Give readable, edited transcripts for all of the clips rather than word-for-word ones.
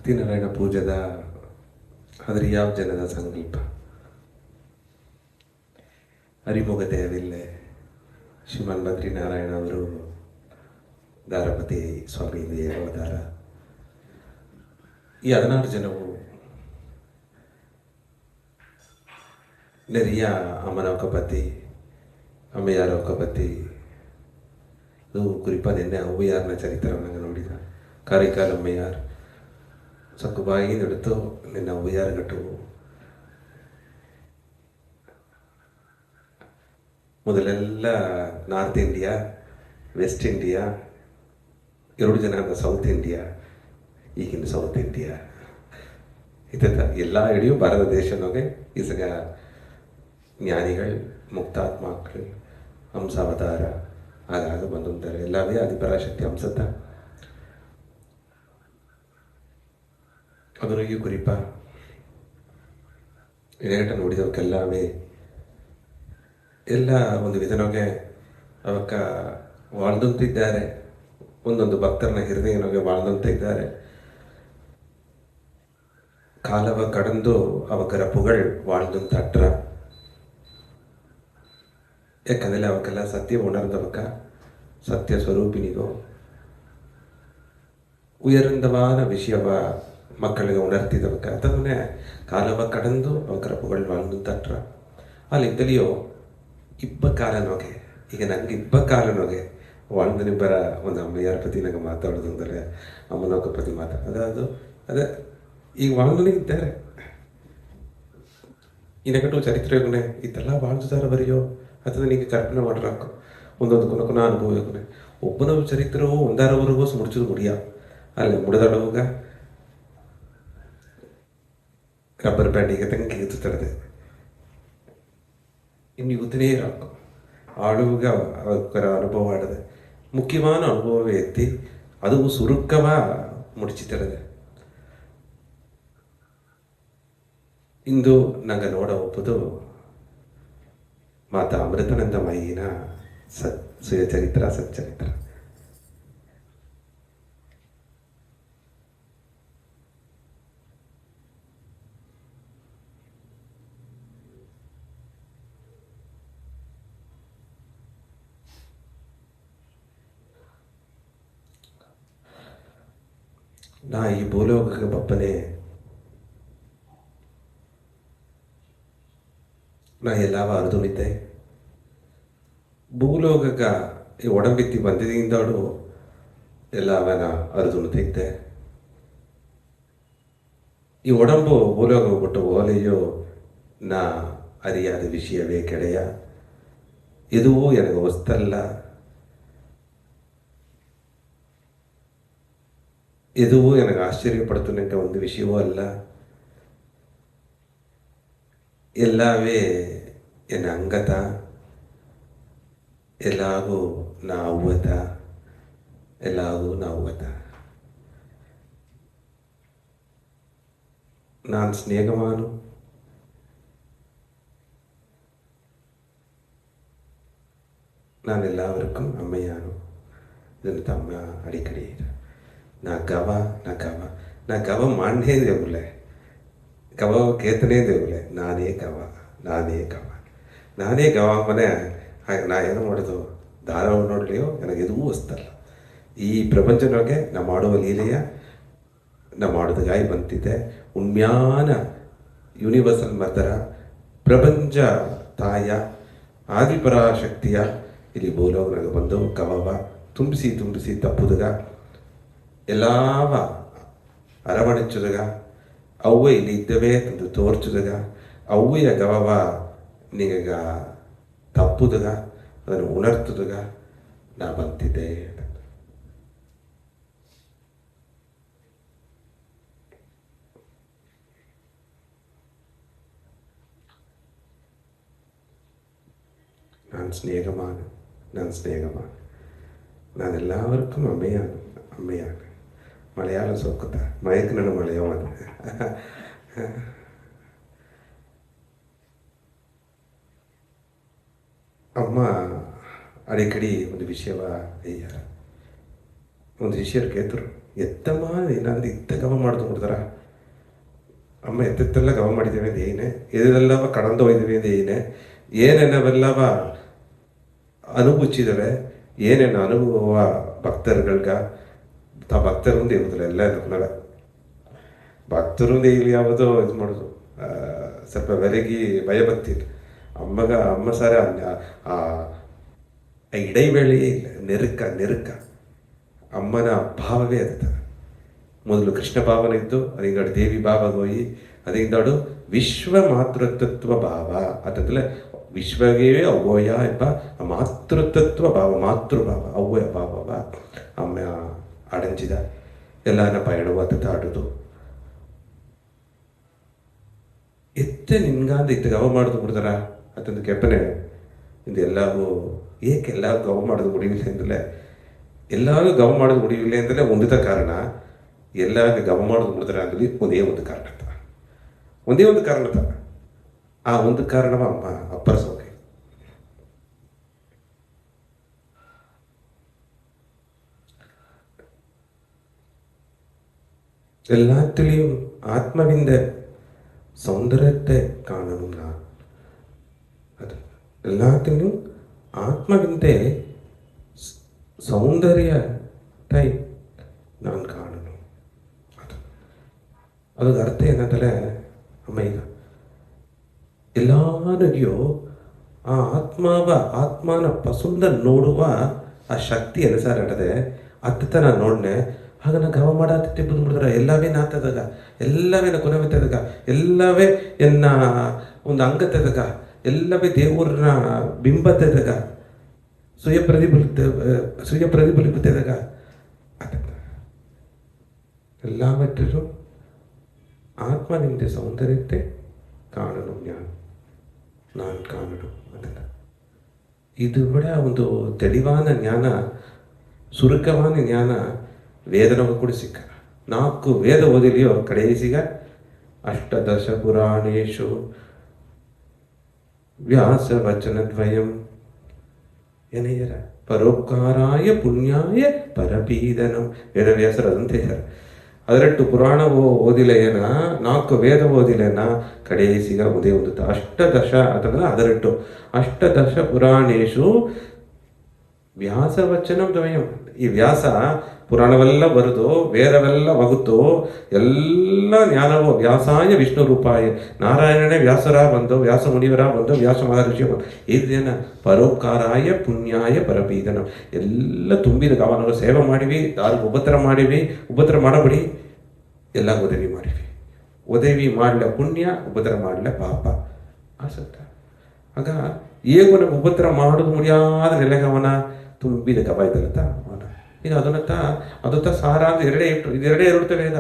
ಸತ್ಯನಾರಾಯಣ ಪೂಜೆದ ಆದರೆ ಯಾವ ಜನದ ಸಂಕಲ್ಪ ಅರಿಮುಗತೆಯವಿಲ್ಲೇ ಶ್ರೀಮನ್ ಬದ್ರಿನಾರಾಯಣ ಅವರು ದಾರಪತಿ ಸ್ವಾಮಿ ಅವತಾರ. ಈ 16 ಜನವು ನೆರಿಯ ಅಮ್ಮನ ఒక ಪತಿ ಅಮ್ಮೆಯಾರ ఒక ಪತಿ. ಅದು ಕುರಿಪ ನಿನ್ನೆ ಅವ್ವಯಾರನ ಚರಿತ್ರವನ್ನು ನೋಡಿದ ಕಾರಿಕಾಲ್ ಅಮ್ಮೆಯಾರ್ ಸಕ್ಕುಬಾಯಿನೆടുത്തു ನಿನ್ನ ಅವ್ವಯಾರ ಗಟ್ಟು ಮೊದಲೆಲ್ಲ ನಾರ್ತ್ ಇಂಡಿಯಾ, ವೆಸ್ಟ್ ಇಂಡಿಯಾ, 2 ಜನ ಸೌತ್ ಇಂಡಿಯಾ, ಈಗಿನ ಸೌತ್ ಇಂಡಿಯಾ ಇತ್ತ ಎಲ್ಲ ಇಡೀ ಭಾರತ ದೇಶನೊಗೆ ಈಸಗ ಜ್ಞಾನಿಗಳು, ಮುಕ್ತಾತ್ಮಾಕ್ಗಳು, ಹಂಸಾವತಾರ ಆಗಾಗ ಬಂದುಂತಾರೆ. ಎಲ್ಲವೇ ಆದಿಪರಾಶಕ್ತಿ ಹಂಸತ್ತ ಅದರೊಳಗೆ ಕುರಿಪ ಇದೇಟ ನೋಡಿದವಕ್ಕೆಲ್ಲವೇ ಎಲ್ಲ ಒಂದು ವಿಧನೊಗೆ ಅವಕ್ಕ வாழ்ದಂತಿದ್ದಾರೆ. ಒಂದೊಂದು ಭಕ್ತರನ್ನ ಹೃದಯನೊಗೆ வாழ்ದಂತ ಇದ್ದಾರೆ. ಕಾಲವ ಕಡಂದು ಅವಕರ ಪುಗಳ್ வாழ்ದಂತ ಅಟ್ರ. ಯಾಕಂದರೆ ಅವಕ್ಕೆಲ್ಲ ಸತ್ಯ ಉಣರ್ದವಕ್ಕ ಸತ್ಯ ಸ್ವರೂಪಿನಿಗೋ ಉಯರ್ந்தவான விஷயವ ಮಕ್ಕಳಿಗೆ ಉಣರ್ತಿದವಕ್ಕ ಅದನ್ನೇ ಕಾಲವ ಕಡಂದು ಅವಕರ ಪುಗಳ್ வாழ்ದಂತ ಅಟ್ರ. ಅಲ್ಲಿದ್ದಲಿಯೋ ಇಬ್ಬ ಕಾಲನೊಗೆ ಈಗ ನನಗೆ ಇಬ್ಬ ಕಾಲನೊಗೆ வாழ்ந்தನಿಬ್ಬರ ಒಂದು ಅಮ್ಮೆಯಾರ ಪತಿ ನನಗೆ ಮಾತಾಡೋದು ಅಂದರೆ ಅಮ್ಮನೊಕ್ಕ ಪತಿ ಮಾತಾಡೋದು ಅದೇ ಈಗ வாழ்ந்தನೇ ಇದ್ದಾರೆ. ಇನಕಟ್ಟು ಚರಿತ್ರೆಗುನೆ ಇದೆಲ್ಲ வாழ்ந்துದಾರ ಬರೆಯೋ ಅಥವಾ ನೀಗೆ ಕಲ್ಪನೆ ಮಾಡಿರಾಕು ಒಂದೊಂದು ಕೊನಕೊನ ಅನುಭವಗುನೆ ಒಬ್ಬನ ಚರಿತ್ರೆಯೋ ಒಂದಾರವರೆಗೂ ಮುಡಿಚದು ಮುಡಿಯ ಅಲ್ಲಿ ಮುಡಿದೊಳಗ ರಬ್ಬರ್ ಬ್ಯಾಂಡಿಗೆ ತಂಗಿ ಇರ್ತದೆ. ಇನ್ನು ಯುವತನೇ ಇರಾಕು ಆಳುವಾಗ ಅವರ ಅನುಭವ ಆಡದೆ ಮುಖ್ಯವಾದ ಅನುಭವವೇ ಎತ್ತಿ ಅದು ಸುರುಕ್ಕವ ಮುಡಿಚಿತರದೆ. ಇಂದು ನಂಗೆ ನೋಡ ಒಪ್ಪದು ಮಾತಾ ಅಮೃತಾನಂದಮಯಿನ ಸುಯಚರಿತ್ರ ಸಚ್ಚರಿತ್ರ. ನಾ ಈ ಭೂಲೋಕಕ್ಕೆ ಬಪ್ಪನೆ ನಾ ಎಲ್ಲವ ಅರ್ದುನಿದ್ದೆ. ಭೂಲೋಕಕ್ಕ ಈ ಒಡಂಬಿತ್ತಿ ಬಂದಿದಿಂದಾಡು ಎಲ್ಲವನ ಅರ್ದುನಿದ್ದೆ. ಈ ಒಡಂಬು ಭೂಲೋಕ ಬಿಟ್ಟು ಓಲೆಯೋ ನಾ ಅರಿಯಾದ ವಿಷಯವೇ ಕೆಡೆಯ. ಇದುವೂ ನನಗೆ ಹೊಸ್ತಲ್ಲ, ಇದುವೂ ನನಗೆ ಆಶ್ಚರ್ಯಪಡ್ತುನಂತ ಒಂದು ವಿಷಯವೂ ಅಲ್ಲ. ಎಲ್ಲವೇ ಎನ್ನ ಅಂಗತ, ಎಲ್ಲಾಗೂ ನಾ ಅವ್ವತ, ಎಲ್ಲಾಗೂ ನಾ ಅವ್ವತ. நான் സ്നേഹമാനും நான் எல்லாருக்கும் அம்மையானும் ಇದನ್ನು ತಮ್ಮ ಅಡಿಕಡಿ ನಾ ಗವ ಮಾಡನೇ ದೇವ್ಲೆ ಗವ ಕೇತನೇ ದೇವ್ಲೆ ನಾನೇ ಗವ ಮನೆ ನಾ ಏನು ಮಾಡೋದು ದಾರವ ನೋಡ್ಲಿಯೋ ನನಗೆ ಎದುವೂ ಹೊಸ್ತಲ್ಲ. ಈ ಪ್ರಪಂಚದೊಳಗೆ ನಾ ಮಾಡುವ ಲೀಲೆಯ ನಾ ಮಾಡೋದು ಗಾಯಿ ಬಂತಿದ್ದೆ. ಉಣ್ಮ್ಯಾನ ಯೂನಿವರ್ಸಲ್ ಮದರ ಪ್ರಪಂಚ ತಾಯ ಆದಿಪರಾಶಕ್ತಿಯ ಇಲ್ಲಿ ಭೂಲೋಕನಾಗ ಬಂದು ಕವವ ತುಂಬಿಸಿ ತಪ್ಪುದಗ ಎಲ್ಲಾವ ಅರವಣಿಚ್ಚುದಗ ಅವ್ವ ಇಲ್ಲಿ ಇದ್ದವೇ ತಂದು ತೋರ್ಚುದಗ ಅವ್ವೆಯ ಗವವ ನಿಗಗ ತಪ್ಪುದಗ ಅದನ್ನು ಉಣರ್ತುದಗ ನಾ ಬಂತಿದ್ದೆ. நான் സ്നേഹമാണ്. ഞാൻ എല്ലാവർക്കും അമ്മയാണ്. മലയാളം സോക്കത്ത മയക്കിനാണ് മലയാളം. ಅಮ್ಮ ಅಡಿಕಡಿ ಒಂದು ವಿಷಯವ ಅಯ್ಯಾರ ಒಂದು ಶಿಷ್ಯರು ಕೇತರು ಎತ್ತಮ್ಮ ಏನಾದ್ರು ಇತ್ತ ಗವ ಮಾಡ್ದು ಕೊಡ್ತಾರ. ಅಮ್ಮ ಎತ್ತೆಲ್ಲ ಗವ ಮಾಡಿದ್ದೇವೆ ಅಂತ ಏನೇ ಇದೆಲ್ಲವ ಕಡಂದು ಹೋಯ್ದೇವೆ ಅಂತ ಏನೇನವೆಲ್ಲವ ಅನುಭವಿಸಿದವೆ, ಏನೇನು ಅನುಭವ ಭಕ್ತರುಗಳ್ಗ ಭಕ್ತರೊಂದು ಇರುವುದಿಲ್ಲ. ಎಲ್ಲ ನಮ್ಮಲ್ಲ ಭಕ್ತರೊಂದು ಇಲ್ಲಿ ಯಾವುದೋ ಇದು ಮಾಡೋದು ಸ್ವಲ್ಪ ಬೆರಗಿ ಭಯಭಕ್ತಿ ಅಮ್ಮ ಸಾರ ಆ ಇಡೈವೇಳೆಯೇ ಇಲ್ಲ. ನೆರುಕ ಅಮ್ಮನ ಭಾವವೇ ಅದು. ಮೊದಲು ಕೃಷ್ಣ ಭಾವನ ಇದ್ದು ಅದಿಂಗಾಡು ದೇವಿ ಭಾವ ಹೋಯಿ ಅದಿಂದಾಡು ವಿಶ್ವ ಮಾತೃತತ್ವ ಭಾವ ಅದಲ್ಲ ವಿಶ್ವವೇ ಅವ್ವಯ ಎಂಬ ಮಾತೃತತ್ವ ಭಾವ, ಮಾತೃಭಾವ ಅವ್ವಯ ಭಾವ ಅಮ್ಮ ಅಡಂಚಿದ ಎಲ್ಲನ ಪಯಣವು ಅದು ಆಡೋದು ಎತ್ತೆ ನಿನ್ಗಾಂದ ಇತ್ತು ಗವ ಮಾಡೋದು ಬಿಡ್ತಾರ ಅದೊಂದು ಕೆಪ್ಪನೆ ಇಂದು ಎಲ್ಲವೂ ಏಕೆ ಎಲ್ಲ ಗವ ಮಾಡೋದು ಮುಡಿವಿಲ್ಲ ಅಂತಲೇ ಎಲ್ಲರೂ ಗವ ಮಾಡೋದು ಮುಡಿವಿಲ್ಲ ಅಂತಲೇ ಒಂದಿತ ಕಾರಣ. ಎಲ್ಲಾಗ ಗವ ಮಾಡೋದು ಬಿಡ್ತಾರೆ ಅಂದ್ರೆ ಒಂದೇ ಒಂದು ಕಾರಣ ಒಂದೇ ಒಂದು ಕಾರಣ ಆ ಒಂದು ಕಾರಣವ ಅಮ್ಮ ಅಪ್ಪರ ಸೌಖ್ಯ. എല്ലാത്തിലെയും ആത്മാവിൻ്റെ സൗന്ദര്യത്തെ കാണണം ഞാൻ. അത് എല്ലാത്തിലും ആത്മാവിൻ്റെ സൗന്ദര്യത്തെ ഞാൻ കാണണം. ಅದಕ್ಕೆ ಅರ್ಥ ಏನಂತಲೇ ಅಮ್ಮ ಈಗ ಎಲ್ಲರಿಗೂ ಆ ಆತ್ಮನ ಪಸುಂದ ನೋಡುವ ಆ ಶಕ್ತಿ ಅನುಸಾರದೆ ಅತ್ತ ನಾನು ನೋಡ್ನೆ ಆಗ ನಾ ಗವ ಮಾಡತ್ತೆ ಬಂದ್ಬಿಡ್ತಾರೆ. ಎಲ್ಲವೇ ನಾತದಾಗ ಎಲ್ಲವೇ ಕೊನವೆತ್ತದಾಗ ಎಲ್ಲವೇ ಎನ್ನ ಒಂದು ಅಂಗತ್ತದಾಗ ಎಲ್ಲವೇ ದೇವ್ರನ್ನ ಬಿಂಬತ್ತದಾಗ ಸುಯ ಪ್ರತಿಫಲಿತದಾಗ എല്ലാവற்றிലും ആത്മാവിൻ്റെ സൗന്ദര്യത്തെ കാണണം ഞാൻ കാണണം. ಅದಲ್ಲ ഇതിവിടെ ಒಂದು ತೆಳಿವಾದ ಜ್ಞಾನ ಸುರುಕವಾದ ಜ್ಞಾನ ವೇದನಗೂ ಕೂಡ ಸಿಕ್ಕ. 4 ವೇದ ಓದಿಲಿಯೋ ಕಡೆಯಿಸಿಗ ಅಷ್ಟದಶ ಪುರಾಣೇಶು ವ್ಯಾಸ ವಚನದ್ವಯಂ ಏನೆಯರ ಪರೋಪಕಾರಾಯ ಪುಣ್ಯಾಯ ಪರಪೀದನಂ ವೇದವ್ಯಾಸರು ಅದಂತೆ ಹೇಳ್ಯಾರ. 18 ಪುರಾಣ ಓದಿಲೆಯನ 4 ವೇದ ಓದಿಲೆನ ಕಡೆಯಿಸಿಗ ಒಂದೇ ಒಂದು ಅಷ್ಟದಶ ಅಂತಂದ್ರೆ 18 ಅಷ್ಟದಶ ಪುರಾಣೇಶು ವ್ಯಾಸವಚನ ದ್ವಯಂ. ಈ ವ್ಯಾಸ ಪುರಾಣವೆಲ್ಲ ಬರೆದು ವೇದವೆಲ್ಲ ಒಗುತ್ತು ಎಲ್ಲ ಜ್ಞಾನವು ವ್ಯಾಸಾಯ ವಿಷ್ಣು ರೂಪಾಯ ನಾರಾಯಣನೇ ವ್ಯಾಸರ ಬಂದು ವ್ಯಾಸ ಮುನಿವರ ಬಂದು ವ್ಯಾಸ ಮಹರ್ಷಿ ಬಂದು ಇದೇನ ಪರೋಪಕಾರಾಯ ಪುಣ್ಯಾಯ ಪರಪೀದನ ಎಲ್ಲ ತುಂಬಿದ ಅವನಿಗೆ ಸೇವೆ ಮಾಡಿವಿ, ದಾರು ಉಪದ್ರ ಮಾಡಬೇಡಿ, ಎಲ್ಲ ಉದವಿ ಮಾಡಲ ಪುಣ್ಯ, ಉಪದ್ರ ಮಾಡಲ ಪಾಪ ಆಸಕ್ತ. ಆಗ ಹೇಗೂ ನಮ್ಗೆ ಉಪದ್ರ ಮಾಡೋದು ಮುಡಿಯಾದ ನೆಲೆಗವನ ತುಂಬಿದ ಗವ ಇದಲ್ಲತ್ತ ಅವನ ಈಗ ಅದತ್ತ ಸಾರ ಅಂತ ಇದೆರಡೇ ಇರುತ್ತವೆ ವೇದ.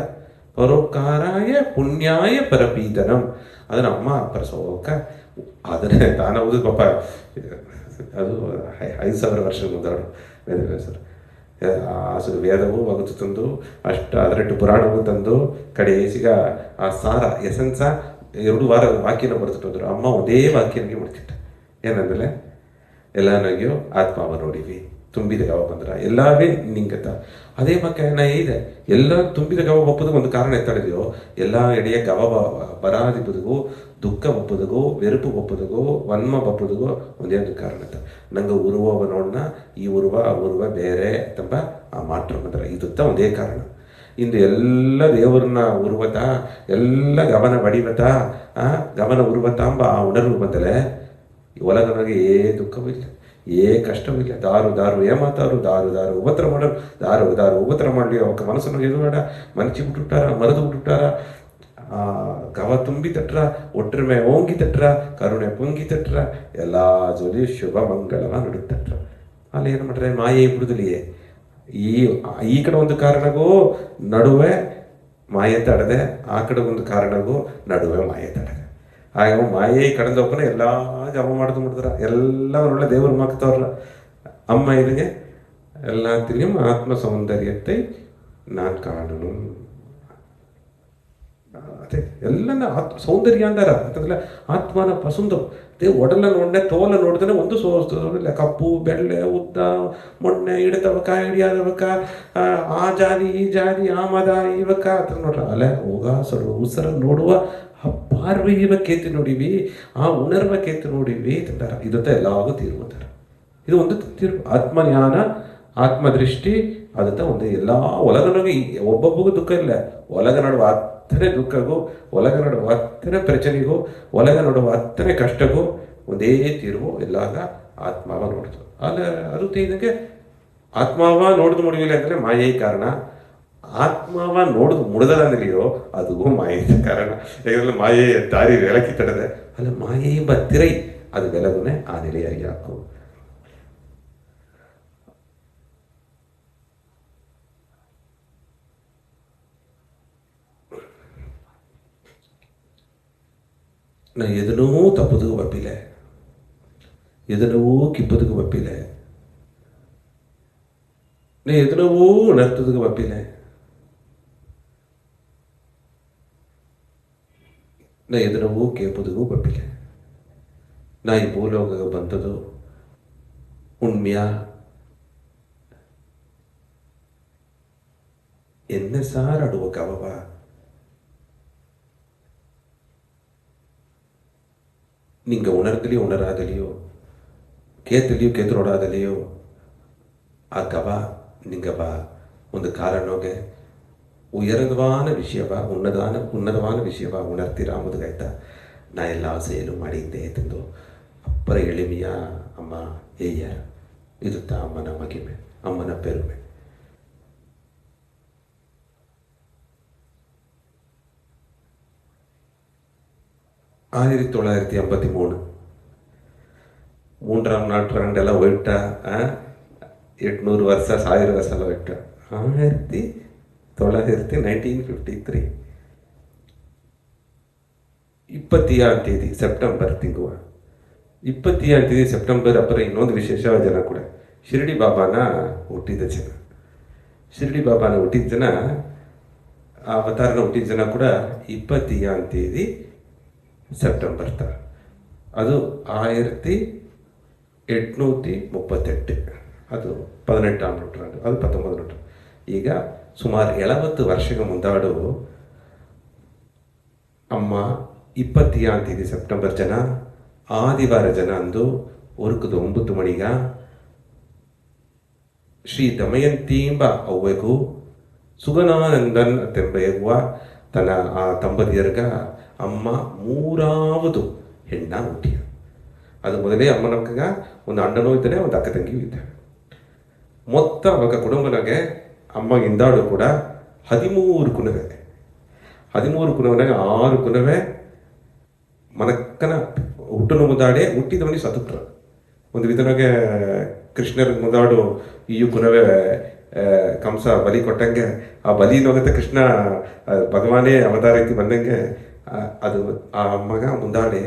ಪರೋಪಕಾರಾಯ ಪುಣ್ಯಾಯ ಪರಪೀದನಂ ಅದನ್ನ ಅಮ್ಮ ಪರಸೋಕ ಅದನ್ನೇ ತಾನವುದು ಪಾಪ ಅದು 5000 ವರ್ಷ ಮುಂದಾಡು ವೇದವ್ಯಾಸರು ಅಸಲು ವೇದವೂ ಒಗತು ತಂದು 18 ಪುರಾಣವೂ ತಂದು ಕಡೆಸಿಗ ಆ ಸಾರ ಎಸೆನ್ಸ 2 ವಾರ ವಾಕ್ಯನ ಬರ್ತಿಟ್ಟೋದ್ರು. ಅಮ್ಮ ಒಂದೇ ವಾಕ್ಯನಿಗೆ ಮಾಡ್ತಿಟ್ಟ ಏನಂದ್ರೆ ಎಲ್ಲನಾಗಿಯೋ ಆತ್ಮಾವ ನೋಡಿವಿ ತುಂಬಿದ ಗವ ಬಂದ್ರ ಎಲ್ಲವೇ ನಿಂಗತ ಅದೇ ಮಕ್ಕಳ ಇದೆ. ಎಲ್ಲ ತುಂಬಿದ ಗವ ಒಪ್ಪದಕ್ಕೆ ಒಂದು ಕಾರಣ ಎತ್ತಾಡಿದೆಯೋ ಎಲ್ಲ ಎಡೆಯ ಗವ ಬರಾದಿ ಬದುಗು ದುಃಖ ಒಪ್ಪದಗೋ வெறுப்பு ಒಪ್ಪದಗೋ ವನ್ಮ ಒಪ್ಪದಗೋ ಒಂದೇ ಒಂದು ಕಾರಣ ನಂಗೆ ಉರುವವ ನೋಡೋಣ ಈ ಉರುವ ಬೇರೆ ತಂಬ ಆ ಮಾತ್ರ ಬಂದ್ರ ಇದುತ್ತ ಒಂದೇ ಕಾರಣ. ಇಂದು ಎಲ್ಲ ದೇವರನ್ನ ಉರುವತ ಎಲ್ಲ ಗಮನ ಬಡಿವತ ಗಮನ ಉರುವತ ಎಂಬ ಆ ಉಣರ್ವು ಬಂದಲೆ ಒಳಗನಗೆ ದುಃಖವಿಲ್ಲ, ಕಷ್ಟವಿಲ್ಲ. ದಾರು ಏಮಾತಾರು ದಾರು ಉಪದ್ರ ಮಾಡೋರು ದಾರು ಉಪದ್ರ ಮಾಡಲಿ ಅವಕ್ಕೆ ಮನಸ್ಸನ್ನು ಇದು ಮಾಡ ಮನಚಿ ಬಿಟ್ಟುಟ್ಟಾರ ಮರೆದು ಬಿಟ್ಟುಟ್ಟಾರ. ಗವ ತುಂಬಿ ತಟ್ರ ಒಟ್ಟರಿಮೆ ಓಂಗಿ ತಟ್ರ ಕರುಣೆ ಪುಂಗಿ ತಟ್ರ ಎಲ್ಲ ಜೊಲಿ ಶುಭ ಮಂಗಳವ ನಡುತ್ತಟ್ರ. ಅಲ್ಲಿ ಏನು ಮಾಡ್ರೆ ಮಾಯೆ ಬಿಡುದಲಿಯೇ ಈ ಕಡೆ ಒಂದು ಕಾರಣಗೂ ನಡುವೆ ಮಾಯೆ ತಡದೆ, ಆ ಕಡೆ ಒಂದು ಕಾರಣಗೂ ನಡುವೆ ಮಾಯೆ ತಡದೆ. ಹಾಗೆ ಮಾಯೆ ಕಡದೊಪ್ಪನ ಎಲ್ಲ ಜಪ ಮಾಡ್ದು ಬಿಡ್ತಾರ, ಎಲ್ಲವರೊಳ್ಳೆ ದೇವರು ಮಾಕ್ತವ್ರ. ಅಮ್ಮ ಇದಕ್ಕೆ எல்லாத்திலையும் ஆத்ம சௌந்தரியத்தை நான் காணணும். ಅದೇ ಎಲ್ಲನ ಸೌಂದರ್ಯ ಅಂದಾರ ಅಂತಂದ್ರೆ ಆತ್ಮನ ಪಸಂದು ಅದೇ ಒಡಲ ನೋಡ್ನೆ ತೋಲ ನೋಡ್ತಾನೆ ಒಂದು ಸೋಲ್ಲ ಕಪ್ಪು ಬೆಳ್ಳೆ ಉದ್ದ ಮೊಣ್ಣೆ ಇಡತವಕ ಹಿಡಿಯಾದವಕ ಆ ಜಾತಿ ಈ ಜಾತಿ ಆ ಮದ ಇವಕ್ಕ ಅಂತ ನೋಡ್ರ ಅಲ್ಲ ಹೋಗ ಉಸರ ನೋಡುವ ಆ ಪಾರ್ವೆ ಇವ ಕೇತಿ ನೋಡಿವಿ ಆ ಉಣರ್ವ ಕೇತಿ ನೋಡಿವಿ ಅಂತಾರ ಇದತ್ತ ಎಲ್ಲಾಗೂ ತೀರ್ಬೋತಾರ ಇದು ಒಂದು ತೀರ್ಪು ಆತ್ಮಜ್ಞಾನ ಆತ್ಮದೃಷ್ಟಿ ಅದತ್ತ ಒಂದು ಎಲ್ಲ ಒಳಗನಗೆ ಒಬ್ಬೊಬ್ಬಗೂ ದುಃಖ ಇಲ್ಲ ಒಳಗ ನಡುವ ಹತ್ತನೇ ದುಃಖಗೂ ಒಳಗ ನಡುವ ಹತ್ತನೇ ಪ್ರಚನೆಗೂ ಒಳಗ ನಡುವ ಹತ್ತನೇ ಕಷ್ಟಗೂ ಒಂದೇ ತೀರ್ವು ಎಲ್ಲಾಗ ಆತ್ಮವ ನೋಡ್ತು ಅಲ್ಲ ಅದು ಇದಕ್ಕೆ ಆತ್ಮವ ನೋಡ್ದು ಮುಡಿವಿಲ್ಲ ಅಂದರೆ ಮಾಯೇ ಕಾರಣ ಆತ್ಮವ ನೋಡ್ದು ಮುಡ್ದದಂದ್ರಿಯೋ ಅದು ಮಾಯೆ ಕಾರಣ ಯಾಕಂದ್ರೆ ಮಾಯೆ ದಾರಿ ಬೆಳಕಿ ತಡದೆ ಅಲ್ಲ ಮಾಯೆ ಎಂಬ ತಿರೈ ಅದು ಬೆಳಗುನೆ ಆ ನೆಲೆಯಾಗಿ ಹಾಕು ನಾ ಎದನೂ ತಪ್ಪದಗೂ ಒಪ್ಪಿಲ್ಲ ಎದನವೂ ಕಿಪ್ಪದಗೂ ಒಪ್ಪಿಲ್ಲ ನಾ ಎದನವೂ ಉಣರ್ತದಗೂ ಒಪ್ಪಿಲ್ಲ ನಾ ಎದನವೂ ಕೇಪದಗೂ ಒಪ್ಪಿಲ್ಲ ನಾ ಈ ಭೂಲೋಕ ಬಂತದು ಉಣ್ಮ್ಯ ಎನ್ನೆ ಸಾರಾಡುವ ಕವವ நீங்க உணர்தலையோ உணராதலையோ கேத்தலையோ கேத்தரோடாதலைಯೋ ಆಗವ ನಿಂಗವ ಒಂದು ಕಾರಣೋಗೆ ಉಯರದವಾನ ವಿಷಯವ ಉನ್ನತವಾನ ವಿಷಯವ ಉಣರ್ತೀರಾ ಮುದುಗಾಯ್ತಾ ನಾ ಎಲ್ಲ ಸೇಲು ಮಾಡಿದ್ದೆ ತಂದು ಅಪ್ಪರ ಎಳಿಮೆಯ ಅಮ್ಮ ಏಯ್ಯ ಇರುತ್ತ ಅಮ್ಮನ ಮಗಿಮೆ ಅಮ್ಮನ ಪೆರುಮೆ 1953 மூன்றாம் நூற்றாண்டெல்லாம் போயிட்டா 800 வருஷம் 1000 வருஷம் போயிட்டா 1953 26ನೇ ತೇದಿ ಸೆಪ್ಟೆಂಬರ್ ತಿಂಗುವ 26ನೇ ತೇದಿ ಸೆಪ್ಟೆಂಬರ್ ಅಪ್ಪರ ಇನ್ನೊಂದು ವಿಶೇಷವಾದ ಜನ ಕೂಡ ಶಿರಡಿ ಬಾಬಾನ ಹುಟ್ಟಿದ ಜನ ಶಿರಡಿ ಬಾಬಾನ ಹುಟ್ಟಿದ ಜನ ಆ ಅವತಾರನ ಹುಟ್ಟಿದ ಜನ ಕೂಡ 26ನೇ ತೇದಿ ಸೆಪ್ಟೆಂಬರ್ ಅದು 1838 ಅದು 18ಆம் ನೂற்றாண்டு ಅದು 19ನೇ ನೂற்றாண்டு ಈಗ ಸುಮಾರು 70 ವರ್ಷಗಳ ಮುಂದಾಡು ಅಮ್ಮ 26ನೇ ತೇದಿ ಸೆಪ್ಟೆಂಬರ್ ಜನ ಆದಿವಾರ ಜನ ಅಂದು 9 ಮಣಿಗ ಶ್ರೀ ದಮಯಂತೀಂಬ ಅವ್ವೆಗೂ ಸುಗನಾನಂದನ್ ತೆಂಬೆಯುವ ತನ್ನ ಆ ದಂಪತಿಯರ್ಗ ಅಮ್ಮ 3வது ಹೆಣ್ಣ ಹುಟ್ಟಿಯ ಅದು ಮೊದಲೇ ಅಮ್ಮನಕ್ಕ ಒಂದು ಅಣ್ಣನೂ ಇದ್ದಾನೆ ಒಂದು ಅಕ್ಕ ತಂಗಿಯೂ ಇದ್ದಾನೆ ಮೊತ್ತ ಅವಾಗ ಕುಟುಂಬನಾಗೆ ಅಮ್ಮ ಇಂದಾಡು ಕೂಡ 13 ಕುನವೆ 13 ಕುನವನಾಗ 6 ಕುನವೆ ಮನಕ್ಕನ ಹುಟ್ಟನ ಮುಂದಾಡೆ ಹುಟ್ಟಿದವನಿ ಸತುಟ್ರ ಒಂದು ವಿಧನಾಗೆ ಕೃಷ್ಣರ ಮುಂದಾಡು ಈ ಕುನವೆ ಕಂಸ ಬಲಿ ಕೊಟ್ಟಂಗೆ ಆ ಬಲಿ ನೋಗತ್ತೆ ಕೃಷ್ಣ ಭಗವಾನೇ ಅವತಾರ ರೀತಿ ಬಂದಂಗೆ ಅದು ಆ ಅಮ್ಮಗ ಮುಂದಾಡೆ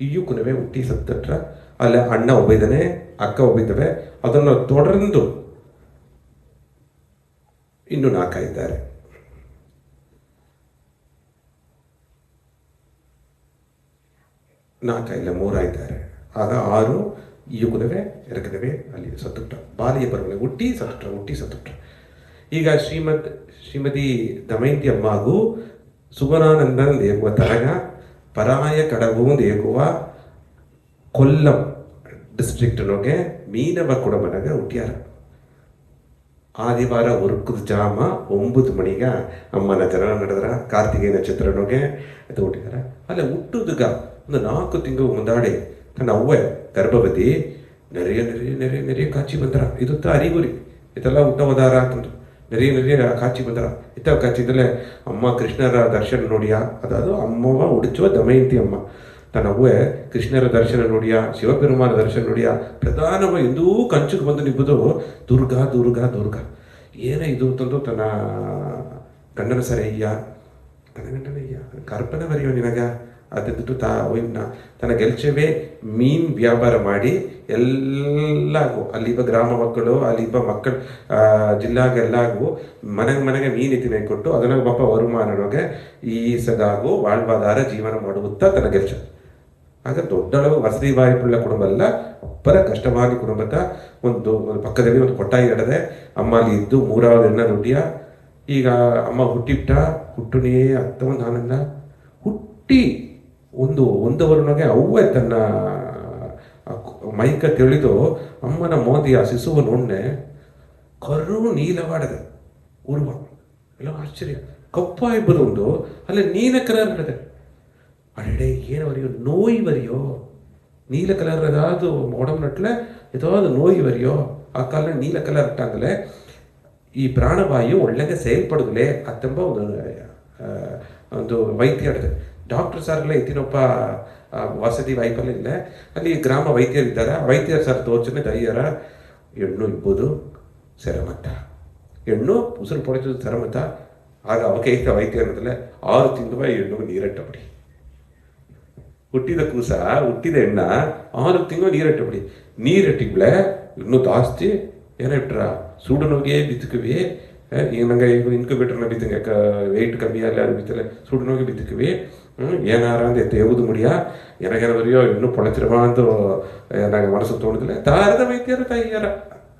ಇಯೂ ಕುನವೆ ಹುಟ್ಟಿ ಸತ್ತಟ್ರ ಅಲ್ಲ ಅಣ್ಣ ಒಬ್ಬಿದ್ದಾನೆ ಅಕ್ಕ ಒಬ್ಬಿದ್ದಾವೆ ಅದನ್ನು ತೊಡರ್ದು ಇನ್ನು 4 ಇದ್ದಾರೆ ಇಲ್ಲ 3 ಇದ್ದಾರೆ ಆಗ 6 ಯುಗುನವೇ ಎರಗದವೇ ಅಲ್ಲಿ ಸತ್ತುಟ್ಟ ಬಾಲಿಯ ಬರುವನೆ ಹುಟ್ಟಿ ಸತ್ತುಟ್ಟ ಈಗ ಶ್ರೀಮತಿ ದಮಯಂತಿ ಅಮ್ಮಗೂ ಸುಗನಾನಂದನ್ ದೇಗುವ ತರಗ ಪರಾಯ ಕಡವು ದೇಗುವ ಕೊಲ್ಲಂ ಡಿಸ್ಟ್ರಿಕ್ಟ್ನೊಗೆ ಮೀನವ ಕುಡಮನಗ ಹುಟ್ಟ್ಯಾರ ಆದಿವಾರ ಉರುಕದ ಜಾಮ 9 ಮಣಿಗ ಅಮ್ಮನ ಜನನ ನಡೆದ್ರ ಕಾರ್ತಿಕೇಯ ನಕ್ಷತ್ರನೊಗೆ ಅದು ಹುಟ್ಟಿದಾರ ಅಲ್ಲ ಹುಟ್ಟುದಗ ಒಂದು 4 ತಿಂಗಳು ಮುಂದಾಡೆ ತನ್ನ ಅವ್ವೆ ಗರ್ಭವತಿ ನೆರೆಯ ಕಾಚಿ ಬಂದರ ಇದು ಅರಿಗುರಿ ಇದೆಲ್ಲ ಹುಟ್ಟವದಾರ ಅಂತಂದ್ರು ನೆರೆಯ ಕಾಚಿ ಬಂದರ ಇತ್ತ ಕಾಚಿದಲ್ಲೇ ಅಮ್ಮ ಕೃಷ್ಣರ ದರ್ಶನ ನೋಡಿಯ ಅದಾದ ಅಮ್ಮವ ಉಡುಚುವ ದಮಯಂತಿ ಅಮ್ಮ ತನ್ನ ಅವ್ವೆ ಕೃಷ್ಣರ ದರ್ಶನ ನೋಡಿಯ ಶಿವಪೆರುಮಾನ ದರ್ಶನ ನೋಡಿಯ ಪ್ರಧಾನವ ಎಂದೂ ಕಂಚುಗೆ ಬಂದು ನಿಂಬುದು ದುರ್ಗಾ ಏನ ಇದು ತಂದು ತನ್ನ ಗಂಡನ ಸರಯ್ಯ ತನ್ನ ಗಂಡನಯ್ಯ ಕರ್ಪನೆ ಬರೆಯೋ ನಿನಗ ಅದಿಟ್ಟು ತನ್ನ ಗೆಲ್ಚವೇ ಮೀನ್ ವ್ಯಾಪಾರ ಮಾಡಿ ಎಲ್ಲಾಗೂ ಅಲ್ಲಿಬ್ಬ ಗ್ರಾಮ ಮಕ್ಕಳು ಅಲ್ಲಿಬ್ಬ ಮಕ್ಕಳು ಜಿಲ್ಲಾಗೆಲ್ಲಾಗೂ ಮನೆಗೆ ಮೀನು ಎತ್ತಿನ ಕೊಟ್ಟು ಅದನ್ನ ಪಾಪ ವರುಮಾನಗೆ ಈಸಗಾಗು வாழ்வாதார ಜೀವನ ಮಾಡುತ್ತಾ ತನ್ನ ಗೆಲ್ಚ ಆಗ ದೊಡ್ಡಳವು ವಸತಿ ವಾಯ್ಪುಳ್ಳ ಕುಟುಂಬ ಅಲ್ಲ ಒಬ್ಬರ ಕಷ್ಟವಾಗಿ ಕುಟುಂಬದ ಒಂದು ಪಕ್ಕದಲ್ಲಿ ಒಂದು ಕೊಟ್ಟಾಯಿ ಇಡದೆ ಅಮ್ಮ ಅಲ್ಲಿ ಇದ್ದು ಮೂರಾவது ಎಣ್ಣ ದುಡ್ಡಿಯ ಈಗ ಅಮ್ಮ ಹುಟ್ಟುನೇ ಅತ್ತ ಒಂದು ಆನಂದ ಹುಟ್ಟಿ ಒಂದವರನೊಗೆ ಅವ್ವೆ ತನ್ನ ಮೈಕ ತಿಳಿದು ಅಮ್ಮನ ಮೋದಿ ಆ ಶಿಶುವ ನೋಡ್ನೆ ಕರು ನೀಲವಾಡದೆ ಉರ್ವ ಎಲ್ಲ ಆಶ್ಚರ್ಯ ಕಪ್ಪಾಯಿ ಬರೋದು ಅಲ್ಲ ನೀಲ ಕಲರ್ ನಡೆದೆ அடடே ஏன் வரையோ நோய் வரையோ நீல கலர் ஏதாவது உடம்புல ஏதாவது நோய் வரையோ ಅಕಾಲ ನೀಲ ಕಲರ್ ಇಟ್ಟಾಗಲೇ ಈ ಪ್ರಾಣವಾಯು ಒಳ್ಳೆಗೆ ಸೇಲ್ಪಡದಲೇ ಅತ್ತಂಬ ಒಂದು ವೈದ್ಯ ಹಿಡಿದೆ ಡಾಕ್ಟರ್ ಸಾರ್ಗೆಲ್ಲ ಎತ್ತಿನೊಪ್ಪ ವಸತಿ ವೈಫಲ್ಯ ಇಲ್ಲ ಅಲ್ಲಿ ಗ್ರಾಮ ವೈದ್ಯರಿದ್ದಾರೆ ವೈದ್ಯರು ಸರ್ ತೋರ್ಚನೆ ದಯ್ಯರ ಹೆಣ್ಣು ಇಬ್ಬದು ಸೆರಮತ್ತ ಹೆಣ್ಣು ಉಸಿರು ಪೊಡೆದು ಸೆರಮತ್ತ ಆಗ ಅವಕೈತ ವೈದ್ಯ ಅನ್ನೋದಲ್ಲ 6 ತಿಂಗಳು ಹೆಣ್ಣು ನೀರಟ್ಟಪಡಿ ಹುಟ್ಟಿದ ಕೂಸ ಹುಟ್ಟಿದ ಹೆಣ್ಣ 6 ತಿಂಗಳು ನೀರಟ್ಟಪಡಿ ನೀರಟ್ಟಿಗಳೇ ಇನ್ನೂ ಜಾಸ್ತಿ ಏನಿಟ್ರ ಸುಡುನೋಗೆ ಬಿತ್ತುಕವಿ ಈಗ ನಂಗೆ ಈಗ ಇನ್ಕ್ಯುಬೇಟರ್ನ ಬಿತ್ತಂಗೆ ವೆಯ್ಟ್ ಕಮ್ಮಿ ಅಲ್ಲ ಅದು ಬಿತ್ತಲೆ ಸುಡುನೋಗೆ ಬಿತ್ತುಕವಿ ಏನಾರ ಅಂತ ಎವುದು ಮುಡಿಯ ಏನಾಗೇನವರಿಯೋ ಇನ್ನೂ ಪೊಳತಿರವ ಅಂತ ನನಗೆ ಮನಸ್ಸು ತೋಣಿದಿಲ್ಲ ತಾರದ ವೈದ್ಯರ ತಾಯಿಯರ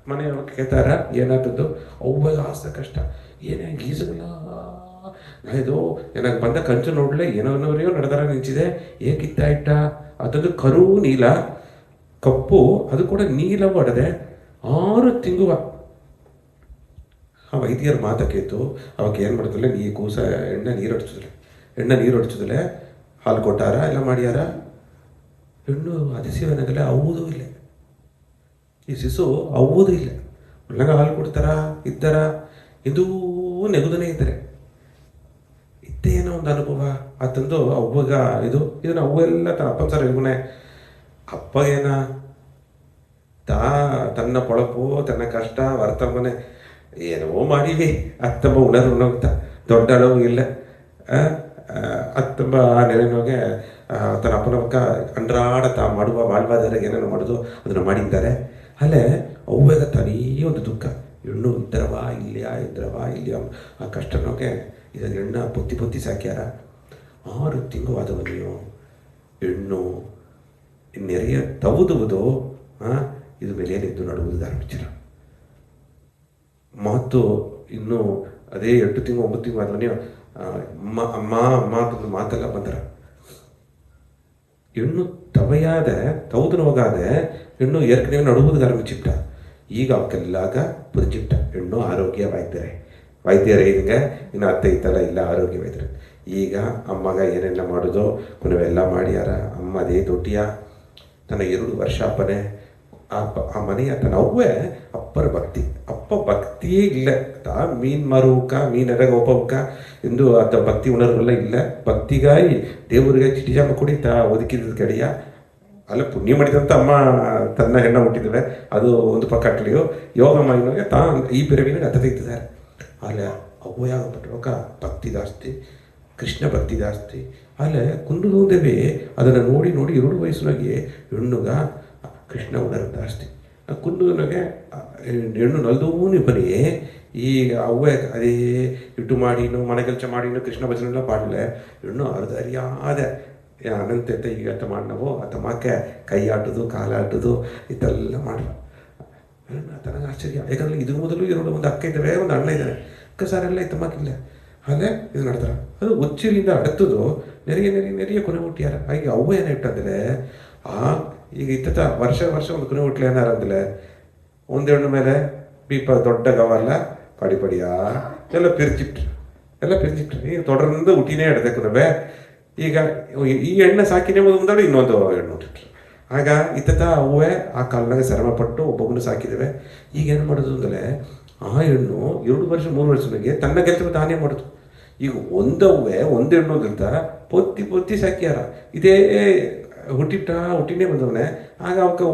ಮನೆ ಕೇಳ್ತಾರ ಏನಾದದ್ದು ಅವ್ವಾಗ ಆಸ್ತ ಕಷ್ಟ ಏನೇ ಗೀಸಗಲ್ಲ ಇದು ನನಗೆ ಬಂದ ಕಂಚು ನೋಡ್ಲೆ ಏನೋನವರೆಯೋ ನಡೆದಾರ ನಿಂಚಿದೆ ಏಕಿತ್ತ ಇಟ್ಟ ಅದೊಂದು ಕರು ನೀಲ ಕಪ್ಪು ಅದು ಕೂಡ ನೀಲ ಒಡೆದೆ 6 ತಿಂಗುವ ಆ ವೈದ್ಯರ ಮಾತ ಕೇತು ಅವಾಗ ಏನು ಮಾಡ್ತಲ್ಲ ನೀ ಕೂಸ ಎಣ್ಣೆ ನೀರು ಹೊಡ್ಸಿದ್ರೆ ಹಾಲು ಕೊಟ್ಟಾರ ಎಲ್ಲ ಮಾಡ್ಯಾರ ಹೆಣ್ಣು ಅತಿಶಯವನಾಗಲ್ಲ ಅವೂದೂ ಇಲ್ಲ ಈ ಶಿಶು ಅವೂದೂ ಇಲ್ಲ ಒಳ್ಳೆಗ ಹಾಲು ಕೊಡ್ತಾರ ಇದ್ದಾರ ಇದು ನೆಗುದನೇ ಇದ್ದಾರೆ ಇದ್ದೇನೋ ಒಂದು ಅನುಭವ ಆತಂದು ಅವ್ವಾಗ ಇದನ್ನ ಅವ್ವೆಲ್ಲ ತನ್ನ ಅಪ್ಪನ ಸರ್ ಇವ್ನೆ ಅಪ್ಪ ಏನ ತನ್ನ ಪೊಳಪು ತನ್ನ ಕಷ್ಟ ವರ್ತಮನೆ ಏನೋ ಮಾಡಿವಿ ಅತ್ತಂಬ ಉಣರ್ನೋಗ್ತಾ ದೊಡ್ಡ ಅಳವು ಇಲ್ಲ ಅತ್ತಂಬ ಆ ನೆಲೆನೋಗೆ ತನ್ನ ಅಪ್ಪನ ಪಕ್ಕ ಅಂಡ್ರಾಡ ಮಾಡುವ வாழ்வாதாರಕ್ಕೆ ಏನೇನು ಮಾಡೋದು ಅದನ್ನು ಮಾಡಿದ್ದಾರೆ ಅಲ್ಲೇ ಅವ್ವಾಗ ತನಿಯೇ ಒಂದು ದುಃಖ ಹೆಣ್ಣು ಇದ್ದರವಾ ಇಲ್ಲಿಯ ಆ ಕಷ್ಟನೋಗೆ ಇದನ್ನು ಹೆಣ್ಣ ಪೊತ್ತಿ ಸಾಕ್ಯಾರ 6 ತಿಂಗಳು ಆದವನಿಯೋ ಹೆಣ್ಣು ನೆರೆಯ ತವುದುವುದು ಇದು ಬೆಲೆಯಲ್ಲಿದ್ದು ನಡುವುದು ಧಾರ್ಮಿಕರ ಮಾತು ಇನ್ನೂ ಅದೇ 8 ತಿಂಗಳು 9 ತಿಂಗಳು ಆದವನಿಯೋ ಅಮ್ಮ ಅಂತಂದು ಮಾತೆಲ್ಲ ಬಂದರ ಹೆಣ್ಣು ತೌದನ ಹೋಗಾದೆ ಹೆಣ್ಣು ಏರ್ಕನೆ ನಡುವುದು ಧಾರ್ಮಿಚಿಟ್ಟ ಈಗ ಅವಕ್ಕೆಲ್ಲಾಗ ಪುರಿಚಿಟ್ಟ ಹೆಣ್ಣು ಆರೋಗ್ಯವಾಯ್ತಾರೆ ವೈದ್ಯರೇ ಇದಂಗೆ ಇನ್ನು ಅತ್ತೆ ಇತ್ತಲ್ಲ ಇಲ್ಲ ಆರೋಗ್ಯ ವೈದ್ಯರು ಈಗ ಅಮ್ಮಗ ಏನೆಲ್ಲ ಮಾಡೋದು ಕೊನೆವೆಲ್ಲ ಮಾಡ್ಯಾರ ಅಮ್ಮ ಅದೇ ದೊಡ್ಡಿಯ ತನ್ನ 2 ವರ್ಷ ಅಪ್ಪನೇ ಆ ಮನೆಯ ತನ್ನ ಅವ್ವೇ ಅಪ್ಪರ ಭಕ್ತಿ ಅಪ್ಪ ಭಕ್ತಿಯೇ ಇಲ್ಲ ಮೀನ್ ಮರುವುಕ ಮೀನರಗ ಒಪ್ಪವುಕ ಎಂದು ಆತ ಭಕ್ತಿ ಉಣರ್ವೆಲ್ಲ ಇಲ್ಲ ಭಕ್ತಿಗಾಯಿ ದೇವರಿಗೆ ಚಿಟಿಜಾಮ ಕೊಡಿ ಒದಕಿದ ಕಡೆಯ ಅಲ್ಲ ಪುಣ್ಯ ಮಾಡಿದಂತ ಅಮ್ಮ ತನ್ನ ಹೆಣ್ಣ ಹುಟ್ಟಿದ್ರೆ ಅದು ಒಂದು ಪಕ್ಕ ಅಟ್ಲಿಯೋ ಯೋಗ ಮಾಡಿನೋಗೆ ಈ ಪಿರವಿನ ಅತ್ತ ತೆಗ್ದಿದ್ದಾರೆ ಅಲ್ಲ ಅವ್ವಯಾಗಪಟ್ಟವಾಗ ಭಕ್ತಿ ಜಾಸ್ತಿ ಕೃಷ್ಣ ಭಕ್ತಿ ಜಾಸ್ತಿ ಅಲ್ಲೇ ಕುಂದುದೇವಿ ಅದನ್ನು ನೋಡಿ 2 ವಯಸ್ಸಿನಾಗೆ ಹೆಣ್ಣುಗ ಕೃಷ್ಣ ಉಣರು ಜಾಸ್ತಿ ಕುಂದುನಗೆ ಹೆಣ್ಣು ನಲ್ದೂನಿ ಬರೀ ಈಗ ಅವ್ವೆ ಅದೇ ಇಟ್ಟು ಮಾಡಿನು ಮನೆ ಕೆಲಸ ಮಾಡಿನು ಕೃಷ್ಣ ಭಜನೆಲ್ಲ ಪಾಡಲೆ ಹೆಣ್ಣು ಅರ್ಧರಿಯಾದ ಅನಂತ ಈಗ ಅತ್ತ ಮಾಡಿನವು ಅತ್ತ ಮಾಕೆ ಕೈ ಆಟೋದು ಕಾಲಾಟೋದು ಇದೆಲ್ಲ ಮಾಡುವ ತನಗೆ ಆಶ್ಚರ್ಯ ಯಾಕಂದ್ರೆ ಇದ್ರ ಮೊದಲು 2 ಅಕ್ಕ ಇದ್ದಾವೆ ಒಂದು ಅಣ್ಣ ಇದ್ದಾನೆ ಅಕ್ಕ ಸಾರೆಲ್ಲ ಇತ್ತಮ್ಮಕ್ಕಿಲ್ಲ ಅಲ್ಲೇ ಇದು ಮಾಡ್ತಾರೆ ಅದು ಒಚ್ಚಿರಿಂದ ಅಡತ್ತದು ನೆರೆಯ ಕೊನೆ ಹುಟ್ಟಿಯಾರ ಹಾಗೆ ಅವ್ವ ಏನು ಇಟ್ಟಂದ್ರೆ ಈಗ ಇತ್ತ ವರ್ಷ ಒಂದು ಕೊನೆ ಹುಟ್ಲಿ ಏನಾರ ಅಂದಲೆ ಒಂದೆಣ್ಣು ಮೇಲೆ ಬೀಪ ದೊಡ್ಡ ಗವಲ್ಲ ಪಡಿಯಾ ಎಲ್ಲ ಪಿರ್ಚಿಟ್ರು ಈಗ ತೊಡರಿಂದ ಹುಟ್ಟಿನೇ ಹಿಡ್ದೆ ಕುನಬೆ ಈಗ ಈ ಎಣ್ಣೆ ಸಾಕಿನೇ ಮುಂದಾಡು ಇನ್ನೊಂದು ಹೆಣ್ಣು ಹುಟ್ಟಿಟ್ರು ಆಗ ಇತ್ತ ಅವ್ವೇ ಆ ಕಾಲನಾಗ ಶ್ರಮಪಟ್ಟು ಒಬ್ಬೊಬ್ಬನು ಸಾಕಿದ್ದೇವೆ ಈಗ ಏನು ಮಾಡೋದು ಅಂದರೆ ಆ ಹೆಣ್ಣು 2 ವರ್ಷ 3 ವರ್ಷಗಳಿಗೆ ತನ್ನ ಕೆಲಸ ತಾನೇ ಮಾಡೋದು ಈಗ ಒಂದವ್ವೆ ಒಂದು ಹೆಣ್ಣು ಅಂತ ಪೊತ್ತಿ ಸಾಕ್ಯಾರ ಇದೇ ಹುಟ್ಟಿನೇ ಬಂದವನೇ ಆಗ ಅವಕ್ಕೆ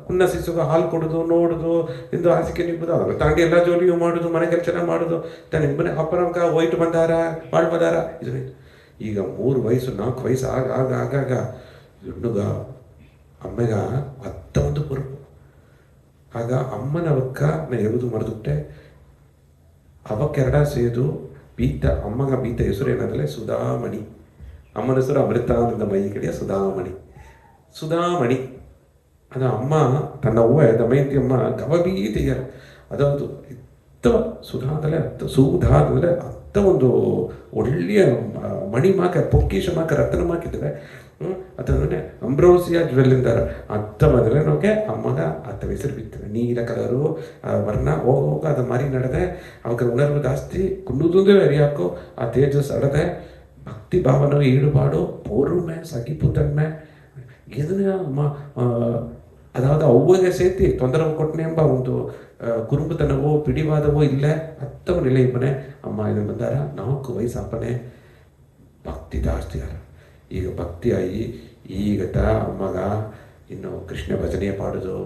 ಹುನ್ನ ಶಿಶುಗ ಹಾಲು ಕೊಡೋದು ನೋಡೋದು ಎಂದು ಆಸೆಗೆ ನಿಂಬುದು ಅವಾಗ ತಾಂಡಿ ಎಲ್ಲ ಜೋಲಿಯು ಮಾಡೋದು ಮನೆ ಕೆಲಸ ಮಾಡೋದು ತನ್ನ ಮನೆ ಅಪ್ಪನವಕ ಒಯ್ಟು ಬಂದಾರ ಬಾಳ್ ಬಂದಾರ ಇದು ಈಗ 3 ವಯಸ್ಸು 4 ವಯಸ್ಸು ಆಗಾಗ ಹೆಣ್ಣುಗ ಅಮ್ಮೆಗ ಅತ್ತ ಒಂದು ಪುರುಪು. ಆಗ ಅಮ್ಮನವಕ್ಕ ನಾ ಎರುದು ಮರೆದುಬಿಟ್ಟೆ. ಅವಕ್ಕೆರಡ ಸೇದು ಬೀತ ಅಮ್ಮಗ ಬೀತ ಹೆಸರು ಏನಂದರೆ ಸುಧಾಮಣಿ. ಅಮ್ಮನ ಹೆಸರು ಅಮೃತಾನಂದ ಮೈ ಕಡೆಯ ಸುಧಾಮಣಿ. ಅದು ಅಮ್ಮ ತನ್ನ ಹೂವ ದಮಯಂತಿ ಅಮ್ಮ ಗವಬೀತಿಯರು ಅದೊಂದು ಸುಧಾದಲ್ಲೇ ಅತ್ತ ಒಂದು ಒಳ್ಳೆಯ ಮಣಿ ಮಾಕ ಪೊಕ್ಕೀಶ ಮಾಕ ರತ್ನ ಮಾಕಿದ್ದಾರೆ. ಅದನ್ನೇ ಅಂಬ್ರೋಸಿಯಾ ಜ್ವೆಲ್ಲಿಂದಾರ ಅತ್ತ ಮೊದಲೇ ನಮಗೆ ಅಮ್ಮಗ ಅತ್ತ ಹೆಸರು ಬಿತ್ತವೆ. ನೀಲ ಕಲರು ವರ್ಣ ಹೋಗ ಅದು ಮರಿ ನಡೆದೆ ಅವಾಗ ಉಣರ್ವು ಜಾಸ್ತಿ ಕುಣ್ಣುದೇ ಅರಿಯಾಕೋ ಆ ತೇಜಸ್ ಅಡದೆ ಭಕ್ತಿ ಭಾವನ ಈಡುಪಾಡು ಪೋರುಮೆ ಸಗಿಪುತನ್ಮೆ ಇದನ್ನ ಅಮ್ಮ ಅದಾದ ಅವ್ವಗೆ ಸೇತಿ ತೊಂದರೆ ಕೊಟ್ಟನೆ ಎಂಬ ಒಂದು ಕುರುಂಬತನವೋ ಪಿಡಿವಾದವೋ ಇಲ್ಲ ಅತ್ತವ ನೆಲೆ ಇಬ್ಬನೇ ಅಮ್ಮ ಇದನ್ನು ಬಂದಾರ 4 ವಯಸ್ಸು ಅಪ್ಪನೇ ಭಕ್ತಿ ಜಾಸ್ತಿ ಅಲ್ಲ. ಈಗ ಭಕ್ತಿ ಆಗಿ ಈಗತ ಅಮ್ಮಗ ಇನ್ನು ಕೃಷ್ಣ ಭಜನೆ ಮಾಡೋದು,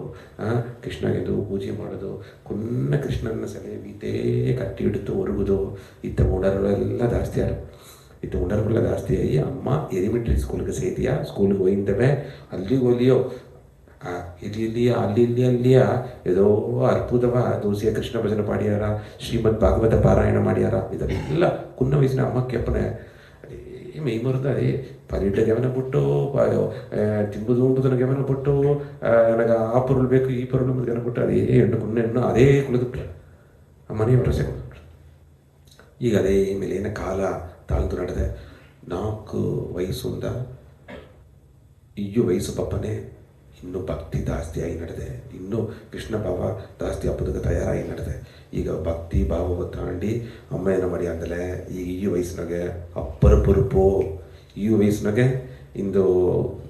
ಕೃಷ್ಣಗೆಂದು ಪೂಜೆ ಮಾಡೋದು, ಕುನ್ನ ಕೃಷ್ಣನ ಸೆಲೆ ಬೀತೇ ಕಟ್ಟಿ ಹಿಡಿದು ಹೊರಗುದು ಇತ್ತ ಉಣರ್ವೆಲ್ಲ ಜಾಸ್ತಿ ಆರು. ಇತ್ತು ಉಣರ್ವೆಲ್ಲ ಜಾಸ್ತಿ ಆಗಿ ಅಮ್ಮ ಎಲಿಮೆಂಟ್ರಿ ಸ್ಕೂಲ್ಗೆ ಸೇತಿಯ ಸ್ಕೂಲ್ಗೆ ಹೋಗಿದ್ದೇವೆ. ಅಲ್ಲಿಗೆ ಹೋಲಿಯೋ ಅಲ್ಲಿಯ ಏದೋ ಅದ್ಭುತವ ದೋಸಿಯ ಕೃಷ್ಣ ಭಜನೆ ಪಾಡ್ಯಾರ, ಶ್ರೀಮದ್ ಭಾಗವತ ಪಾರಾಯಣ ಮಾಡ್ಯಾರ. ಇದೆಲ್ಲ ಕುನ್ನ ವಯಸ್ಸಿನ ಅಮ್ಮ ಕೆಪ್ಪನೆ ಮೈ ಮರದ ಅದೇ ಪರೀಟ ಗಮನ ಬಿಟ್ಟು ತಿಂಬುದು ಗಮನ ಬಿಟ್ಟು ನನಗೆ ಆ ಪೊರುಳು ಬೇಕು ಈ ಪೊರುಳು ಗಮನ ಬಿಟ್ಟು ಅದೇ ಹೆಣ್ಣು ಹೆಣ್ಣು ಅದೇ ಕುಳಿದುಬಿಟ್ರೆ ಆ ಮನೆಯವರ ಸಿಗೋದು. ಈಗ ಅದೇ ಮೇಲಿನ ಕಾಲ ತಾಳ್ದು ನಡೆದೆ. 4 ವಯಸ್ಸಿಂದ ವಯಸ್ಸು ಪಪ್ಪನೇ ಇನ್ನೂ ಭಕ್ತಿ ಜಾಸ್ತಿ ಆಗಿ ನಡೆದೆ. ಇನ್ನೂ ಕೃಷ್ಣ ಭಾವ ಜಾಸ್ತಿ ಹಬ್ಬದ ತಯಾರಾಗಿ ನಡೆದೆ. ಈಗ ಭಕ್ತಿ ಭಾವ ತಾಂಡಿ ಅಮ್ಮ ಏನೋ ಮಾಡಿ ಅಂದಲೆ ಈಗ ಈ ವಯಸ್ಸಿನಾಗೆ ಅಪ್ಪರ ಪುರುಪು ಈ ವಯಸ್ಸಿನಾಗೆ ಇಂದು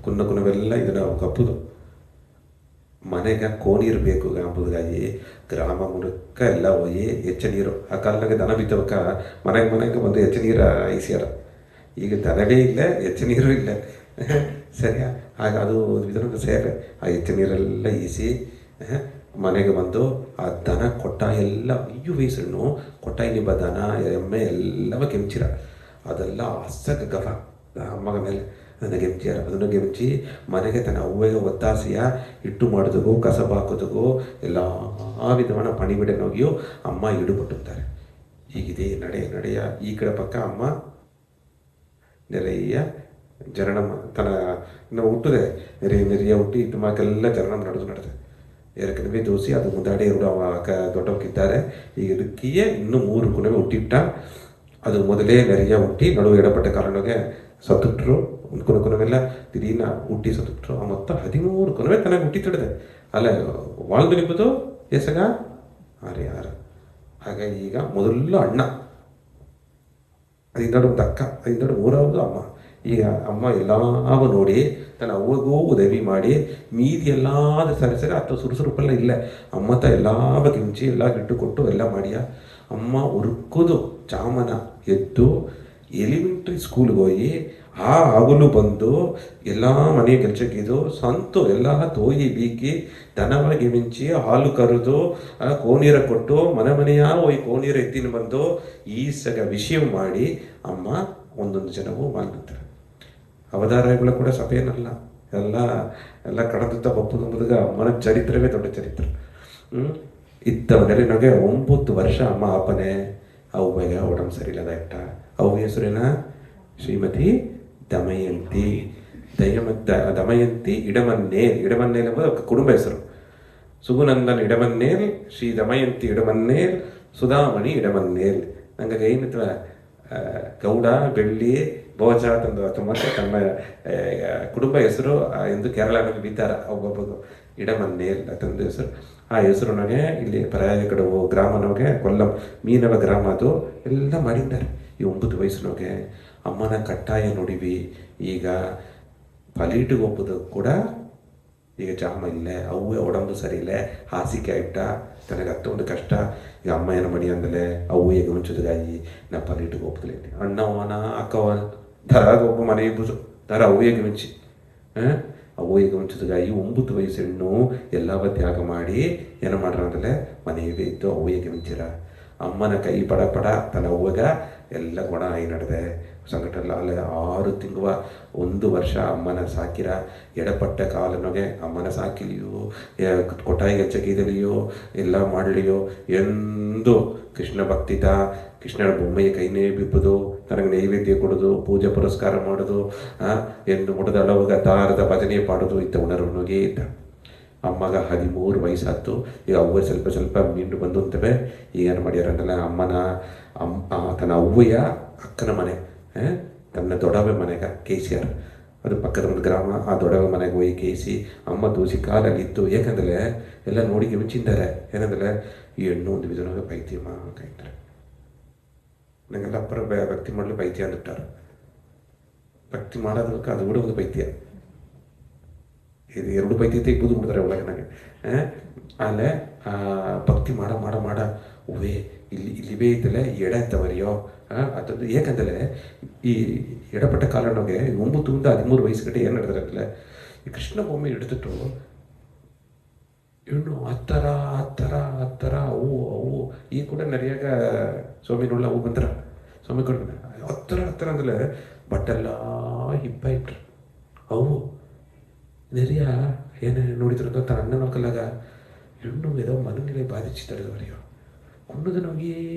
ಕುನ್ನವೆಲ್ಲ ಇದನ್ನು ಕಪ್ಪುದು ಮನೆಗೆ ಕೋನೀರು ಬೇಕು ಅಂಬುದಾಗಿ ಗ್ರಾಮ ಮೂಲಕ ಎಲ್ಲ ಹೋಗಿ ಹೆಚ್ಚು ನೀರು. ಆ ಕಾಲನಾಗೆ ದನ ಬಿದ್ದವಕ್ಕ ಮನೆಗೆ ಬಂದು ಹೆಚ್ಚು ನೀರು ಐಸ್ಯಾರ. ಈಗ ದನವೇ ಇಲ್ಲ, ಹೆಚ್ಚು ನೀರು ಇಲ್ಲ. ಸರಿಯಾ? ಆಗ ಅದು ಇದನ್ನು ಸೇವೆ ಆ ಹೆಚ್ಚು ನೀರೆಲ್ಲ ಈಸಿ ಮನೆಗೆ ಬಂದು ಆ ದನ ಕೊಟ್ಟ ಎಲ್ಲ ವಯಸ್ಸನ್ನು ಕೊಟ್ಟ ನಿಬ್ಬ ದನ ಎಮ್ಮೆ ಎಲ್ಲವ ಕೆಂಚಿರ ಅದೆಲ್ಲ ಹಸಗ ಗವ ಅಮ್ಮಗ ಮೇಲೆ ಅದನ್ನು ಗೆಂಚಿಯಾರ. ಅದನ್ನು ಗೆಂಚಿ ಮನೆಗೆ ತನ್ನ ಅವ್ವೆಗೆ ಒತ್ತಾಸೆಯ ಇಟ್ಟು ಮಾಡೋದಕ್ಕೂ ಕಸಬ ಹಾಕೋದಕ್ಕೂ ಎಲ್ಲ ವಿಧವಾದ ಪಣಿಬಿಡನೋಗಿಯೂ ಅಮ್ಮ ಈಡುಪಟ್ಟುತ್ತಾರೆ. ಹೀಗಿದೆ ನಡೆಯ ಈ ಕಡೆ ಪಕ್ಕ ಅಮ್ಮ ನೆರೆಯ ಜರಣಂ ತನ್ನ ನಾವು ಹುಟ್ಟಿದೆ ನೆರೆಯ ಹುಟ್ಟಿ ತುಮಕೆಲ್ಲ ಜರಣಂ ನಡೆದೆ. ಎರಕನವೇ ದೋಸಿ ಅದು ಮುಂದಾಡೆ 2 ದೊಡ್ಡವಕ್ಕಿದ್ದಾರೆ. ಈಗ ಇದಕ್ಕಿಯೇ ಇನ್ನೂ 3 ಕುನವೆ ಹುಟ್ಟಿಬಿಟ್ಟ. ಅದು ಮೊದಲೇ ನೆರೆಯ ಹುಟ್ಟಿ ನಡುವೆ ಎಡಪಟ್ಟ ಕಾರಣಕ್ಕೆ ಸತ್ತುಟ್ರು. ಒಂದು ಕುನವೆಲ್ಲ ದಿಢೀರ್ನ ಹುಟ್ಟಿ ಸತ್ತುಟ್ರು. ಆ ಮೊತ್ತ 13 ಕುನವೆ ತನಗೆ ಹುಟ್ಟಿ ತಿಡಿದೆ. ಅಲ್ಲ ವಾಳ್ದು ನಿಂಬುದು ಎಸಗ ಯಾರು ಹಾಗಾಗಿ ಈಗ ಮೊದಲು ಅಣ್ಣ, ಅದಿಂದಡು ಒಂದು ಅಕ್ಕ, ಅದಿಂದಡು 3வது ಅಮ್ಮ. ಈಗ ಅಮ್ಮ ಎಲ್ಲಾವ ನೋಡಿ ತನ್ನ ಅವ್ವಗೂ ಉದವಿ ಮಾಡಿ ಮೀದಿ ಎಲ್ಲಾದ ಸರಿ ಅಥವಾ ಸುರುಸುರುಪೆಲ್ಲ ಇಲ್ಲ ಅಮ್ಮತ ಎಲ್ಲಾವ ಕಿಂಚಿ ಎಲ್ಲ ಗಿಟ್ಟು ಕೊಟ್ಟು ಎಲ್ಲ ಮಾಡಿಯ. ಅಮ್ಮ ಉರುಕುದು ಚಾಮನ ಎದ್ದು ಎಲಿಮೆಂಟ್ರಿ ಸ್ಕೂಲ್ಗೆ ಹೋಗಿ ಹಗಲು ಬಂದು ಎಲ್ಲ ಮನೆ ಕೆಲಸಕ್ಕಿದು ಸಂತು ಎಲ್ಲ ತೋಯಿ ಬೀಕಿ ದನವಾಗಿ ಮಿಂಚಿ ಹಾಲು ಕರೆದು ಕೋನೀರ ಕೊಟ್ಟು ಮನೆಯ ಹೋಗಿ ಕೋನೀರ ಎತ್ತಿನ ಬಂದು ಈಸಗ ವಿಷಯ ಮಾಡಿ ಅಮ್ಮ ಒಂದೊಂದು ಜನವು ಮಾಡ್ತಾರೆ. ಅವತಾರಗಳು ಕೂಡ ಸಭೆಯನ್ನಲ್ಲ, ಎಲ್ಲ ಕಡದುತ್ತ ಬಪ್ಪುದು ಎಂಬುದಾಗ ಅಮ್ಮನ ಚರಿತ್ರವೇ ದೊಡ್ಡ ಚರಿತ್ರೆ. ಇದ್ದವನಲ್ಲಿ ನನಗೆ 9 ವರ್ಷ ಅಮ್ಮ ಅಪ್ಪನೇ ಅವ್ವಗೆ ಒಡಂಬ ಸರಿ ಇಲ್ಲದ ಇಟ್ಟ. ಅವ್ವ ಹೆಸರೇನ ಶ್ರೀಮತಿ ದಮಯಂತಿ. ದಮಯಂತಿ ಇಡಮನ್ನೇಲ್ ಎಂಬುದು ಕುಟುಂಬ ಹೆಸರು. ಸುಗುನಂದನ್ ಇಡಮನ್ನೇಲ್, ಶ್ರೀ ದಮಯಂತಿ ಇಡಮನ್ನೇಲ್, ಸುಧಾಮಣಿ ಇಡಮನ್ನೇಲ್. ನಂಗೆ ಏನಿತ್ತು ಗೌಡ ಬೆಳ್ಳಿ ಭೋಜ ತಂದು ಮತ್ತೆ ತಮ್ಮ ಕುಟುಂಬ ಹೆಸರು ಎಂದು ಕೇರಳನಲ್ಲಿ ಬೀತಾರ ಒಬ್ಬೊಬ್ಬರು ಇಡಮನ್ನೇಲ್ ತಂದು ಹೆಸರು. ಆ ಹೆಸರು ನನಗೆ ಇಲ್ಲಿ ಪರ್ಯಾಯ ಕಡುವು ಗ್ರಾಮ ನಮಗೆ ಕೊಲ್ಲಂ ಮೀನವ ಗ್ರಾಮ ಅದು ಎಲ್ಲ ಮಾಡಿದ್ದಾರೆ. ಈ 9 ವಯಸ್ಸಿನೋಗೆ ಅಮ್ಮನ ಕಟ್ಟಾಯ ನೋಡಿವಿ. ಈಗ ಪಲೀಟಿಗೆ ಹೋಗೋದು ಕೂಡ ಈಗ ಜಾಮ ಇಲ್ಲ, ಅವ್ವೇ ಒಡಂಬು ಸರಿ ಇಲ್ಲ, ಹಾಸಿಗೆ ಆಯ್ತ ತನಗೆ ಒಂದು ಕಷ್ಟ. ಈಗ ಅಮ್ಮ ಏನು ಮಾಡಿ ಅಂದಲೆ ಅವ್ವಿಗೆ ಮುಂಚೋದಾಗಿ ನಾ ಪಲೀಟಿಗೆ ಹೋಗ್ತಲೇ ಅಣ್ಣವನ ಅಕ್ಕವನ ದರಾಗ ಒಬ್ಬ ಮನೆ ಇಬ್ಬರು ದರ ಅವ್ವಿಗೆ ಮುಂಚಿ ಅವ್ವಿಗೆ ಮುಂಚೋದಾಗಿ 9 ವಯಸ್ಸು ಹೆಣ್ಣು ಎಲ್ಲವ ತ್ಯಾಗ ಮಾಡಿ ಏನು ಮಾಡ್ರ ಅಂದಲೆ ಮನೆಯವೇ ಇದ್ದು ಅವ್ವಿಗೆ ಮುಂಚಿರ. ಅಮ್ಮನ ಕೈ ಪಡ ತನ್ನ ಅವ್ವಗ ಎಲ್ಲ ಗುಣ ಆಗಿ ನಡೆದೆ. ಸಂಕಟಲ್ಲ ಅಲ್ಲೇ 6 ತಿಂಗಳ 1 ವರ್ಷ ಅಮ್ಮನ ಸಾಕಿರ ಎಡಪಟ್ಟ ಕಾಲನೊಗೆ ಅಮ್ಮನ ಸಾಕಿಲಿಯೋ ಕೊಟ್ಟಾಯಿಗೆ ಚಗಿದಲಿಯೋ ಎಲ್ಲ ಮಾಡಲಿಯೋ ಎಂದು ಕೃಷ್ಣ ಭಕ್ತಿತ ಕೃಷ್ಣನ ಬೊಮ್ಮೆಯ ಕೈನೇ ಬಿಪ್ಪುದು ತನಗೆ ನೈವೇದ್ಯ ಕೊಡೋದು ಪೂಜೆ ಪುರಸ್ಕಾರ ಮಾಡೋದು ಎಂದು ಮುಡದಳವಾಗ ದಾರದ ಭಜನೆ ಪಾಡೋದು ಇತ್ತ ಉಣರ್ವನೋಗೇ ಇದ್ದ. ಅಮ್ಮಗ 13 ವಯಸ್ಸಾಯ್ತು. ಈಗ ಅವ್ವ ಸ್ವಲ್ಪ ಸ್ವಲ್ಪ ಮೀಂಡು ಬಂದು ಅಂತವೆ. ಈಗ ಏನು ಮಾಡ್ಯಾರಂತಲ್ಲ ತನ್ನ ಅವ್ವೆಯ ಅಕ್ಕನ ಮನೆ ತನ್ನ ದೊಡವೆ ಮನೆಗೆ KCR ಅದು ಪಕ್ಕದ ಒಂದು ಗ್ರಾಮ. ಆ ದೊಡವೆ ಮನೆಗೆ ಹೋಗಿ ಕೇಸಿ ಅಮ್ಮ ದೋಸಿ ಕಾಲಲ್ಲಿ ಇತ್ತು. ಏಕೆಂದರೆ ಎಲ್ಲ ನೋಡಿ ಮಿಂಚಿದ್ದಾರೆ. ಏನಂದರೆ ಈ ಹೆಣ್ಣು ಒಂದು ವಿಧನಾಗ ಪೈತಿಯಮ್ಮ ಕೈತಾರೆ ನಂಗೆಲ್ಲ ಅಪ್ಪರ ಭಕ್ತಿ ಮಾಡಲು ಪೈತ್ಯ ಅಂದಿಟ್ಟಾರೆ. ಭಕ್ತಿ ಮಾಡೋದಕ್ಕೆ ಅದು ಕೂಡ ಒಂದು ಪೈತ್ಯ. ಇದು 2 ಪೈತ್ಯತೆ ಇಬ್ಬದು ಬಿಡ್ತಾರೆ ಒಳಗೆ ನನಗೆ. ಆಮೇಲೆ ಭಕ್ತಿ ಮಾಡ ಹೂವೇ ಇಲ್ಲಿ ಬೇ ಇದ್ದಲೆ ಎಡ ಅಂತವರಿಯೋ ಅದೊಂದು. ಏಕೆಂದರೆ ಈ ಎಡಪಟ್ಟ ಕಾಲನೊಗೆ 9 ಇಂದ 13 ವಯಸ್ಸು ಗಂಟೆ ಏನು ನಡೆದ್ರೆ ಈ ಕೃಷ್ಣ ಬೊಮ್ಮೆ ಹಿಡಿದಿಟ್ಟು ಹೆಣ್ಣು ಹತ್ತರ ಅವು ಈ ಕೂಡ ನರಿಯಾಗ ಸ್ವಾಮಿಗಳ ಅವು ಬಂದ್ರ ಸ್ವಾಮಿ ಕೊಡ ಹತ್ತರ ಅಂದ್ರೆ ಬಟ್ಟೆಲ್ಲ ಹಿಬ್ಬ ಇಟ್ರು. ಅವು ನೆರಿಯ ಏನೇ ನೋಡಿದ್ರು ಅಂತ ತನ್ನ ಅಣ್ಣ ನೋಕಲಾಗ ಹೆಣ್ಣು ಏದೋ ಮನநிலை பாதிச்சுதடுவரையோ குன்னது நோகி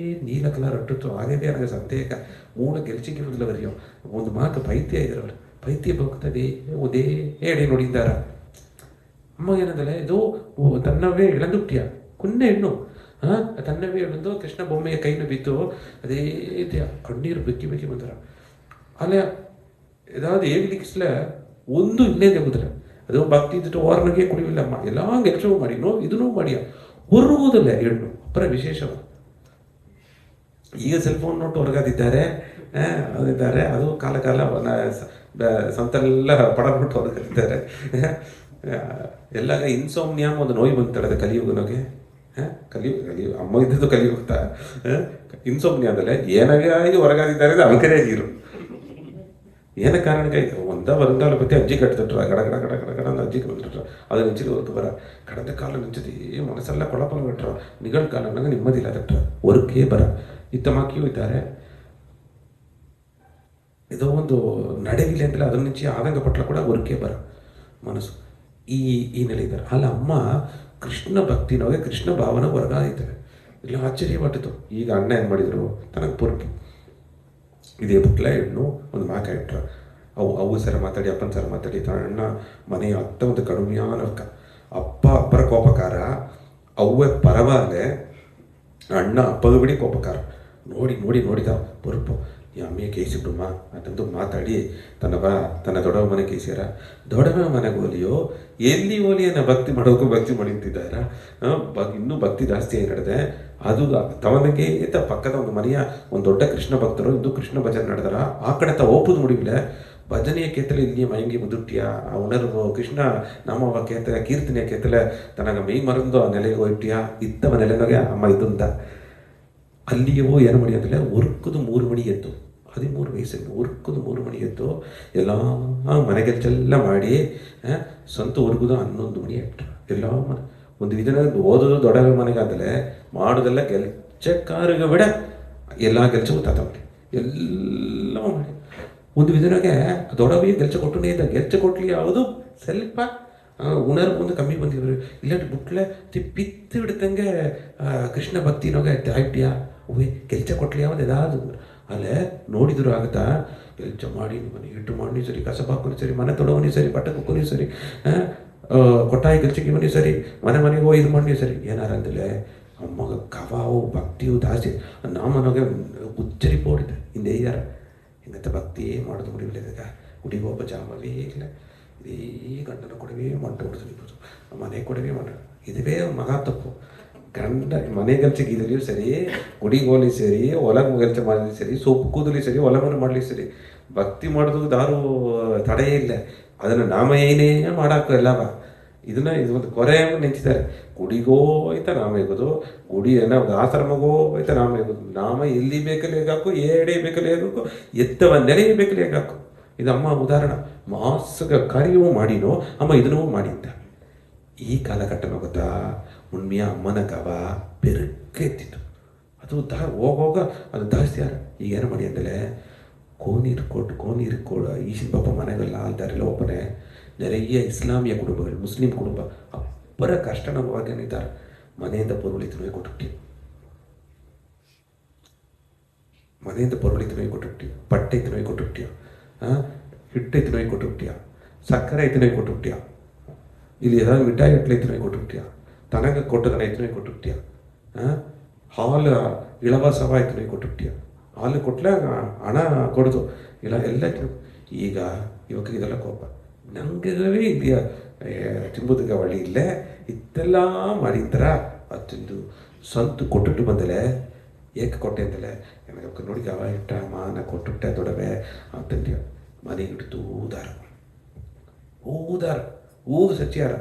நீல கலர் அட்டுத்தோ ஆகவே எனக்கு சந்தேக மூணு ಗೆಲ್ಚಿಗೆ ವರೆಯೋ ಒಂದು ಮಾತು ಪೈತ್ಯ ಇದ್ರವರು ಪೈತ್ಯ ಭಕ್ತದೆ ಉದೇ ಹೇಳಿ ನೋಡಿದ್ದಾರ. ಅಮ್ಮ ಏನಂದರೆ ಇದು ತನ್ನವೇ ಇಳಂದುಟ್ಟಿಯ ಕುನ್ನೆ ಹೆಣ್ಣು ತನ್ನವೇ ಇಳಂದು ಕೃಷ್ಣ ಬೊಮ್ಮೆಯ ಕೈನ ಬಿತ್ತು ಅದೇ ಕಣ್ಣೀರು ಬೆಕ್ಕಿ ಬಂದಾರ. ಅಲ್ಲೇ ஏதாவது ஏவிலிக்ஸ்ல ஒன்றும் இல்லே தேவதில்லை. அதுவும் பக்தி இதுட்டு ஓரணுக்கே குடிவில்லம்மா எல்லாம் கெச்சவும் ಮಾಡಿನೋ ಇದನ್ನೂ ಮಾಡಿಯ ಹೊರುವುದಿಲ್ಲ ಹೆಣ್ಣು ಅಪ್ಪರ ವಿಶೇಷವ. ಈಗ ಸೆಲ್ ಫೋನ್ ನೋಟು ಹೊರಗಾದಿದ್ದಾರೆ ಅದಿದ್ದಾರೆ. ಅದು ಕಾಲ ಸಂತೆಲ್ಲ ಪಡ ನೋಟು ಹೊರಗಾದಿದ್ದಾರೆ. ಎಲ್ಲಾಗ ಇನ್ಸೋಮ್ನಿಯಾಮ್ ಒಂದು ನೋಯ್ ಬಂತಾಡದೆ ಕಲಿಯುಗನೋಗೆ ಕಲಿಯುಗ ಅಮ್ಮ ಇದ್ದದ್ದು ಕಲಿಯುಗ್ತಾ ಇನ್ಸೋಮ್ನಿಯಾದಲ್ಲೇ ಏನಾಗ ಇದು ಹೊರಗಾದಿದ್ದಾರೆ ಅದು ಅಂಕರೇ ಇರು ಏನ ಕಾರಣಕ್ಕೆ ಒಂದ வருங்கால பற்றி அஜ்ஜி கட்டுத்துட்டுறா கடந்த அஜ்ஜி வந்துட்டுறா அது நெஞ்சில் ஒருக்கு வர கடந்த காலம் நெஞ்சது மனசெல்லாம் குழப்பம் விட்டுறா நிகழ்காலம்னாங்க நிம்மதி இல்லாதட்டுறா ஒருக்கே ಬರ ಇತ್ತಮಾಕಿಯೂ ಇದ್ದಾರೆ. ஏதோ ಒಂದು ನಡೆಗಿಲ್ಲ ಅಂತಲ್ಲ ಅದನ್ನ నుంచి ಆದಂಗಪಟ್ಲ ಕೂಡ ಒರ್ಕೆ ಬರ ಮನಸ್ಸು ಈ ನೆಲೆ ಇದ್ದಾರೆ. ಅಲ್ಲ ಅಮ್ಮ ಕೃಷ್ಣ ಭಕ್ತಿನೋಗೆ ಕೃಷ್ಣ ಭಾವನ ಹೊರಗಾಯಿದ್ದಾರೆ. ಇಲ್ಲ ಆಶ್ಚರ್ಯಪಟ್ಟಿತು. ಈಗ ಅಣ್ಣ ಏನು ಮಾಡಿದರು ತನಗೆ ಪೊರ್ಕಿ ಇದೇ ಬುಕ್ಲ ಹೆಣ್ಣು ಒಂದು ಮಾಕ ಇಟ್ರ ಅವು ಸರ ಮಾತಾಡಿ ಅಪ್ಪನ ಸರ ಮಾತಾಡಿ ಅಣ್ಣ ಮನೆಯ ಅತ್ತ ಒಂದು ಕಡುಮೆಯಾನ ಅಪ್ಪರ ಕೋಪಕಾರ ಅವ್ವೆ ಪರವಾಲೆ ಅಣ್ಣ ಅಪ್ಪಗೆ ಬಿಡಿ ಕೋಪಕಾರ ನೋಡಿದ பொறுப்பு ಈ ಅಮ್ಮೆಯ ಕೇಸಿಬಿಡುಮ್ಮ ಅಂತಂದು ಮಾತಾಡಿ ತನ್ನ ದೊಡ್ಡವ ಮನೆ ಕೇಸಿಯಾರ. ದೊಡ್ಡವ ಮನೆಗೆ ಹೋಲಿಯೋ ಎಲ್ಲಿ ಹೋಲಿಯನ್ನ ಭಕ್ತಿ ಮಾಡೋಕ್ಕೂ ಭಕ್ತಿ ಮಾಡಿರ್ತಿದ್ದಾರ. ಇನ್ನೂ ಭಕ್ತಿ ಜಾಸ್ತಿ ಆಗಿ ನಡೆದೆ. ಅದು ತವನಿಗೆ ಪಕ್ಕದ ಒಂದು ಮನೆಯ ಒಂದು ದೊಡ್ಡ ಕೃಷ್ಣ ಭಕ್ತರು ಇಂದು ಕೃಷ್ಣ ಭಜನೆ ನಡೆದಾರ. ಆ ಕಡೆ ಒಪ್ಪುದು ಮುಡಿಬಿಲ್ಲ ಭಜನೆಯ ಕೇತಲೆ ಇಲ್ಲಿ ಮಯಂಗಿ ಮುದುಟ್ಟಿಯ ಆ ಉಣರ್ವು ಕೃಷ್ಣ ನಾಮವ ಕೇತಲೆ ಕೀರ್ತನೆಯ ಕೇತಲೆ ತನಗೆ ಮೈ ಮರಂದು ಆ ನೆಲೆಗೆ ಹೋಯ್ಟಿಯ ಇತ್ತವ ನೆಲೆನೋಗೆ ಅಮ್ಮ ಇದ್ದಂತ ಅಲ್ಲಿಗೆ ಏನು ಮಾಡಿ ಅಂದರೆ ಉರ್ಕುದು 3 ಮಣಿ ಎದ್ದು 13 ವಯಸ್ಸಲ್ಲಿ ಉರ್ಕುದು 3 ಮಣಿ ಎದ್ದು ಎಲ್ಲ ಮನೆಗೆಲ್ಚೆಲ್ಲ ಮಾಡಿ ಸ್ವಂತ ಉರ್ಗುದು 11 ಮಣಿ ಎಟ್ಟು ಎಲ್ಲ ಮನೆ ಒಂದು ವಿಧನ ಓದೋದು ದೊಡ್ಡವ ಮನೆಗಾದಲೆ ಮಾಡೋದೆಲ್ಲ ಗೆಲ್ಚಕ್ಕಾರಿಗೆ ಬಿಡ ಎಲ್ಲ ಗೆಲ್ಚವು ತಾತವಳಿ ಎಲ್ಲ ಮಾಡಿ ಒಂದು ವಿಧನಾಗೆ ದೊಡ್ಡವಿಗೆ ಗೆಲ್ಚ ಕೊಟ್ಟನೇ ಇದ್ದ ಗೆಲ್ಚ ಕೊಟ್ಲಿ ಯಾವುದು ಸ್ವಲ್ಪ ಉಣರ್ವು ಒಂದು ಕಮ್ಮಿ ಬಂದಿದ್ರು. ಇಲ್ಲಾಂದ್ರೆ ಬುಟ್ಲೆ ಪಿತ್ತು ಬಿಡ್ತಂಗೆ ಕೃಷ್ಣ ಭಕ್ತಿನೋಗೆ ಆಯ್ಟಿಯಾ ಹೂವೇ ಗೆಲ್ಚ ಕೊಟ್ಲಿ ಯಾವ್ದು ಎದಾದು ಅಲ್ಲೇ ನೋಡಿದ್ರು ಆಗುತ್ತಾ ಗೆಲ್ಚ ಮಾಡಿ ಮನೆ ಇಟ್ಟು ಮಾಡಿ ಸರಿ ಕಸಬ ಹಾಕೋನಿ ಸರಿ ಮನೆ ತೊಡವನಿ ಸರಿ ಬಟ್ಟೆ ಕುಕ್ಕೋನಿ ಸರಿ ಕೊಟ್ಟಾಯಿ ಗೆಲ್ಚಕ್ಕೆ ಬನ್ನಿ ಸರಿ ಮನೆಗೆ ಹೋಗಿ ಇದು ಮಾಡಿ ಸರಿ ಏನಾರ ಅಂದಲೇ ಅಮ್ಮಗ ಕವಾವು ಭಕ್ತಿಯು ದಾಸಿ ನಾಮನೋಗೆ ಉಚ್ಚರಿ ಪೋಡಿದೆ ಹಿಂದೆ ಯಾರ ಹಿಂಗಂತ ಭಕ್ತಿ ಮಾಡೋದು ಮುಡಿಬಿಲ್ಲದಾಗ ಗುಡಿಗೆ ಒಬ್ಬ ಜಾಮವೇ ಇಲ್ಲ. ಇದೇ ಗಂಡನ ಕೊಡವೇ ಮಂಟ ಹೊಡೆದು ಮನೆ ಕೊಡವೇ ಮಂಟ ಇದುವೇ ಮಗಾ ತಪ್ಪು. ಗಂಡ ಮನೆ ಗೆಲ್ಚಕ್ಕೆ ಇದಲಿಯೂ ಸರಿ ಗುಡಿಗೆ ಹೋಗ್ಲಿ ಸರಿ ಹೊಲಗೆ ಗೆಲ್ಚ ಮಾಡಲಿ ಸರಿ ಸೊಪ್ಪು ಕೂದಲಿ ಸರಿ ಹೊಲವನ್ನು ಮಾಡಲಿ ಸರಿ ಭಕ್ತಿ ಮಾಡೋದು ದಾರು ತಡೆಯೇ ಇಲ್ಲ. ಅದನ್ನು ನಾಮ ಏನೇ ಮಾಡಾಕ ಎಲ್ಲವ ಇದು ಒಂದು ಕೊರೆ ನೆಂಚಿದ್ದಾರೆ. ಗುಡಿಗೋ ಆಯ್ತಾ ನಾಮ ಹೇಗೋದು ಗುಡಿ ಏನೋ ಆಶ್ರಮಗೋ ಆಯ್ತಾ ನಾಮ ಹೇಗೋದು ನಾಮ ಎಲ್ಲಿ ಬೇಕಲ್ಲಿ ಹೇಗಾಕು ಏಡೆ ಬೇಕಲ್ಲಿ ಹೇಗಾಕು ಎತ್ತವ ನೆಲೆ ಬೇಕಲ್ಲಿ ಹೇಗಾಕು. ಇದು ಅಮ್ಮ ಉದಾಹರಣ ಮಾಸಗ ಕಾರ್ಯವೂ ಮಾಡಿನೋ ಅಮ್ಮ ಇದನ್ನೂ ಮಾಡಿದ್ದ. ಈ ಕಾಲಘಟ್ಟನ ಗೊತ್ತಾ ಉಣ್ಮೆಯ ಅಮ್ಮನ ಕವ ಬೆರಕೆ ಎತ್ತಿತ್ತು. ಅದು ಹೋಗೋಗ ಅದು ದಾಸ್ತಿ ಯಾರು ಈಗ ಏನು ಮಾಡಿ ಅಂದಲೇ கோனிருக்கோடு ஈசன் பாப்பா மனைகள் ஆள்தாரில் ಒಬ್ಬನೇ நிறைய ಇಸ್ಲಾಮಿಯ ಕುಟುಂಬಗಳು ಮುಸ್ಲಿಂ ಕುಟುಂಬ ಅಪ್ಪರ ಕಷ್ಟ ನಮವಾಗಿದ್ದಾರೆ. ಮನೆಯಿಂದ ಪೊರುಳಿತು ನೋಯ್ ಕೊಟ್ಟುಬಿಟ್ಟು ಮನೆಯಿಂದ ಪೊರುಳಿತು ನೋಯ್ ಕೊಟ್ಟುಬಿಟ್ಟು ಪಟ್ಟೆ ಇತ್ತು ನೋಯ್ ಕೊಟ್ಟುಬಿಟ್ಟಿಯ ಹಿಟ್ಟು ಇತ್ತು ನೋಯ್ ಕೊಟ್ಟುಬಿಟ್ಟಿಯ ಸಕ್ಕರೆ ಇತ್ತು ನೋಯ್ ಕೊಟ್ಟುಬಿಟ್ಟಿಯ ಇಲ್ಲಿ ಏதாவது ಮಿಠಾಯಿ ಇಟ್ಲ ಇತ್ತು ನೋಯ್ ಕೊಟ್ಟುಬಿಟ್ಟಿಯ ತನಗೆ ಕೊಟ್ಟದನ್ನ ಇತ್ತು ನೋಯ್ ಕೊಟ್ಟುಬಿಟ್ಟಿಯ ಹಾಲು ಇಳವಾಸವ ಇತ್ತು ನೋಯ್ ಕೊಟ್ಟುಬಿಟ್ಟಿಯ ಹಾಲು ಕೊಟ್ಲೆ ಹಣ ಕೊಡೋದು ಇಲ್ಲ ಎಲ್ಲ ಈಗ ಇವಾಗ ಇದೆಲ್ಲ ಕೋಪ ನಂಗವೇ ಇದೆಯಾ ತಿಂಬುದಕ್ಕೆ ವಳಿ ಇಲ್ಲ ಇತ್ತೆಲ್ಲ ಮಾಡಿದ್ರ ಅತ್ತೊಂದು ಸ್ವಂತ ಕೊಟ್ಟುಟ್ಟು ಬಂದಲೆ ಏಕೆ ಕೊಟ್ಟೆ ಅಂತಲೇ ನನಗೆ ನೋಡಿ ಅವ ಇಟ್ಟ ಮಾನ ಕೊಟ್ಟುಟ್ಟೆ ದೊಡವೆ ಅಂತಂದು ಮನೆಗೆ ಇಡ್ತು ಊದಾರ ಊದು ಸಚ್ಚಾರ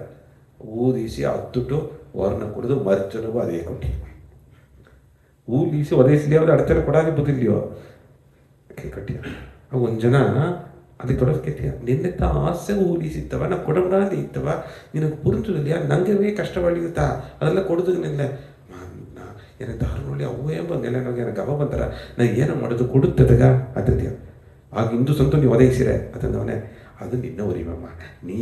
ಊದಿಸಿ ಹತ್ತುಟ್ಟು ಹೊರನ ಕುಡಿದು ಮರ್ಚನಗೂ ಅದೇ ಕೊಟ್ಟಿ ಊದಿಸಿ ಒದಗಿಸಲಿ ಅವ್ರು ಅಡಚಣೆ ಕೊಡಾಲಿ ಬುದಿಲ್ಯೋ ಕೈ ಕಟ್ಟಿಯ ಒಂದು ಜನ ಅದಕ್ಕೆ ತೊಡಸ್ಕೆತ್ತಿಯ ನಿನ್ನೆತ್ತ ಆಸೆಗೂ ಊದಿಸಿತ್ತವ ನಾ ಕೊಡಬಾಲಿ ಇತ್ತವ ನಿನಗೆ ಪುರುಚುದಿಲ್ಲ ನಂಗೆ ಕಷ್ಟಪಡಿರುತ್ತಾ ಅದೆಲ್ಲ ಕೊಡೋದು ನಿನ್ನೆ ಏನ ದಾರು ನೋಡಿ ಅವೇ ಬಂದೆಲ್ಲ ನನಗೆ ನನಗೆ ಗವ ಬಂತಾರ ನಾ ಏನೋ ಮಾಡೋದು ಕೊಡುತ್ತದಗ ಅದ್ರದ್ಯ ಆಗ ಇಂದು ಸ್ವಂತ ನೀವು ಒದಗಿಸಿರೆ ಅದನ್ನವನೇ ಅದು ನಿನ್ನ ಉರಿಮಮ್ಮ ನೀ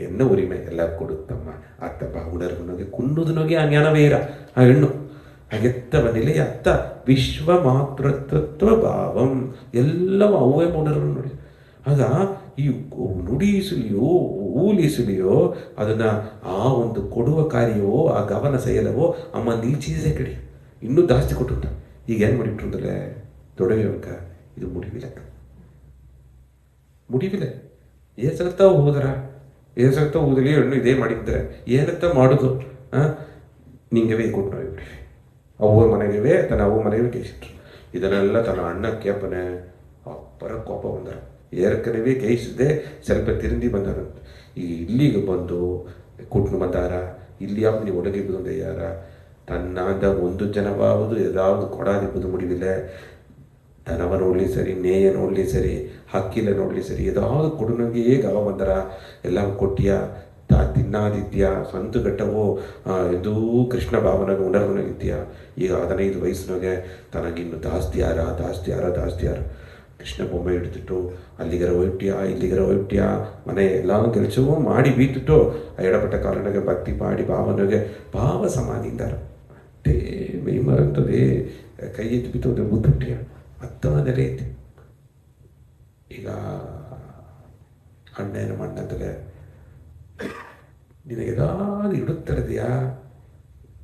ಎನ್ನ ಉರಿಮೆ ಎಲ್ಲ ಕೊಡುತ್ತಮ್ಮ ಅತ್ತಪ್ಪ ಉಣರ್ಗು ನೋಗೆ ಕುಣ್ಣುದು ನೋಗೆ ಆ ಜ್ಞಾನವೇ ಇರ ಆ ಹೆಣ್ಣು ಹಾಗೆತ್ತವ ನೆಲೆಯ ಅತ್ತ ವಿಶ್ವ ಮಾತೃತ್ವ ಭಾವಂ ಎಲ್ಲವೂ ಅವೇ ಉಣರ್ಗು ನೋಡಿ ಆಗ ಈ ನುಡಿಸಲಿಯೋ ಊಲಿಸಲಿಯೋ ಅದನ್ನು ಆ ಒಂದು ಕೊಡುವ ಕಾರ್ಯವೋ ಆ ಗಮನ ಸೆಯಲವೋ ಅಮ್ಮ ನಿಲ್ಚಿಸೇ ಕಡೆ ಇನ್ನೂ ಜಾಸ್ತಿ ಕೊಟ್ಟುಂಟ ಈಗ ಏನು ಮಾಡಿಬಿಟ್ರಂದ್ರೆ ದೊಡವೆಯಕ್ಕ ಇದು ಮುಡಿವಿಲ್ಲ ಏಸರ್ತಾ ಹೋದಲಿ ಹೆಣ್ಣು ಇದೇ ಮಾಡಿದ್ದಾರೆ ಏನಂತ ಮಾಡೋದು ನಿಂಗವೇ ಕೊಟ್ಟು ನೋಡ್ಬಿಡಿ ಅವ್ವ ಮನೆಗೆ ತನ್ನ ಅವ್ವ ಮನೆಗೆ ಕೇಸಿಟ್ರು ಇದನ್ನೆಲ್ಲ ತನ್ನ ಅಣ್ಣಕ್ಕೆ ಅಪ್ಪನೇ ಅಪ್ಪರ ಕೋಪ ಬಂದರು ಏರ್ಕನವೇ ಕೇಯಿಸದೆ ಸ್ವಲ್ಪ ತಿರುಂದಿ ಬಂದರಂತ ಈ ಇಲ್ಲಿಗೆ ಬಂದು ಕುಟ್ನು ಬಂದಾರ ಇಲ್ಲಿ ಯಾವ್ದು ನೀವು ಒಳಗೆ ಬಂದ ಯಾರ ತನ್ನಾದ ಒಂದು ಜನವಾವುದು ಯಾವುದು ಕೊಡಾದಿಬ್ಬದು ಮುಡಿವಿಲ್ಲ ದನವ ನೋಡಲಿ ಸರಿ ನೇಯ ನೋಡಲಿ ಸರಿ ಹಕ್ಕಿಲ ನೋಡಲಿ ಸರಿ ಯಾವ್ದು ಕೊಡುನಗೆ ಗವ ಬಂದರ ಎಲ್ಲ ಕೊಟ್ಟಿಯ ತಿನ್ನಾದಿದ್ಯಾ ಸ್ವಂತ ಘಟ್ಟವೋ ಇದು ಕೃಷ್ಣ ಭಾವನಾಗ ಉಣರ್ವನಾಗಿದ್ಯಾ ಈಗ 15 ವಯಸ್ಸಿನಾಗೆ ತನಗಿನ್ನು ಜಾಸ್ತಿ ಯಾರ ಕೃಷ್ಣ ಬೊಮ್ಮೆ ಹಿಡಿದಿಟ್ಟು ಅಲ್ಲಿಗರ ಹೊಯ್ಟ್ಯಾ ಮನೆ ಎಲ್ಲ ಕೆಲಸವೂ ಮಾಡಿ ಬೀತಿಟ್ಟು ಆ ಎಡಪಟ್ಟ ಕಾರಣಗೆ ಭಕ್ತಿ ಮಾಡಿ ಭಾವನೆಗೆ ಭಾವ ಸಮಾಧಿಂದಾರ ಅಷ್ಟೇ ಮೈಮರಂತದೆ ಕೈ ಎದ್ದು ಬಿತ್ತೋದ್ರೆ ಬುದ್ಧಿಟ್ಟಿಯ ಅತ್ತವ ನೆಲೆ ಐತಿ ಈಗ ಅಣ್ಣೇನು ಮಣ್ಣಂತಲೇ ನಿನಗೆ ಏದಾದ್ರು ಇಡುತ್ತರದೆಯಾ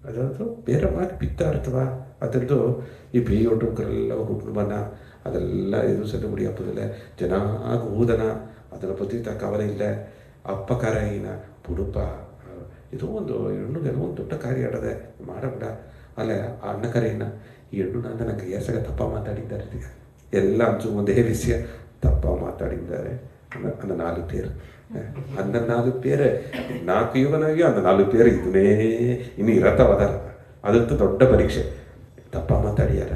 ಅದಂತೂ ಬೇರೆ ಮಾತು ಬಿತ್ತಾ ಇರ್ತವ ಅದರದ್ದು ಈ ಬೇಯೊಟ್ಟುಕರೆಲ್ಲ ಹುಟ್ಟುಬನ ಅದೆಲ್ಲ ಇದು ಸರಿ ಮುಡಿ ಹಬ್ಬದಲ್ಲೇ ಚೆನ್ನಾಗಿ ಊದನ ಅದರ ಬದಿತ ಕವಲ ಇಲ್ಲ ಅಪ್ಪಕಾರ ಏನ ಪುಡುಪ ಇದು ಒಂದು ಹೆಣ್ಣುಗೆ ಒಂದು ದೊಡ್ಡ ಕಾರ್ಯ ಆಡದೆ ಮಾಡಬೇಡ ಅಲ್ಲೇ ಆ ಅಣ್ಣ ಕರೆಯಿನ ಈ ಹೆಣ್ಣು ಅಂತ ನನಗೆ ಎಸಗ ತಪ್ಪ ಮಾತಾಡಿದ್ದಾರೆ ಎಲ್ಲ ಅಂಚು ಒಂದೇ ವಿಷಯ ತಪ್ಪ ಮಾತಾಡಿದ್ದಾರೆ அந்த 4 பேர் அந்த 4 பேர் 4 ಯುಗನಾಗಿ அந்த 4 பேர் ಇದನ್ನೇ ಇನ್ನು ಇರತ್ತವದಾರ ಅದಂತೂ ದೊಡ್ಡ ಪರೀಕ್ಷೆ ತಪ್ಪ ಮಾತಾಡ್ಯಾರ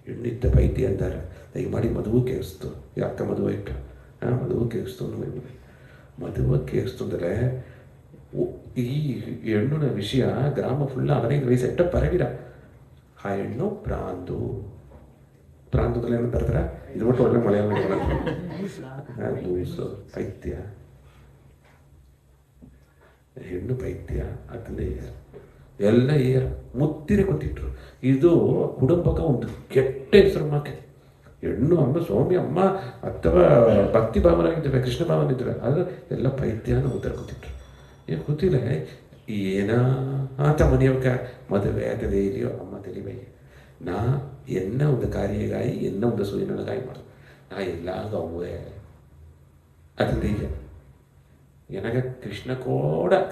ಹೆಣ್ಣಿದ್ದ ಬೈತಿ ಅಂದಾರ ದಯಮಾಡಿ ಮದುವೆ ಕೇಳಿಸ್ತು ಈ ಅಕ್ಕ ಮದುವೆ ಇಟ್ಟು ಮದುವೆ ಕೇಳಿಸ್ತು ಮದುವೆ ಕೇಳಿಸ್ತಂದ್ರೆ ಈ ಹೆಣ್ಣಿನ ವಿಷಯ ಗ್ರಾಮ ಫುಲ್ಲ 15 ವಯಸ್ಸು ಎಟ್ಟ ಪರಗಿರ ಆ ಹೆಣ್ಣು ಪ್ರಾಂತದಲ್ಲಿ ಏನು ತರ್ತಾರೆ ಇದು ಬಿಟ್ಟು ಒಳ್ಳೆ ಮಲಯಾಳ ಲೂಸು ಪೈತ್ಯ ಹೆಣ್ಣು ಪೈತ್ಯ ಅದನ್ನೇ ಎಲ್ಲ ಮುತ್ತಿರೆ ಕೊಟ್ಟಿಟ್ರು ಇದು ಕುಟುಂಬಕ್ಕೆ ಒಂದು ಕೆಟ್ಟ ಹೆಸರು ಮಾಕೆ ಹೆಣ್ಣು ಅಮ್ಮ ಸ್ವಾಮಿ ಅಮ್ಮ ಅಥವಾ ಭಕ್ತಿ ಭಾವನಾಗಿದ್ದೇವೆ ಕೃಷ್ಣ ಭಾವನ ಇದ್ದೇವೆ ಅದು ಎಲ್ಲ ಪೈತ್ಯನ ಉತ್ತರ ಕೊಟ್ಟಿಟ್ರು ಏನು ಗೊತ್ತಿಲ್ಲ ಏನ ಆತ ಮನೆಯವಕ್ಕ ಮದುವೆ ಆಗದೆ ಇದೆಯೋ ಅಮ್ಮ ತಿಳಿಬೈ ನಾ ಎನ್ನ ಒಂದು ಕಾರ್ಯಗಾಯಿ ಎನ್ನ ಒಂದು ಸೂರ್ಯನಗಾಯಿ ಮಾಡು ನಾ ಎಲ್ಲಾಗ ಅವ್ವೇ ಅದರಿಂದ ಈಗ எனக்கு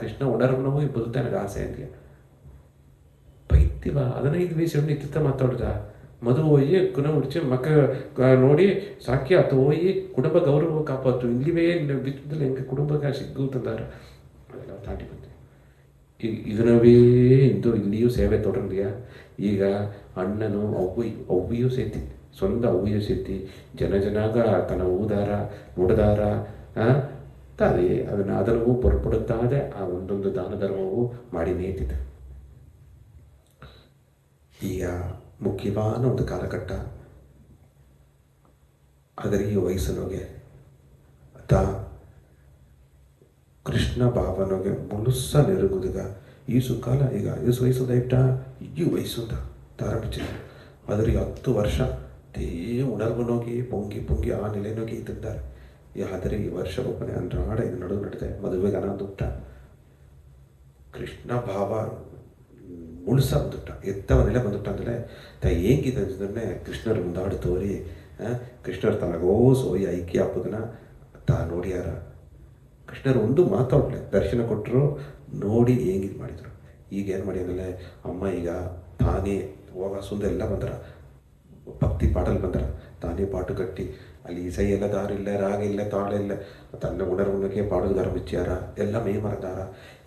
ಕೃಷ್ಣ ಉಣರ್ವನವೂ ಬದುಕ್ತಾ ನನಗೆ ಆಸೆ ಅಂತೀಯ ಪೈತಿವ 15 ವಯಸ್ಸು ಇತ್ತ ಮಾತಾಡುದ ಮದುವೆ ಹೋಗಿ ಕುನ ಮುಡಿಸಿ ಮಕ್ಕ ನೋಡಿ ಸಾಕಿ ಆತ ಹೋಗಿ ಕುಟುಂಬ ಗೌರವ ಕಾಪಾತು ಇಲ್ಲಿವೇ ಬಿತ್ತದಲ್ಲಿ ಹೆಂಗೆ ಕುಟುಂಬಕ್ಕೆ ಸಿಗ್ಗುತ್ತಂದಾರ ಅದೆಲ್ಲ ತಾಟಿ ಬಂತು ಈಗ ಇದನ್ನವೇ ಇಂದು ಇಲ್ಲಿಯೂ ಸೇವೆ ತೊಡರ್ಲಿಯಾ ಈಗ ಅಣ್ಣನು ಅವ್ವಿಯೂ ಸೇತಿ ಸ್ವಂತ ಅವ್ವಿಯೂ ಸೇತಿ ಜನಗ ತನ್ನ ಊದಾರ ನುಡದಾರ ಅದೇ ಅದನ್ನು ಹೊರಪಡುತ್ತಾದೆ ಆ ಒಂದೊಂದು ದಾನ ಧರ್ಮವು ಮಾಡಿ ನೇತಿದೆ. ಈಗ ಮುಖ್ಯವಾದ ಒಂದು ಕಾಲಘಟ್ಟ ಆದರೆ ಈ ವಯಸ್ಸಿನೋಗೆ ಅತ್ತ ಕೃಷ್ಣ ಭಾವನೋಗೆ ಮುಳುಸ ನೆರುಗುದಿಗ ಈಸು ಕಾಲ ಈಗ ಈಸು ವಯಸ್ಸು ದೈಟ ಈ ವಯಸ್ಸು ತಾರಂಭಿಸಿದ ಆದರೆ 10 ವರ್ಷ ತೇ ಉಣರ್ವನೋಗಿ ಪೊಂಗಿ ಪೊಂಗಿ ಆ ನೆಲೆನೋಗಿ ಇದ್ದಿದ್ದಾರೆ ಆದರೆ ಈ ವರ್ಷ ಒಬ್ಬನೇ ಅನ್ರಾಡ ಇದು ನಡುವೆ ನಡೆದೆ ಮದುವೆಗೆ ಅನಂದುಟ್ಟ ಕೃಷ್ಣ ಭಾವ ಮುಳುಸ ಬಂದುಟ್ಟ ಎತ್ತವ ನೆಲೆ ಬಂದುಟ್ಟ ಅಂದರೆ ತ ಹೇಗಿದೆ ಅಂದ್ರೆ ಕೃಷ್ಣರು ಮುಂದಾಡು ತೋರಿ ಕೃಷ್ಣರು ತನಗೋ ಸೋಯಿ ಐಕ್ಯ ಹಾಕೋದನ್ನ ನೋಡ್ಯಾರ ಕೃಷ್ಣರು ಒಂದು ಮಾತಾಡಲೆ ದರ್ಶನ ಕೊಟ್ಟರು ನೋಡಿ ಹೇಗಿದು ಮಾಡಿದರು ಈಗ ಏನು ಮಾಡಿದ್ರಲ್ಲ ಅಮ್ಮ ಈಗ ತಾನೇ ಹೋಗ ಸುಂದ ಎಲ್ಲ ಬಂದರ ಭಕ್ತಿ ಪಾಟಲ್ಲಿ ಬಂದರ ತಾನೇ ಪಾಟು ಕಟ್ಟಿ ಅಲ್ಲಿ ಇಸೈ ಎಲ್ಲ ದಾರಿಲ್ಲ ರಾಗ ಇಲ್ಲ ತಾಳ ಇಲ್ಲ ತನ್ನ ಉಣರ್ವನಿಗೆ ಪಾಡೋದು ದಾರ ಮುಚ್ಚಾರ ಎಲ್ಲ ಮೇ ಮರದಾರ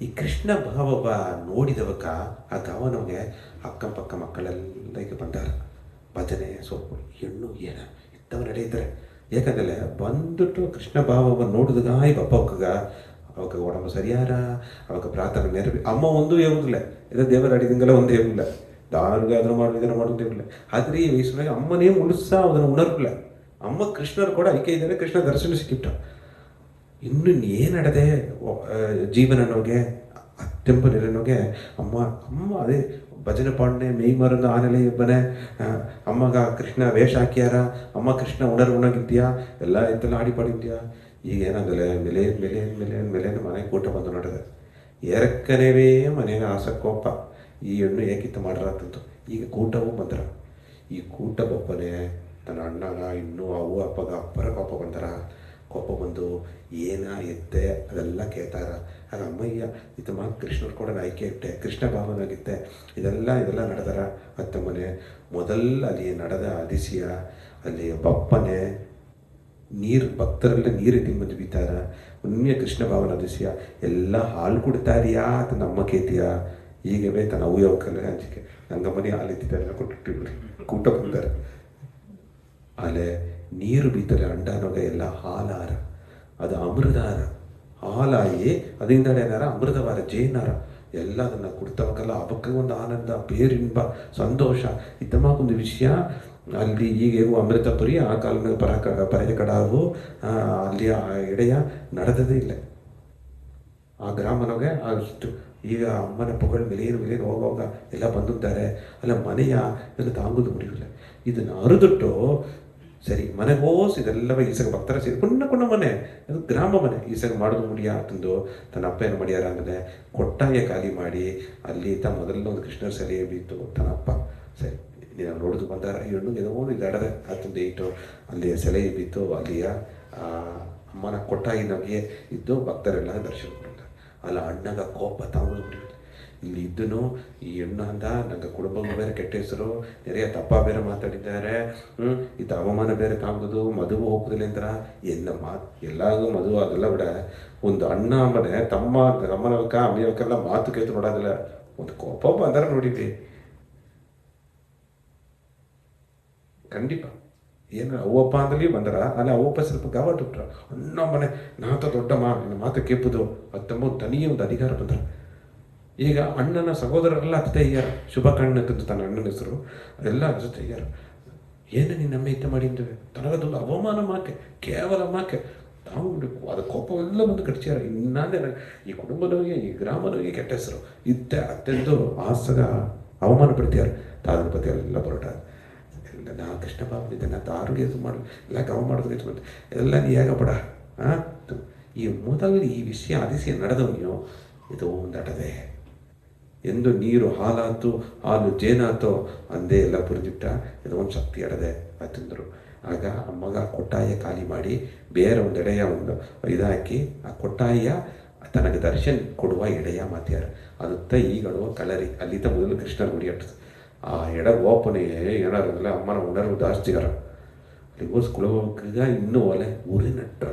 ಈ ಕೃಷ್ಣ ಭಾವ ನೋಡಿದವಕ್ಕ ಆ ಗಾವನವ್ಗೆ ಅಕ್ಕಪಕ್ಕ ಮಕ್ಕಳೆಲ್ಲ ಈಗ ಬಂದಾರ ಭಜನೆ ಸೊಪ್ಪು ಹೆಣ್ಣು ಏನ ಇತ್ತವ ನಡೆಯಿದ್ದಾರೆ ಯಾಕಂದರೆ ಬಂದುಟ್ಟು ಕೃಷ್ಣ ಭಾವವನ್ನು ನೋಡಿದಾಗ ಬಪ್ಪಕ್ಕ ಅವಕ್ಕೆ ಉಡಂಬ ಸರಿಯಾರ ಅವಕ್ಕೆ ಪ್ರಾರ್ಥನೆ ನೆರವಿ ಅಮ್ಮ ಒಂದು ಹೇಳುದಿಲ್ಲ ಇದು ದೇವರ ಅಡಿದಿಂಗಲ್ಲ ಒಂದು ಹೇಳುದಿಲ್ಲ ದಾರ್ಗ ಅದನ್ನು ಮಾಡೋದು ಇದನ್ನು ಮಾಡೋದು ಹೇಳಲ್ಲ ಆದರೆ ಈ ವಯಸ್ಸಿನಾಗ ಅಮ್ಮನೇ ಮುಳುಸ ಅದನ್ನು ಉಣರ್ಬಿಲ್ಲ ಅಮ್ಮ ಕೃಷ್ಣರು ಕೂಡ ಐಕ್ಯ ಇದ್ದಾರೆ ಕೃಷ್ಣ ದರ್ಶನ ಸಿಕ್ಕಿಟ್ಟ ಇನ್ನು ಏನಡದೆ ಜೀವನನೋಗೆ ಅತ್ಯಂತ ನೆಲೆನೋಗೆ ಅಮ್ಮ ಅದೇ ಭಜನೆ ಪಾಡನೆ ಮೇಯ್ ಮರನ್ನು ಆನೆಲೆ ಇಬ್ಬನೆ ಅಮ್ಮಗ ಕೃಷ್ಣ ವೇಷ ಹಾಕ್ಯಾರ ಅಮ್ಮ ಕೃಷ್ಣ ಉಣರ್ವುಣಗಿದ್ಯಾ ಎಲ್ಲ ಎತ್ತಲ್ಲ ಆಡಿ ಪಾಡಿದ್ಯಾ ಈಗ ಏನಾಗಲ್ಲ ಮೇಲೆ ಮನೆಗೆ ಕೂಟ ಬಂದು ನೋಡಿದೆ ಎರಕ್ಕನೇವೇ ಮನೆಗೆ ಆಸಕ್ಕೋಪ ಈ ಹೆಣ್ಣು ಏಕಿತ್ತು ಮಾಡ್ರಂತಂತು ಈಗ ಕೂಟವೂ ಬಂದ್ರ ಈ ಕೂಟ ಬಪ್ಪನೆ ತನ್ನ ಅಣ್ಣನ ಇನ್ನೂ ಅವು ಅಪ್ಪಗ ಅಪ್ಪರ ಕೋಪ ಬಂದರ ಕೋಪ ಬಂದು ಏನ ಎತ್ತೆ ಅದೆಲ್ಲ ಕೇಳ್ತಾರ ಆಗ ಅಮ್ಮಯ್ಯ ಇದು ಕೃಷ್ಣರು ಕೂಡ ಆಯ್ಕೆ ಇಟ್ಟೆ ಕೃಷ್ಣ ಭಾವನಾಗಿತ್ತೆ ಇದೆಲ್ಲ ನಡೆದಾರ ಅತ್ತಮ್ಮನೆ ಮೊದಲ ಅಲ್ಲಿ ನಡೆದ ಅದಿಸಿಯ ಅಲ್ಲಿ ಬಪ್ಪನೆ ನೀರು ಭಕ್ತರೆಲ್ಲ ನೀರು ತಿಂಬಂದು ಬೀತಾರ ಉನ್ಯ ಕೃಷ್ಣ ಭಾವನ ಅದಿಸಿಯ ಎಲ್ಲ ಹಾಲು ಕುಡ್ತಾರಿಯಾ ಅಂತ ನಮ್ಮ ಕೇತಿಯ ಈಗವೇ ತನ್ನ ಅವ್ಯವಕಲ್ಲ ಅಂಜಿಕೆ ನಂಗಮ್ಮನೆ ಹಾಲೆತ್ತಿದ್ದಾರೆ ಕೊಟ್ಟಿಟ್ಟಿವ್ರಿ ಕೂಟ ಬಂದಾರೆ ಆಲೆ ನೀರು ಬೀತಲೆ ಅಂಡಾನೋಗ ಎಲ್ಲ ಹಾಲಾರ ಅದು ಅಮೃತಾರ ಹಾಲಾಯಿ ಅದರಿಂದ ಏನಾರ ಅಮೃತವಾರ ಜೇನಾರ ಎಲ್ಲ ಅದನ್ನು ಕುಡ್ತವಕ್ಕಲ್ಲ ಅವಕ್ಕೆ ಒಂದು ಆನಂದ ಬೇರಿನ್ಬ ಸಂತೋಷ ಇತ್ತಮಾಗೊಂದು ವಿಷಯ ಅಲ್ಲಿ ಈಗ ಅಮೃತಪುರಿ ಆ ಕಾಲದ ಪರಯ ಕಡಾವು ಅಲ್ಲಿ ಆ ಎಡೆಯ ನಡೆದದೇ ಇಲ್ಲ ಆ ಗ್ರಾಮನೋಗೆ ಅಷ್ಟು ಈಗ ಅಮ್ಮನ ಪೊಗಳು ಮೇಲೇನು ಹೋಗುವಾಗ ಎಲ್ಲ ಬಂದಿದ್ದಾರೆ ಅಲ್ಲ ಮನೆಯ ಇದನ್ನು ತಾಂಗುದು ಮುಡಿಯಿಲ್ಲ ಇದನ್ನು ಅರಿದುಟ್ಟು ಸರಿ ಮನೆಗೆ ಹೋಸ್ ಇದೆಲ್ಲವ ಈಸಗ ಭಕ್ತರ ಸೇರಿ ಕುಣ್ಣ ಮನೆ ಅದು ಗ್ರಾಮ ಮನೆ ಈಸಗ ಮಾಡೋದು ಮುಡಿಯ ತಂದು ತನ್ನ ಅಪ್ಪ ಏನು ಮಾಡ್ಯಾರ ಅಂದರೆ ಕೊಟ್ಟಾಯ ಖಾಲಿ ಮಾಡಿ ಅಲ್ಲಿ ಮೊದಲನೇ ಒಂದು ಕೃಷ್ಣರ ಸೆಲೆ ಬಿತ್ತು ತನ್ನ ಅಪ್ಪ ಸರಿ ನೀವು ನೋಡಿದು ಬಂದಾರ ಹೆಣ್ಣು ಏನೋ ಇದು ಅಡದೆ ಹತ್ತೊಂದು ಇಟ್ಟು ಅಲ್ಲಿ ಸೆಲೆ ಬಿತ್ತು ಅಲ್ಲಿಯ ಅಮ್ಮನ ಕೊಟ್ಟಾಗಿ ನಮಗೆ ಇದ್ದು ಭಕ್ತರೆಲ್ಲ ದರ್ಶನ ಕೊಡ್ತಾರೆ ಅಲ್ಲ ಅಣ್ಣಗ ಕೋಪ ತಾಂಗುದು ಮುಡಿಯುತ್ತೆ ಇಲ್ಲಿ ಇದ್ದನು ಈ ಹೆಣ್ಣು ಅಂದ ನಂಗೆ ಕುಟುಂಬ ಬೇರೆ ಕೆಟ್ಟ ಹೆಸರು ನೆರೆಯ ತಪ್ಪ ಬೇರೆ ಮಾತಾಡಿದ್ದಾರೆ ಇದು ಅವಮಾನ ಬೇರೆ ತಾಂಗುದು ಮದುವೆ ಹೋಗುದಿಲ್ಲ ಅಂದ್ರ ಎಲ್ಲಾಗೂ ಮದುವೆ ಅದೆಲ್ಲ ಬಿಡ ಒಂದು ಅಣ್ಣ ಅಮ್ಮನೆ ತಮ್ಮನವಕ್ಕ ಅಮ್ಮನವಕ್ಕೆಲ್ಲ ಮಾತು ಕೇತು ನೋಡೋದಿಲ್ಲ ಒಂದು ಕೋಪ ಬಂದಾರ ನೋಡಿದ್ವಿ ಖಂಡಿತ ಏನು ಅವ್ವಪ್ಪ ಅಂದಲ್ಲಿ ಬಂದರ ಅಲ್ಲ ಅವ್ವಪ್ಪ ಸ್ವಲ್ಪ ಗಾವಟ್ಟು ಬಿಟ್ರ ಅಣ್ಣ ಮನೆ ನಾತ ದೊಡ್ಡಮ್ಮ ನಿನ್ನ ಮಾತು ಕೇಪುದು ತಮ್ಮ ತನಿಯೇ ಒಂದು ಅಧಿಕಾರ ಬಂದ್ರ ಈಗ ಅಣ್ಣನ ಸಹೋದರರೆಲ್ಲ ಅತ್ತೆ ಅಯ್ಯಾರ ಶುಭ ಕಣ್ಣಂತದ್ದು ತನ್ನ ಅಣ್ಣನ ಹೆಸರು ಅದೆಲ್ಲ ಅತ್ತೆ ಅಯ್ಯಾರ ಏನು ನೀನು ನಮ್ಮ ಇತ್ತ ಮಾಡಿದ್ದೇವೆ ತನಗದೊಂದು ಅವಮಾನ ಮಾಕೆ ಕೇವಲ ಮಾಕೆ ತಾವು ಅದು ಕೋಪವೆಲ್ಲ ಬಂದು ಕಟ್ಸ್ಯಾರ ಇನ್ನಂದೇ ಈ ಕುಟುಂಬದವರಿಗೆ ಈ ಗ್ರಾಮದವರಿಗೆ ಕೆಟ್ಟ ಹೆಸರು ಇತ್ತೆ ಅತ್ತೆಂದು ಆಸಗ ಅವಮಾನ ಪಡ್ತೀಯಾರ ತಾದ್ರ ಪತಿ ಎಲ್ಲ ಹೊರಟ ಎಲ್ಲ ನಾ ಕೃಷ್ಣ ಬಾಬನಿದ್ದೆ ನಾ ತಾರಿಗೆ ಇದು ಮಾಡಿ ಎಲ್ಲ ಗವ ಮಾಡೋದು ಬಂದು ಎಲ್ಲ ನೀ ಹೇಗ ಪಡ ಈ ಮೊದಲು ಈ ವಿಷಯ ಆದಿಸಿ ನಡೆದವನಿಯೋ ಇದು ಒಂದಟದೆ ಎಂದು ನೀರು ಹಾಲಾತು ಹಾಲು ಜೇನಾತೋ ಅಂದೇ ಎಲ್ಲ ಪುರಿದಿಟ್ಟ ಇದು ಒಂದು ಶಕ್ತಿ ಅಡದೆ ಅಂತಂದರು ಆಗ ಅಮ್ಮಗ ಕೊಟ್ಟಾಯ ಖಾಲಿ ಮಾಡಿ ಬೇರೆ ಒಂದು ಎಡೆಯ ಒಂದು ಇದಾಕಿ ಆ ಕೊಟ್ಟಾಯ ತನಗೆ ದರ್ಶನ ಕೊಡುವ ಎಡೆಯ ಮಾತ್ಯಾರ ಅದು ಈಗಳು ಕಲರಿ ಅಲ್ಲಿದ್ದ ಮೊದಲು ಕೃಷ್ಣರ ಗುಡಿ ಅಟ್ಟದು ಆ ಎಡ ಓಪನೆ ಏನಾರಲ್ಲ ಅಮ್ಮನ ಉಣರ್ವು ಜಾಸ್ತಿಗಾರ ಅಲ್ಲಿ ಓಸ್ಕೊಳೋಗ ಇನ್ನೂ ಒಲೆ ಉರಿನಟ್ರ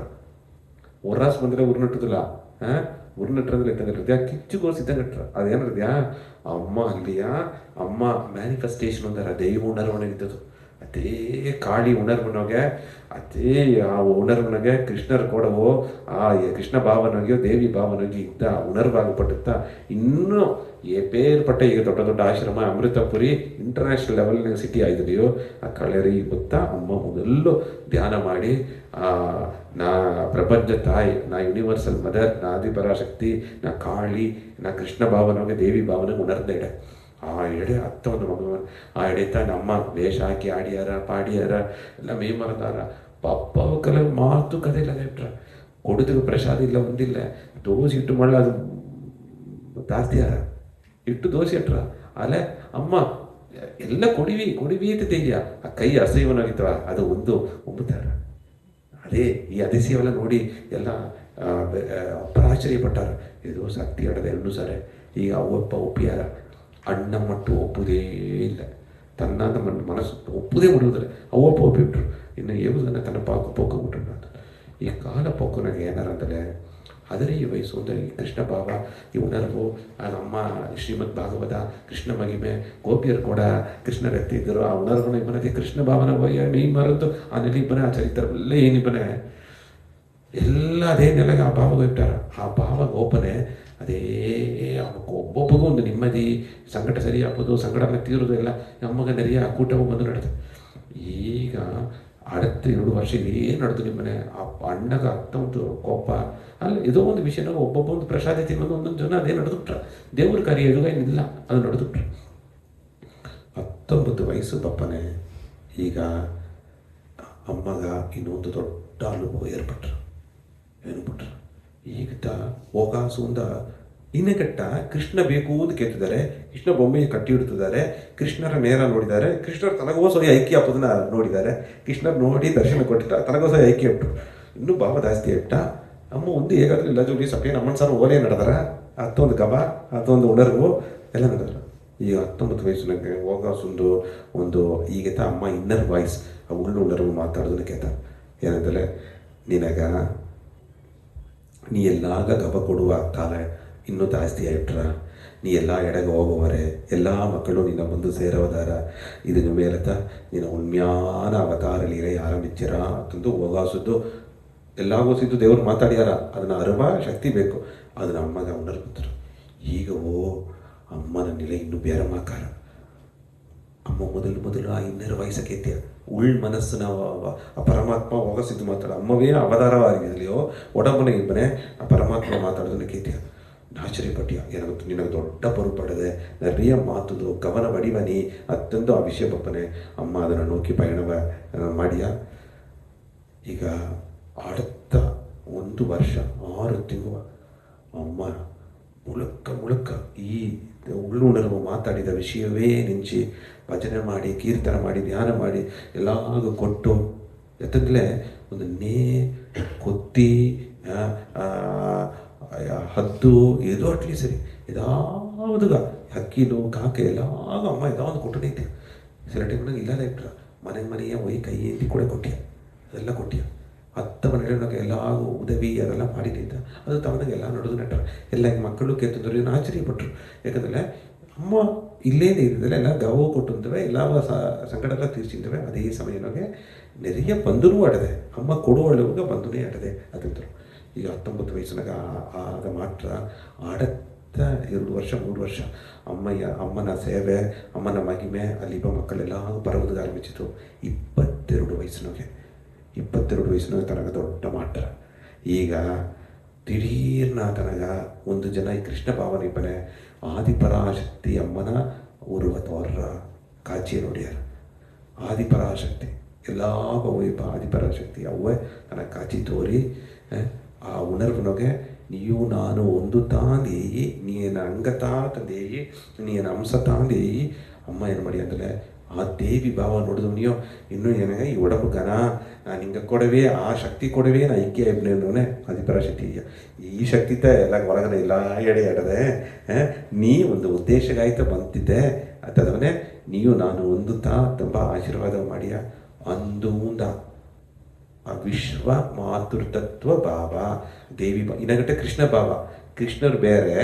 ಒರಾಸ್ ಬಂದರೆ ಉರಿನಟ್ಟದಿಲ್ಲ ಉರಿನಟ್ರಂದ್ರೆ ಇದ್ದಂಗೆ ಹೃದಯ ಕಿಚ್ಚುಗೋಸಿದ್ದಂಗಟ್ರ ಅದೇನು ಹೃದಯ ಅಮ್ಮ ಅಲ್ಲಿಯ ಅಮ್ಮ ಮ್ಯಾನಿಫೆಸ್ಟೇಷನ್ ಅಂದಾರ ದೈವ ಉಣರ್ವಣೆ ಇದ್ದದು ಅದೇ ಕಾಳಿ ಉಣರ್ವನೊಗೆ ಅದೇ ಆ ಉಣರ್ವನಿಗೆ ಕೃಷ್ಣರ ಕೊಡವೋ ಆ ಕೃಷ್ಣ ಭಾವನಿಗೆಯೋ ದೇವಿ ಭಾವನಿಗೆ ಇದ್ದ ಉಣರ್ವಾಗಪಟ್ಟುತ್ತಾ ಇನ್ನೂ ಏಪೇರ್ಪಟ್ಟ ಈಗ ದೊಡ್ಡ ದೊಡ್ಡ ಆಶ್ರಮ ಅಮೃತಪುರಿ ಇಂಟರ್ನ್ಯಾಷನಲ್ ಲೆವೆಲ್ನ ಸಿಟಿ ಆಗಿದೆಯೋ ಆ ಕಳೆರಿ ಗೊತ್ತಾ ಅಮ್ಮ ಮೊದಲು ಧ್ಯಾನ ಮಾಡಿ ನಾ ಪ್ರಪಂಚ ತಾಯಿ, ನಾ ಯೂನಿವರ್ಸಲ್ ಮದರ್, ನಾ ಆದಿಪರಾಶಕ್ತಿ, ನಾ ಕಾಳಿ, ನಾ ಕೃಷ್ಣ ಭಾವನಿಗೆ ದೇವಿ ಭಾವನಿಗೆ ಉಣರ್ದ ಎಡೆ ಆ ಎಡೆ ಅತ್ತ ಒಂದು ಮಗವನ್ ಆ ಎಡೆತ ನಮ್ಮ ವೇಷ ಹಾಕಿ ಆಡಿಯಾರ ಪಾಡಿಯಾರ ಎಲ್ಲ ಮೇ ಮರದಾರ ಪಪ್ಪ ಕಲೆ ಮಾತು ಕತೆ ಇಲ್ಲ ಇಟ್ರ ಕೊಡುದಿಗೆ ಪ್ರಸಾದ ಇಲ್ಲ ಒಂದಿಲ್ಲ ದೋಸೆ ಇಟ್ಟು ಮಳ್ಳ ಅದು ಜಾಸ್ತಿಯಾರ ಇಟ್ಟು ದೋಸೆ ಇಟ್ರ ಅಲ್ಲೇ ಅಮ್ಮ ಎಲ್ಲ ಕೊಡಿವಿ ಅಂತ ತೆಗಿಯ ಆ ಕೈ ಅಸಹ್ಯವನಾಗಿತ್ತವ ಅದು ಒಂದು ಒಂಬತ್ತಾರ ಅದೇ ಈ ಅತಿಶಯವೆಲ್ಲ ನೋಡಿ ಎಲ್ಲ ಅಪರಾಶ್ಚರ್ಯಪಟ್ಟಾರ ಇದು ಶಕ್ತಿ ಆಡದೆ ಇನ್ನೂ ಸರಿ ಈಗ ಅವಪ್ಪ ಒಪ್ಪಿಯಾರ ಅಣ್ಣ ಮಟ್ಟು ಒಪ್ಪುವುದೇ ಇಲ್ಲ ತನ್ನ ಮನಸ್ಸು ಒಪ್ಪುದೇ ಬಿಡುವುದಿಲ್ಲ ಅವಪ್ಪ ಒಪ್ಪಿಬಿಟ್ರು ಇನ್ನು ಏವುದನ್ನು ತನ್ನ ಪೋಕೊಂಬಿಟ್ರು ಅಂತ ಈ ಕಾಲ ಪೋಕನಾಗ ಏನಾರ ಅಂತಲೇ ಆದರೆ ಈ ವಯಸ್ಸು ಅಂದರೆ ಈ ಕೃಷ್ಣ ಭಾವ ಈ ಉಣರ್ವು ನಮ್ಮ ಶ್ರೀಮದ್ ಭಾಗವತ ಕೃಷ್ಣ ಮಹಿಮೆ ಗೋಪಿಯರು ಕೂಡ ಕೃಷ್ಣರ ಎತ್ತಿದ್ದರು ಆ ಉಣರ್ವನ ಇಬ್ಬನದೇ ಕೃಷ್ಣ ಭಾವನ ಮೀ ಮರೆತು ಆ ನೆಲಿಬ್ಬನೇ ಆ ಚರಿತ್ರವೆಲ್ಲ ಏನಿಬ್ಬನೇ ಎಲ್ಲ ಅದೇ ನೆಲೆಗೆ ಆ ಭಾವ ಇಟ್ಟಾರ ಆ ಭಾವ ಗೋಪನೆ ಅದೇ ಒಬ್ಬೊಬ್ಬಗೂ ಒಂದು ನೆಮ್ಮದಿ ಸಂಕಟ ಸರಿ ಹಾಕೋದು ಸಂಕಟನ ತೀರೋದು ಎಲ್ಲ ನಮಗೆ ನೆರೆಯ ಕೂಟವು ಬಂದು ನಡೆದು ಈಗ அடுத்த 2 ವರ್ಷ ಏನು ನಡೆದು ನಿಮ್ಮನೆ ಆ ಅಣ್ಣಗ ಅತ್ತ ಒಂದು ಕೋಪ ಅಲ್ಲ ಇದೋ ಒಂದು ವಿಷಯನಾಗ ಒಬ್ಬೊಬ್ಬ ಒಂದು ಪ್ರಸಾದ ತಿನ್ನೋದು ಒಂದೊಂದು ಜನ ಅದೇ ನಡೆದುಬಿಟ್ರ ದೇವ್ರ ಕಾರ್ಯ ಎದುಗ ಏನಿಲ್ಲ ಅದು ನಡೆದುಬಿಟ್ರು 19 ವಯಸ್ಸು ಪಪ್ಪನೆ ಈಗ ಅಮ್ಮಗ ಇನ್ನೊಂದು ದೊಡ್ಡ ಅನುಭವ ಏರ್ಪಟ್ರು ಏನು ಬಿಟ್ರು ಈಗ ಹೋಗಾಸುಂದ ಇನ್ನೇ ಕಟ್ಟ ಕೃಷ್ಣ ಬೇಕು ಅಂತ ಕೇಳ್ತಿದ್ದಾರೆ ಕೃಷ್ಣ ಬೊಮ್ಮೆಗೆ ಕಟ್ಟಿ ಇಡ್ತಿದ್ದಾರೆ ಕೃಷ್ಣರ ನೇರ ನೋಡಿದ್ದಾರೆ ಕೃಷ್ಣರ ತನಗೋಸರಿ ಐಕ್ಯ ಹಾಕೋದನ್ನ ನೋಡಿದ್ದಾರೆ ಕೃಷ್ಣರ್ ನೋಡಿ ದರ್ಶನ ಕೊಟ್ಟಿಟ್ಟ ತನಗೋಸರಿ ಐಕ್ಯ ಇಟ್ಟು ಇನ್ನೂ ಭಾವ ಜಾಸ್ತಿ ಇಟ್ಟ ಅಮ್ಮ ಒಂದು ಹೇಗಾದ್ರೂ ಇಲ್ಲ ಜೋಡಿ ಸಪೇನ್ ಅಮ್ಮನ ಸರ್ ಓಲೆ ನಡೆದಾರ ಹತ್ತೊಂದು ಗಬ ಹತ್ತೊಂದು ಉಣರ್ವು ಎಲ್ಲ ನಡೆದ್ರು ಈಗ 19 ವಯಸ್ಸಿನಾಗ ಹೋಗಾಸುಂದು ಒಂದು ಈಗಿತ ಅಮ್ಮ ಇನ್ನರ್ ವಾಯ್ಸ್ ಆ ಉಳ್ಳು ಉಣರ್ವು ಮಾತಾಡೋದನ್ನ ಕೇಳ್ತಾರೆ ಏನಂತಲೇ ನಿನಗ ನೀ ಎಲ್ಲಾಗ ಗಬ ಕೊಡುವ ಕಾಲ ಇನ್ನೂ ಜಾಸ್ತಿ ಆಯಿಟ್ರ ನೀ ಎಲ್ಲ ಎಡೆಗೆ ಹೋಗುವರೆ ಎಲ್ಲ ಮಕ್ಕಳು ನಿನ್ನ ಮುಂದೆ ಸೇರೋದಾರ ಇದನ್ನ ಮೇಲತ್ತ ನಿನ್ನ ಉಣ್ಮ್ಯಾನ ಅವತಾರ ಲೀಲೆ ಆರಂಭಿಸಿರ ಅಂತಂದು ಹೋಗಾಸದ್ದು ಎಲ್ಲಾಗೋಸಿದ್ದು ದೇವ್ರು ಮಾತಾಡ್ಯಾರ ಅದನ್ನು ಅರಿವ ಶಕ್ತಿ ಬೇಕು ಅದನ್ನ ಅಮ್ಮಗೆ ಉಣರ್ಬಿಡ್ತಾರೆ ಈಗ ಅಮ್ಮನ ನೆಲೆ ಇನ್ನೂ ಬೇರೆ ಮಾಕಾರ ಅಮ್ಮ ಮೊದಲು ಆ ಇನ್ನರ ವಯಸ್ಸಕ್ಕೆ ಎತ್ತಿಯ ಮನಸ್ಸನ್ನ ಆ ಪರಮಾತ್ಮ ಹೋಗಸಿದ್ದು ಮಾತಾಡ ಅಮ್ಮವೇ ಅವತಾರವಾಗಿದೆಯೋ ಒಡಂಬನೆ ಇಬ್ಬನೇ ಆ ಪರಮಾತ್ಮ ಮಾತಾಡೋದನ್ನ ಕೇತಿಯ ಆಶ್ಚರ್ಯಪಟ್ಟಿಯ ಏನಾಗುತ್ತೆ ನಿನಗೆ ದೊಡ್ಡ ಪರುಪಡದೆ நிறைய ಮಾತುದು ಗಮನ ಬಡಿವನಿ ಅತ್ತಂದು ಆ ವಿಷಯ ಬಪ್ಪನೆ ಅಮ್ಮ ಅದನ್ನು ನೋಕಿ ಪಯಣವ ಮಾಡಿಯ ಈಗ ಆಡುತ್ತ 1 ವರ್ಷ 6 ತಿಂಗಳು ಅಮ್ಮ ಮುಳುಕ ಈ ಉಳ್ಳುಣರ್ವು ಮಾತಾಡಿದ ವಿಷಯವೇ ನಿಂಚಿ ಭಜನೆ ಮಾಡಿ ಕೀರ್ತನ ಮಾಡಿ ಧ್ಯಾನ ಮಾಡಿ ಎಲ್ಲಾಗೂ ಕೊಟ್ಟು ಯಾಕಂದರೆ ಒಂದು ಕೊತ್ತಿ ಹದ್ದು ಏದೋ ಅಟ್ಲಿ ಸರಿ ಇದಾವುದಾಗ ಹಕ್ಕಿಲು ಕಾಕೆ ಎಲ್ಲಾಗ ಅಮ್ಮ ಇದಾವುದು ಕೊಟ್ಟನೈತೆ ಸಿಲ ಟೈಮ್ನಾಗ ಇಲ್ಲಲ್ಲ ಇಟ್ರ ಮನೆಯ ಕೈ ಎತ್ತಿ ಕೂಡ ಕೊಟ್ಟಿಯ ಅದೆಲ್ಲ ಕೊಟ್ಟಿಯ 10 ಮನೆಗಳಾಗ ಎಲ್ಲಾಗೂ ಉದವಿ ಅದೆಲ್ಲ ಮಾಡಿನಿಂದ ಅದು ತವನಾಗ ಎಲ್ಲ ನಡೆದು ನೆಟ್ಟರು ಎಲ್ಲ ಮಕ್ಕಳು ಕೆತ್ತಿದ್ರು ಏನು ಆಶ್ಚರ್ಯಪಟ್ಟರು ಯಾಕಂದರೆ ಅಮ್ಮ ಇಲ್ಲೇನೇ ಇದ್ದಿದ್ದಲ್ಲ ಎಲ್ಲ ಗವ ಕೊಟ್ಟುಂತವೆ ಎಲ್ಲ ಸಂಕಟ ಎಲ್ಲ ತೀರ್ಸಿದ್ದೇವೆ ಅದೇ ಸಮಯನಾಗೆ ನೆರೆಯ ಬಂದೂ ಆಡದೆ ಅಮ್ಮ ಕೊಡುವಳುವಾಗ ಬಂದನೇ ಆಡದೆ ಅದಂತರು ಈಗ 19 ವಯಸ್ಸಿನಾಗ ಆಗ ಮಾತ್ರ ಆಡತ್ತ 2 ವರ್ಷ 3 ವರ್ಷ ಅಮ್ಮನ ಸೇವೆ ಅಮ್ಮನ ಮಹಿಮೆ ಅಲ್ಲಿ ಮಕ್ಕಳೆಲ್ಲ ಬರುವುದಕ್ಕೆ ಆರಂಭಿಸಿತು 22 ವಯಸ್ಸಿನಾಗ ತನಕ ದೊಡ್ಡ ಮಾಟ ಈಗ ದಿಢೀರ್ನ ತನಗ ಒಂದು ಜನ ಈ ಕೃಷ್ಣ ಭಾವನೆ ಇಬ್ಬನೇ ಆದಿಪರಾಶಕ್ತಿ ಅಮ್ಮನ ಉರುವತ್ತವರ ಕಾಚಿ ನೋಡ್ಯಾರ ಆದಿಪರಾಶಕ್ತಿ ಎಲ್ಲ ಬವ್ವ ಆದಿಪರಾಶಕ್ತಿ ಅವ್ವೇ ತನ್ನ ಕಾಚಿ ತೋರಿ ಆ ಉಣರ್ವನೊಗೆ ನೀವು ನಾನು ಒಂದು ತಾಂದೇಯಿ ನೀನ ಅಂಗತಾ ತಂದೇಯಿ ನೀನ ಅಂಶ ತಾಂದೇಯಿ ಅಮ್ಮ ಏನು ಮಾಡಿ ಅಂದರೆ ಆ ದೇವಿ ಭಾವ ನೋಡಿದ್ರು ನೀವು ಇನ್ನೂ ಏನಾಗ ಈ ಒಡಂಬು ಗನ ನಾನು ಹಿಂಗೆ ಕೊಡವೇ ಆ ಶಕ್ತಿ ಕೊಡವೇ ನಾ ಐಕ್ಯ ಇಬ್ಬನೇ ಆದಿಪರಾಶಕ್ತಿ ಈ ಶಕ್ತಿತ ಎಲ್ಲ ಒಳಗಡೆ ಇಲ್ಲ ಎಡೆ ಆಡದೆ ನೀ ಒಂದು ಉದ್ದೇಶಗಾಯ್ತ ಬಂತಿದ್ದೆ ಅದವನೇ ನೀವು ನಾನು ಒಂದು ತುಂಬ ಆಶೀರ್ವಾದ ಮಾಡಿಯ ಅಂದೂಂದ ಆ ವಿಶ್ವ ಮಾತೃತತ್ವ ಭಾವ ದೇವಿ ಇನಗಟ್ಟೆ ಕೃಷ್ಣ ಭಾವ கிருஷ்ணர் ಬೇರೆ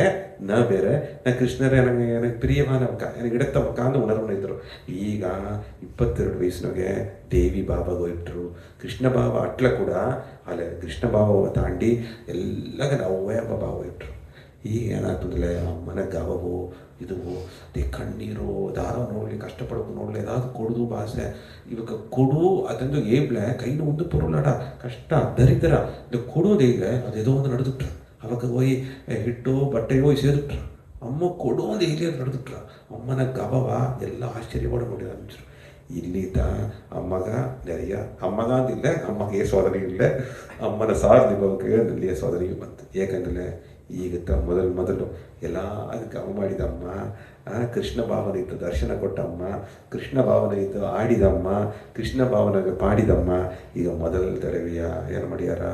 ನಾ ಬೇರೆ ನಾ ಕೃಷ್ಣರೇ ನನಗೆ ಪ್ರಿಯವಾನವಕ ನನಗೆ ಇಡತ್ತವಕ ಅಂತ ಉಣರ್ಕೊಂಡಿದ್ರು. ಈಗ 22 ವಯಸ್ಸಿನಗೆ ದೇವಿ ಬಾಬಾಗೆ ಹೋಗ್ಬಿಟ್ರು. ಕೃಷ್ಣ ಬಾಬಾ ಅಟ್ಲ ಕೂಡ ಅಲ್ಲೇ ಕೃಷ್ಣ ಬಾಬಾ ತಾಂಡಿ ಎಲ್ಲಗ ನಾವು ಎಂಬ ಬಾಬಾ ಹೋಗ್ಬಿಟ್ರು. ಈಗ ಏನಾಗ್ತದಲ್ಲ ಅಮ್ಮನ ಗಾವವು ಇದು ಕಣ್ಣೀರು ದಾರ ನೋಡಲಿ ಕಷ್ಟಪಡೋದು ನೋಡಲಿ ಏದಾದ್ರು ಕೊಡುದು ಭಾಷೆ ಇವಾಗ ಕೊಡು ಅದೊಂದು ಏಬ್ಲೆ ಕೈನು ಒಂದು ಪೊರುಳಾಡ ಕಷ್ಟ ದರಿದ್ರ ಇದು ಕೊಡೋದು ಈಗ ಅದೇದೋ ಒಂದು ನಡೆದುಟ್ರು. ಅವಾಗ ಹೋಗಿ ಹಿಟ್ಟು ಬಟ್ಟೆ ಹೋಗಿ ಸೇರಿಟ್ರು. ಅಮ್ಮ ಕೊಡು ಒಂದು ಹಿರಿಯರು ನಡೆದುಟ್ರು. ಅಮ್ಮನ ಗಬವ ಎಲ್ಲ ಆಶ್ಚರ್ಯಪಡ ನೋಡಿದ ಅಂಚರು. ಇಲ್ಲಿದ್ದ ಅಮ್ಮಗ ನೆರೆಯ ಅಮ್ಮಗ ಅಂದಿಲ್ಲ, ಅಮ್ಮಗೆ ಸೋದರಿ ಇಲ್ಲ, ಅಮ್ಮನ ಸಾರದಿ ಬಗ್ಗೆ ನಲ್ಲಿಯ ಸೋದರಿಗೆ ಬಂತು. ಏಕೆಂದರೆ ಈಗ ಮೊದಲು ಎಲ್ಲ ಗಮ ಮಾಡಿದಮ್ಮ, ಕೃಷ್ಣ ಭಾವನೆ ಇತ್ತು ದರ್ಶನ ಕೊಟ್ಟಮ್ಮ, ಕೃಷ್ಣ ಭಾವನೆ ಇತ್ತು ಆಡಿದಮ್ಮ, ಕೃಷ್ಣ ಭಾವನೆಗೆ ಪಾಡಿದಮ್ಮ. ಈಗ ಮೊದಲ ತಡವೆಯ ಏನು ಮಾಡ್ಯಾರ,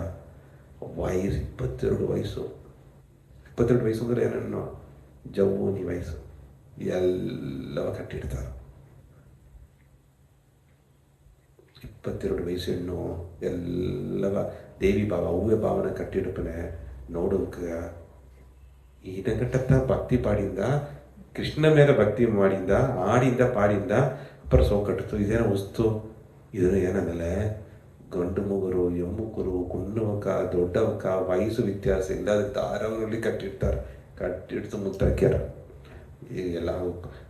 22 ವಯಸ್ಸು 22 ವಯಸ್ಸು ಅಂದರೆ ಏನನ್ನು ಜೌವನಿ ವಯಸ್ಸು ಎಲ್ಲವ ಕಟ್ಟಿಡ್ತಾರೆ. 22 ವಯಸ್ಸು ಹೆಣ್ಣು ಎಲ್ಲವ ದೇವಿ ಭಾವ ಹೂವೆ ಭಾವನೆ ಕಟ್ಟಿಡ್ಪನೆ ನೋಡೋಕೆ ಇದಕ್ಕಟ್ಟ ಭಕ್ತಿ ಪಾಡಿಂದ ಕೃಷ್ಣ ಮೇಲೆ ಭಕ್ತಿ ಮಾಡಿಂದ ಆಡಿಂದ ಪಾಡಿಂದ ಅಪ್ಪರ ಸೋಕಟ್ಟಿತು. ಇದೇನೋ ವಸ್ತು ಇದನ್ನು ಏನಂದಲೆ ಗಂಡು ಮುಗುರು ಎಮ್ಮುಕರು ಕುಣ್ಣವಕ್ಕ ದೊಡ್ಡವಕ್ಕ ವಯಸ್ಸು ವ್ಯತ್ಯಾಸ ಇಲ್ಲದ ದಾರವರಲ್ಲಿ ಕಟ್ಟಿರ್ತಾರೆ. ಕಟ್ಟಿಡ್ತು ಮುತ್ತಾಕ್ಯಾರ. ಈಗ ಎಲ್ಲ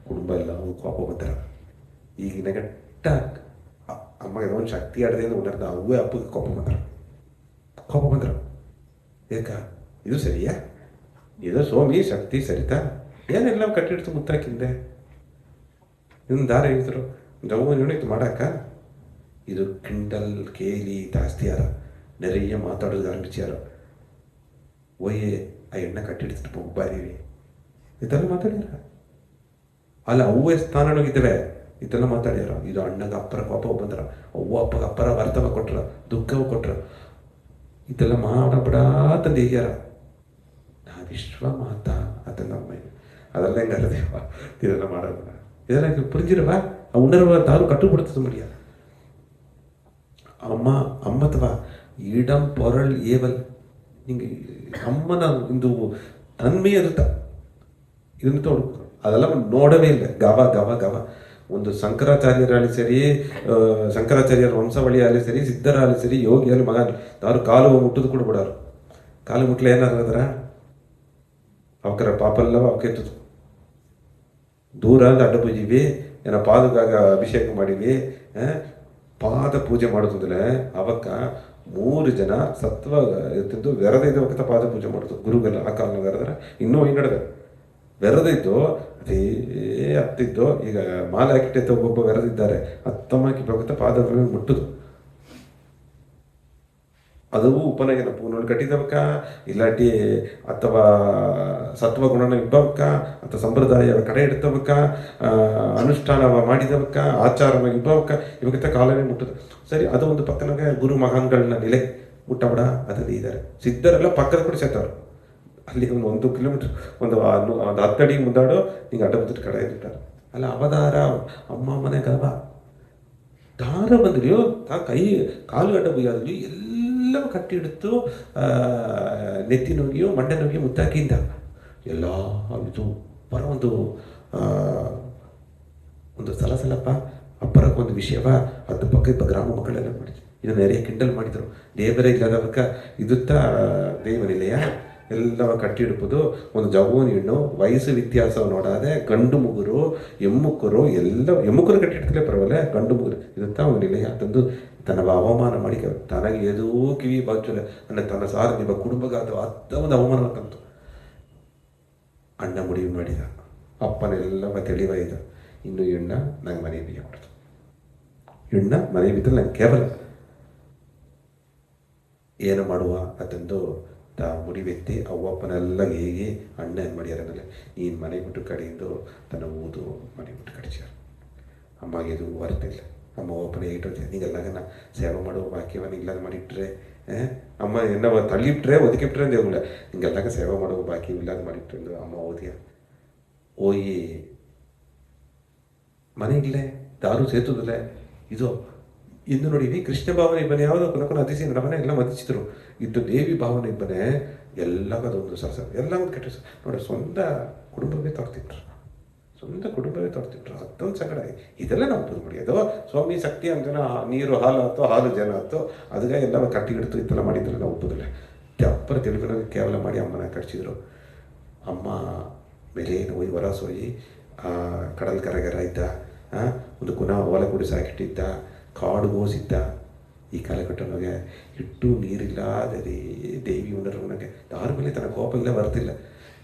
ಕುಟುಂಬ ಎಲ್ಲ ಕೋಪ ಬರ್ತಾರ. ಈಗಿನ ಗಟ್ಟ ಅಮ್ಮಗೆ ಒಂದು ಶಕ್ತಿ ಆಡದೆ ಅಂತ ಉಂಟಾರ ಅವೇ ಅಪ್ಪಗೆ ಕೋಪ ಬಂದ್ರ ಏಕ ಇದು ಸರಿಯಾ, ಇದು ಸ್ವಾಮಿ ಶಕ್ತಿ ಸರಿತಾ ಏನೆಲ್ಲ ಕಟ್ಟಿಡ್ತು ಮುತ್ತಾಕಿಂದೆ ಇದನ್ನು ದಾರ ಹೇಳ್ತರು ಜೌವನ ಮಾಡಾಕ ಇದು ಕಿಂಡಲ್ ಕೇಲಿ ಜಾಸ್ತಿ ಯಾರ ನೆರೆಯ ಮಾತಾಡೋದು ಆರಂಭಿಸ್ಯಾರ. ಒಯ್ಯೆ ಆ ಎಣ್ಣೆ ಕಟ್ಟಿಡ್ತಿಟ್ಟು ಒಬ್ಬಾರೀವಿ ಇದೆಲ್ಲ ಮಾತಾಡ್ಯಾರ. ಅಲ್ಲ ಅವ್ವೇ ಸ್ಥಾನವಾಗಿದ್ದಾವೆ ಇದೆಲ್ಲ ಮಾತಾಡ್ಯಾರ. ಇದು ಅಣ್ಣಗೆ ಅಪ್ಪರ ಕೋಪ ಬಂದ್ರ, ಅವ್ವ ಅಪ್ಪಗೆ ಅಪ್ಪರ ವರ್ತವ ಕೊಟ್ರ, ದುಃಖವ ಕೊಟ್ರ, ಇದೆಲ್ಲ ಮಾಡಬೇಡ ತಂದು ಹೇಳ್ಯಾರ. ನಾ ವಿಶ್ವ ಮಾತಾ ಅದೆಲ್ಲ ಅದೆಲ್ಲ ಹೆಂಗಾರದೇವ ಇದೆಲ್ಲ ಮಾಡೋಣ ಇದೆಲ್ಲ ಪುರಿಜಿರವ ಆ ಉಣರ್ವ ತಾರು ಕಟ್ಟುಬಿಡ್ತದೆ ಮಡಿಯ ಅಮ್ಮತ್ವ ಇಡಂ ಪೊರಳ್ ಏವಲ್ ಹಿಂಗೆ ಅಮ್ಮನ ಇಂದು ತನ್ಮೆ ಇರುತ್ತ ಇದನ್ನು ತೋಡು ಅದೆಲ್ಲ ನೋಡವೇ ಇಲ್ಲ. ಗವ ಒಂದು ಶಂಕರಾಚಾರ್ಯರಾಗಲಿ ಸರಿ, ಶಂಕರಾಚಾರ್ಯರ ವಂಶವಳಿಯಾಗಲಿ ಸರಿ, ಸಿದ್ಧರಾಗಲಿ ಸರಿ, ಯೋಗಿಯಲ್ಲಿ ಮಗ ತಾರು ಕಾಲು ಮುಟ್ಟದು ಕೂಡ ಬಿಡೋರು. ಕಾಲು ಮುಟ್ಲೆ ಏನಾದ್ರ ಅವಕರ ಪಾಪಲ್ಲವ ಅವಕೆತ್ತದು ದೂರ ಅಂತ ಅಡ್ಡ ಪೂಜಿವಿ ಏನ ಪಾದಗಾಗ ಅಭಿಷೇಕ ಮಾಡಿವಿ. ಪಾದ ಪೂಜೆ ಮಾಡೋದಂದ್ರೆ ಅವಕ್ಕ 3 ಜನ ಸತ್ವ ಇರ್ತಿದ್ದು ವ್ಯರದ ಇದ್ದವಕ್ಕ ಪಾದ ಪೂಜೆ ಮಾಡೋದು ಗುರುಗಲ್ಲ. ಆ ಕಾಲನಾಗ ಅರದ್ರ ಇನ್ನೂ ಹಿಂಗಡದ ವ್ಯರದಿದ್ದು ಅದೇ ಹತ್ತಿದ್ದು. ಈಗ ಮಾಲೆ ಹಾಕಿಟ್ಟೆ ಒಬ್ಬೊಬ್ಬ ವ್ಯರದಿದ್ದಾರೆ ಹತ್ತಮ್ಮಾಕಿ ಬಗುತ್ತ ಪಾದ ಮುಟ್ಟುದು. ಅದು ಉಪನಯನ ಪೂರ್ಣ ಕಟ್ಟಿದವಕ್ಕ ಇಲ್ಲಾಟಿ ಅಥವಾ ಸತ್ವಗುಣನ ಇಬ್ಬವಕ್ಕ ಅಥವಾ ಸಂಪ್ರದಾಯ ಕಡೆ ಇಡ್ತವಕ್ಕ ಅನುಷ್ಠಾನವ ಮಾಡಿದವಕ್ಕ ಆಚಾರವಾಗಿ ಇಬ್ಬವಕ್ಕ ಇವಾಗ ಕಾಲವೇ ಮುಟ್ಟದು. ಸರಿ, ಅದು ಒಂದು ಪಕ್ಕನಾಗ ಗುರು ಮಹಾನ್ಗಳನ್ನ ನೆಲೆ ಮುಟ್ಟಬೇಡ ಅದಲ್ಲಿ ಇದ್ದಾರೆ. ಸಿದ್ಧರೆಲ್ಲ ಪಕ್ಕದ ಕೂಡ ಸೇರ್ತಾವ್ರು. ಅಲ್ಲಿ ಒಂದು 1 ಕಿಲೋಮೀಟರ್ ಒಂದು 10 ಅಡಿ ಮುಂದಾಡೋ ಹಿಂಗೆ ಅಡ್ಡ ಬಿಟ್ಟು ಕಡೆ ಇರ್ತಾರೆ. ಅಲ್ಲ ಅವತಾರ ಅಮ್ಮ ಮನೆ ಗರ್ಭ ದಾರ ಬಂದ್ರಿಯೋ ಕೈ ಕಾಲು ಅಡ್ಡ ಬೈಯಾದ್ರಿ ಎಲ್ಲವೂ ಕಟ್ಟಿಡ್ತು. ನೆತ್ತಿ ನೋಗಿಯೋ ಮಂಡೆ ನೋಗಿಯೋ ಮುತ್ತಾಕಿಂದ ಎಲ್ಲ ಇದು ಪರ ಒಂದು ಸಲಸಲಪ್ಪ ಅಪ್ಪರಕ್ಕೊಂದು ವಿಷಯವ ಅದು ಪಕ್ಕ ಗ್ರಾಮ ಮಕ್ಕಳೆಲ್ಲ ಮಾಡಿದ್ರು. ಇದು ನೆರೆಯ ಕಿಂಡಲ್ ಮಾಡಿದರು. ದೇವರೇ ಇಲ್ಲದವಕ್ಕ ಇದುತ್ತ ದೇವರಿಲೆಯ ಎಲ್ಲವ ಕಟ್ಟಿಡ್ಬೋದು. ಒಂದು ಜವ್ವನ ಹೆಣ್ಣು ವಯಸ್ಸು ವ್ಯತ್ಯಾಸ ನೋಡಾದೆ ಗಂಡು ಮುಗುರು ಎಮ್ಮುಕರು ಎಲ್ಲ ಎಮ್ಮುಕರು ಕಟ್ಟಿಡ್ತಲೇ ಪರವಲ್ಲ, ಗಂಡು ಮುಗುರು ಇದುತ್ತ ಅವನಿಲ್ಲ ತಂದು ತನ್ನ ಅವಮಾನ ಮಾಡಿ ತನಗೆ ಏದೋ ಕಿವಿ ಬಾಚುಲೆ ಅಂದರೆ ತನ್ನ ಸಾರ ನಿಮ್ಮ ಕುಟುಂಬಗಾದ ಒಂದು ಅವಮಾನ ತಂತು. ಅಣ್ಣ ಮುಡಿವು ಮಾಡಿದ, ಅಪ್ಪನೆಲ್ಲವ ತಿಳಿವಾಯ್ದ. ಇನ್ನು ಹೆಣ್ಣ ನಂಗೆ ಮನೆ ಬಿಯ ಕೊಡ್ತು. ಹೆಣ್ಣ ಮನೆ ಬಿದ್ದರೆ ನಂಗೆ ಕೇವಲ ಏನು ಮಾಡುವ ಅತಂದು ಮುಡಿವೆತ್ತಿ ಅವ್ವಪ್ಪನೆಲ್ಲ ಹೇಗೆ ಅಣ್ಣ ಏನು ಮಾಡ್ಯಾರ ಅಂದರೆ ನೀನು ಮನೆ ಬಿಟ್ಟು ಕಡೆಯಿಂದ ತನ್ನ ಊದು ಮನೆ ಬಿಟ್ಟು ಕಡಿಸ್ಯಾರ. ಅಮ್ಮಗೆ ಇದು ಅರ್ಥ ಇಲ್ಲ. ಅಮ್ಮ ಒಬ್ಬನೇ ಇಟ್ಟಿರ್ತೀವಿ ನೀಗೆಲ್ಲಾಗನ ಸೇವೆ ಮಾಡುವ ಬಾಕ್ಯವನ್ನು ಇಲ್ಲದ ಮಾಡಿಟ್ರೆ ಅಮ್ಮ ಎನ್ನ ತಳ್ಳಿಬಿಟ್ರೆ ಒದಗಿಬಿಟ್ರೆ ಅಂತ ಹೇಗಿಲ್ಲ. ಹಿಂಗೆಲ್ಲಾಗ ಸೇವೆ ಮಾಡುವ ಬಾಕಿ ಇಲ್ಲದ ಮಾಡಿಟ್ರೆ ಅಮ್ಮ ಓದಿಯ ಓಯಿ ಮನೆ ಇಲ್ಲೇ ದಾರು ಸೇತುದಲ್ಲೇ ಇದು ಇನ್ನು ನೋಡಿವಿ. ಕೃಷ್ಣ ಭಾವನೆ ಇಬ್ಬನೇ ಯಾವುದೋ ಕೊನೆ ಅತಿಸಿ ನಮ್ಮನೆ ಎಲ್ಲ ಮದಿಸಿದ್ರು. ಇದ್ದು ದೇವಿ ಭಾವನೆ ಇಬ್ಬನೇ ಎಲ್ಲಾಗ ಅದೊಂದು ಸರಸ ಎಲ್ಲ ಒಂದು ಕೆಟ್ಟ ನೋಡಿ, ಸ್ವಂತ ಕುಟುಂಬವೇ ತೊಡ್ತಿಟ್ರು, ಸ್ವಂತ ಕುಟುಂಬವೇ ತೊಡ್ತಿಟ್ರು. ಅದೊಂದು ಸಂಗಡ. ಇದೆಲ್ಲ ನಾವು ಒಪ್ಪದು ಮಾಡಿಯೋದು. ಸ್ವಾಮಿ ಶಕ್ತಿ ಅಂಜನ ನೀರು ಹಾಲು ಆಯ್ತು, ಹಾಲು ಜನ ಆಯ್ತು, ಅದಕ್ಕೆ ಎಲ್ಲ ಕಟ್ಟಿಗಿಡ್ತು ಇತ್ತೆಲ್ಲ ಮಾಡಿದ್ರೆ ನಾವು ಒಪ್ಪೋದಿಲ್ಲ. ಅಪ್ಪರ ತಿಳುಕನ ಕೇವಲ ಮಾಡಿ ಅಮ್ಮನ ಕಟ್ಸಿದ್ರು. ಅಮ್ಮ ಬೆಲೆಯನ್ನು ಹೋಗಿ ಹೊರಸೋಯಿ ಕಡಲ್ ಕರಗರ ಇದ್ದ, ಒಂದು ಕುನ ಹೊಲ ಗುಡಿಸಿ ಹಾಕಿಟ್ಟಿದ್ದ, ಕಾಡು ಗೋಸಿದ್ದ. ಈ ಕಾಲಘಟ್ಟನಾಗೆ ಇಟ್ಟು ನೀರಿಲ್ಲ ದೇವಿ ಉಣರ್ವನಾಗೆ ಯಾರ ಮೇಲೆ ತನ್ನ ಕೋಪ ಇಲ್ಲ ಬರ್ತಿಲ್ಲ.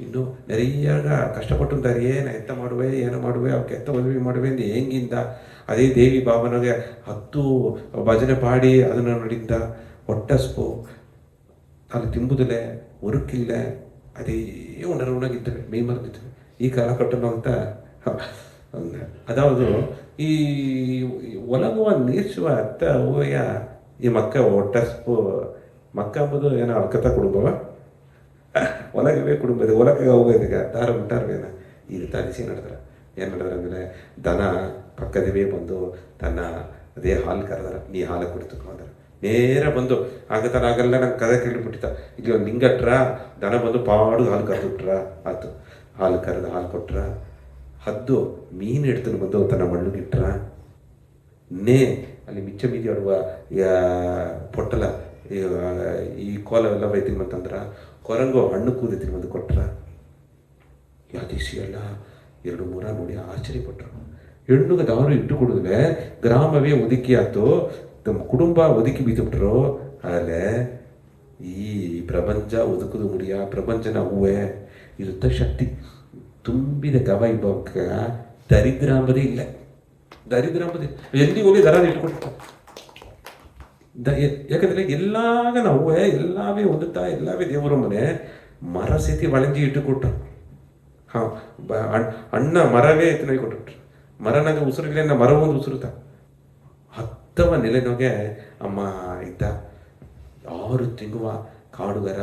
ಇನ್ನು ನೆರೆಯಾಗ ಕಷ್ಟಪಟ್ಟಂತಾರೆ, ಏನು ಎತ್ತ ಮಾಡುವೆ ಏನು ಮಾಡುವೆ ಅವಕ್ಕೆ ಎತ್ತ ಮದುವೆ ಮಾಡುವೆ ಅಂತ ಹೆಂಗಿಂದ ಅದೇ ದೇವಿ ಬಾಬನಿಗೆ 10 ಭಜನೆ ಪಾಡಿ ಅದನ್ನು ನಡಿಂದ ಹೊಟ್ಟಸ್ಪು ಅಲ್ಲಿ ತಿಂಬುದಿಲ್ಲ, ಉರುಕಿಲ್ಲ, ಅದೇ ಉಣರ್ವನಾಗಿದ್ದೇವೆ, ಮೈ ಮರೆದಿದ್ದೇವೆ ಈ ಕಾಲಘಟ್ಟನ ಅಂತ. ಅದಾವುದು ಈ ಒಲಗುವ ನೀರ್ಸುವ ಅತ್ತ ಹೂವೆಯ ಈ ಮಕ್ಕ ಒಟ್ಟಸ್ಪು ಮಕ್ಕ ಅಂಬುದು ಏನೋ ಅಲ್ಕತ್ತ ಕುಟುಂಬವ ಒಲಗವೇ ಕುಟುಂಬದ ಒಲಗ ಹೋಗೋದೀಗ ದಾರ ಬಿಟ್ಟಾರ್ವೇನ ಈ ರೀತಿ ಅನಿಸಿ ನಡೆದ್ರೆ ಏನು ನಡೆದ್ರೆ ಅಂದರೆ ದನ ಪಕ್ಕದವೇ ಬಂದು ತನ್ನ ಅದೇ ಹಾಲು ಕರೆದಾರ, ನೀ ಹಾಲು ಕುಡಿತಕ್ಕೋ ಅಂದ್ರೆ ನೇರ ಬಂದು ಆಗಲ್ಲ ನಂಗೆ ಕதை ಕೇಳಿಬಿಟ್ಟಿತ್ತ. ಇಲ್ಲಿ ಒಂದು ನಿಂಗಟ್ರ ದನ ಬಂದು ಪಾಡು ಹಾಲು ಕರೆದುಬಿಟ್ರ ಆಯ್ತು. ಹಾಲು ಕರೆದು ಹಾಲು ಕೊಟ್ರ. ಹದ್ದು ಮೀನು ಹಿಡ್ತನು ಬಂದು ತನ್ನ ಮಣ್ಣುಗಿಟ್ರ. ಅಲ್ಲಿ ಮಿಚ್ಚ ಮೀದಿ ಆಡುವ ಪೊಟ್ಟಲ ಈ ಕೋಲವೆಲ್ಲ ಬೈತೀನಿ ಅಂತಂದ್ರೆ ಕೊರಂಗು ಹಣ್ಣು ಕೂದೈತೀನಿ ಬಂದು ಕೊಟ್ರ. ಯಾದೀಶಿ ಎಲ್ಲ 2-3 ನೋಡಿ ಆಶ್ಚರ್ಯಪಟ್ಟರು. ಹೆಣ್ಣುಗೆ ದಾರು ಇಟ್ಟು ಕೊಡಿದ್ರೆ ಗ್ರಾಮವೇ ಒದಕಿ ಆಯ್ತು, ತಮ್ಮ ಕುಟುಂಬ ಒದಕಿ ಬೀದ್ಬಿಟ್ರು. ಆಮೇಲೆ ಈ ಪ್ರಪಂಚ ಒದಕುದು ಮುಡಿಯ ಪ್ರಪಂಚನ ಹೂವೆ ಇರುತ್ತ ಶಕ್ತಿ ತುಂಬಿದ ಗವ ಇಬ್ಬಕ್ಕ ದರಿದ್ರ ಅಂಬದೇ ಇಲ್ಲ. ದರಿದ್ರ ಅಂಬದೇ ಎಲ್ಲಿ ಹೋಗಿ ದರ ಇಟ್ಕೊಡ್ತಾರೆ. ಯಾಕಂದ್ರೆ ಎಲ್ಲಾಗ ನಾವು ಎಲ್ಲವೇ ಓದುತ್ತಾ ಎಲ್ಲವೇ ದೇವರ ಮನೆ ಮರ ಸೇತಿ ಒಳಂಜಿ ಇಟ್ಟುಕೊಟ್ರು. ಅಣ್ಣ ಮರವೇ ಎತ್ತಿನ ಕೊಟ್ಬಿಟ್ರು. ಮರನಾಗ ಉಸಿರುಗಳನ್ನ ಮರ ಒಂದು ಉಸಿರುತ್ತ 10ವ ನೆಲೆನೋಗೆ ಅಮ್ಮ ಇದ್ದ. 6 ತಿಂಗುವ ಕಾಡುಗರ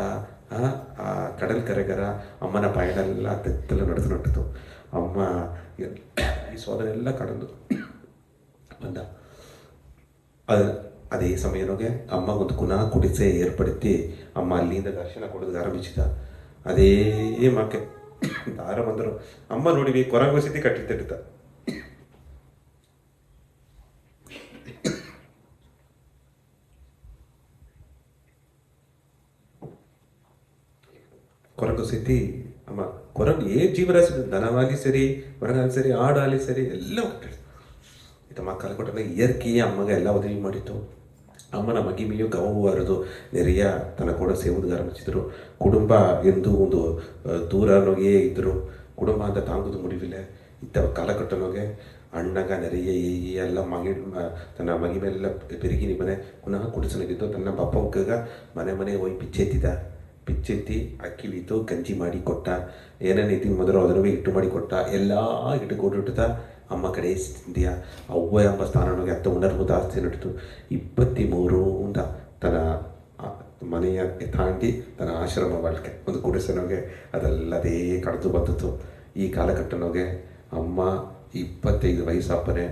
ಆ ಕಡಲ್ ಕರೆಗರ ಅಮ್ಮನ ಬಾಯನೆಲ್ಲ ತೆತ್ತಲು ನಡೆದು ಅಮ್ಮ ಈ ಸೋದನೆಲ್ಲ ಕಡದು ಬಂದ. ಅದೇ ಸಮಯನೋಗೆ ಅಮ್ಮಗೊಂದು ಕುನ ಕುಡಿಸೆ ಏರ್ಪಡಿಸಿ ಅಮ್ಮ ಅಲ್ಲಿಂದ ದರ್ಶನ ಕೊಡೋದು ಆರಂಭಿಸಿದ. ಅದೇ ಮಕ್ಕೆ ದಾರ ಬಂದರು. ಅಮ್ಮ ನೋಡಿವಿ ಕೊರಗೋಸಿತಿ ಕಟ್ಟಿಟ್ಟಿದ್ದ. ಕೊರಗು ಸ್ಥಿತಿ ಅಮ್ಮ ಕೊರಗು ಜೀವರಾಶಿ ದನವಾಗಲಿ ಸರಿ, ಹೊರಗಾಗಲಿ ಸರಿ, ಆಡಾಗಲಿ ಸರಿ ಎಲ್ಲ ಕೊಟ್ಟಿರ್ತು. ಇದು ಮಕ್ಕಳ ಕೊಟ್ಟ ಇಯರ್ಕಿ ಅಮ್ಮಗೆ ಎಲ್ಲ ಒದಗಿ ಮಾಡಿತ್ತು. ಅಮ್ಮನ ಮಗಿಮೆಯು ಗವವು ಹರಿದು ನೆರೆಯ ತನ್ನ ಕೂಡ ಸೇವುದಗಾರ ಮುಚ್ಚಿದ್ರು. ಕುಟುಂಬ ಎಂದು ಒಂದು ದೂರನೋಗೇ ಇದ್ದರು. ಕುಟುಂಬ ಅಂತ ತಾಂಗುದು ಮುಡಿವಿಲ್ಲ. ಇದ್ದ ಕಾಲಘಟ್ಟನೋಗೆ ಅಣ್ಣಗ ನೆರೆಯ ಎಲ್ಲ ತನ್ನ ಮಗಿಮೆಲ್ಲ ಬೆರಿಗಿ ಮನೆ ಪುನಃ ಕುಡಿಸನಾಗಿದ್ದು. ತನ್ನ ಬಪ್ಪಗ ಮನೆ ಹೋಗಿ ಪಿಚ್ಚೆತ್ತಿ ಅಕ್ಕಿ ಬೀತು ಗಂಜಿ ಮಾಡಿ ಕೊಟ್ಟ. ಏನೇನೈತಿ ಮೊದಲು ಅದನ್ನು ಇಟ್ಟು ಮಾಡಿ ಕೊಟ್ಟ. ಎಲ್ಲ ಇಟ್ಟುಕೊಟ್ಟಿಟ್ಟ ಅಮ್ಮ ಕಡೆ ತಿಂದಿಯ ಅವ್ವ ಎಂಬ ಸ್ಥಾನವಾಗಿ ಅತ್ತ ಉಣರ್ವು ಜಾಸ್ತಿ ನಡಿತು. 23 ತನ್ನ ಮನೆಯ ತಾಂಡಿ ತನ್ನ ಆಶ್ರಮ ಬಾಳ್ಕೆ ಒಂದು ಗುಡಿಸನೋಗೆ ಅದೆಲ್ಲದೇ ಕಳೆದು ಬಂದಿತ್ತು. ಈ ಕಾಲಘಟ್ಟನೋಗೆ ಅಮ್ಮ 25 ವಯಸ್ಸಪ್ಪನೆ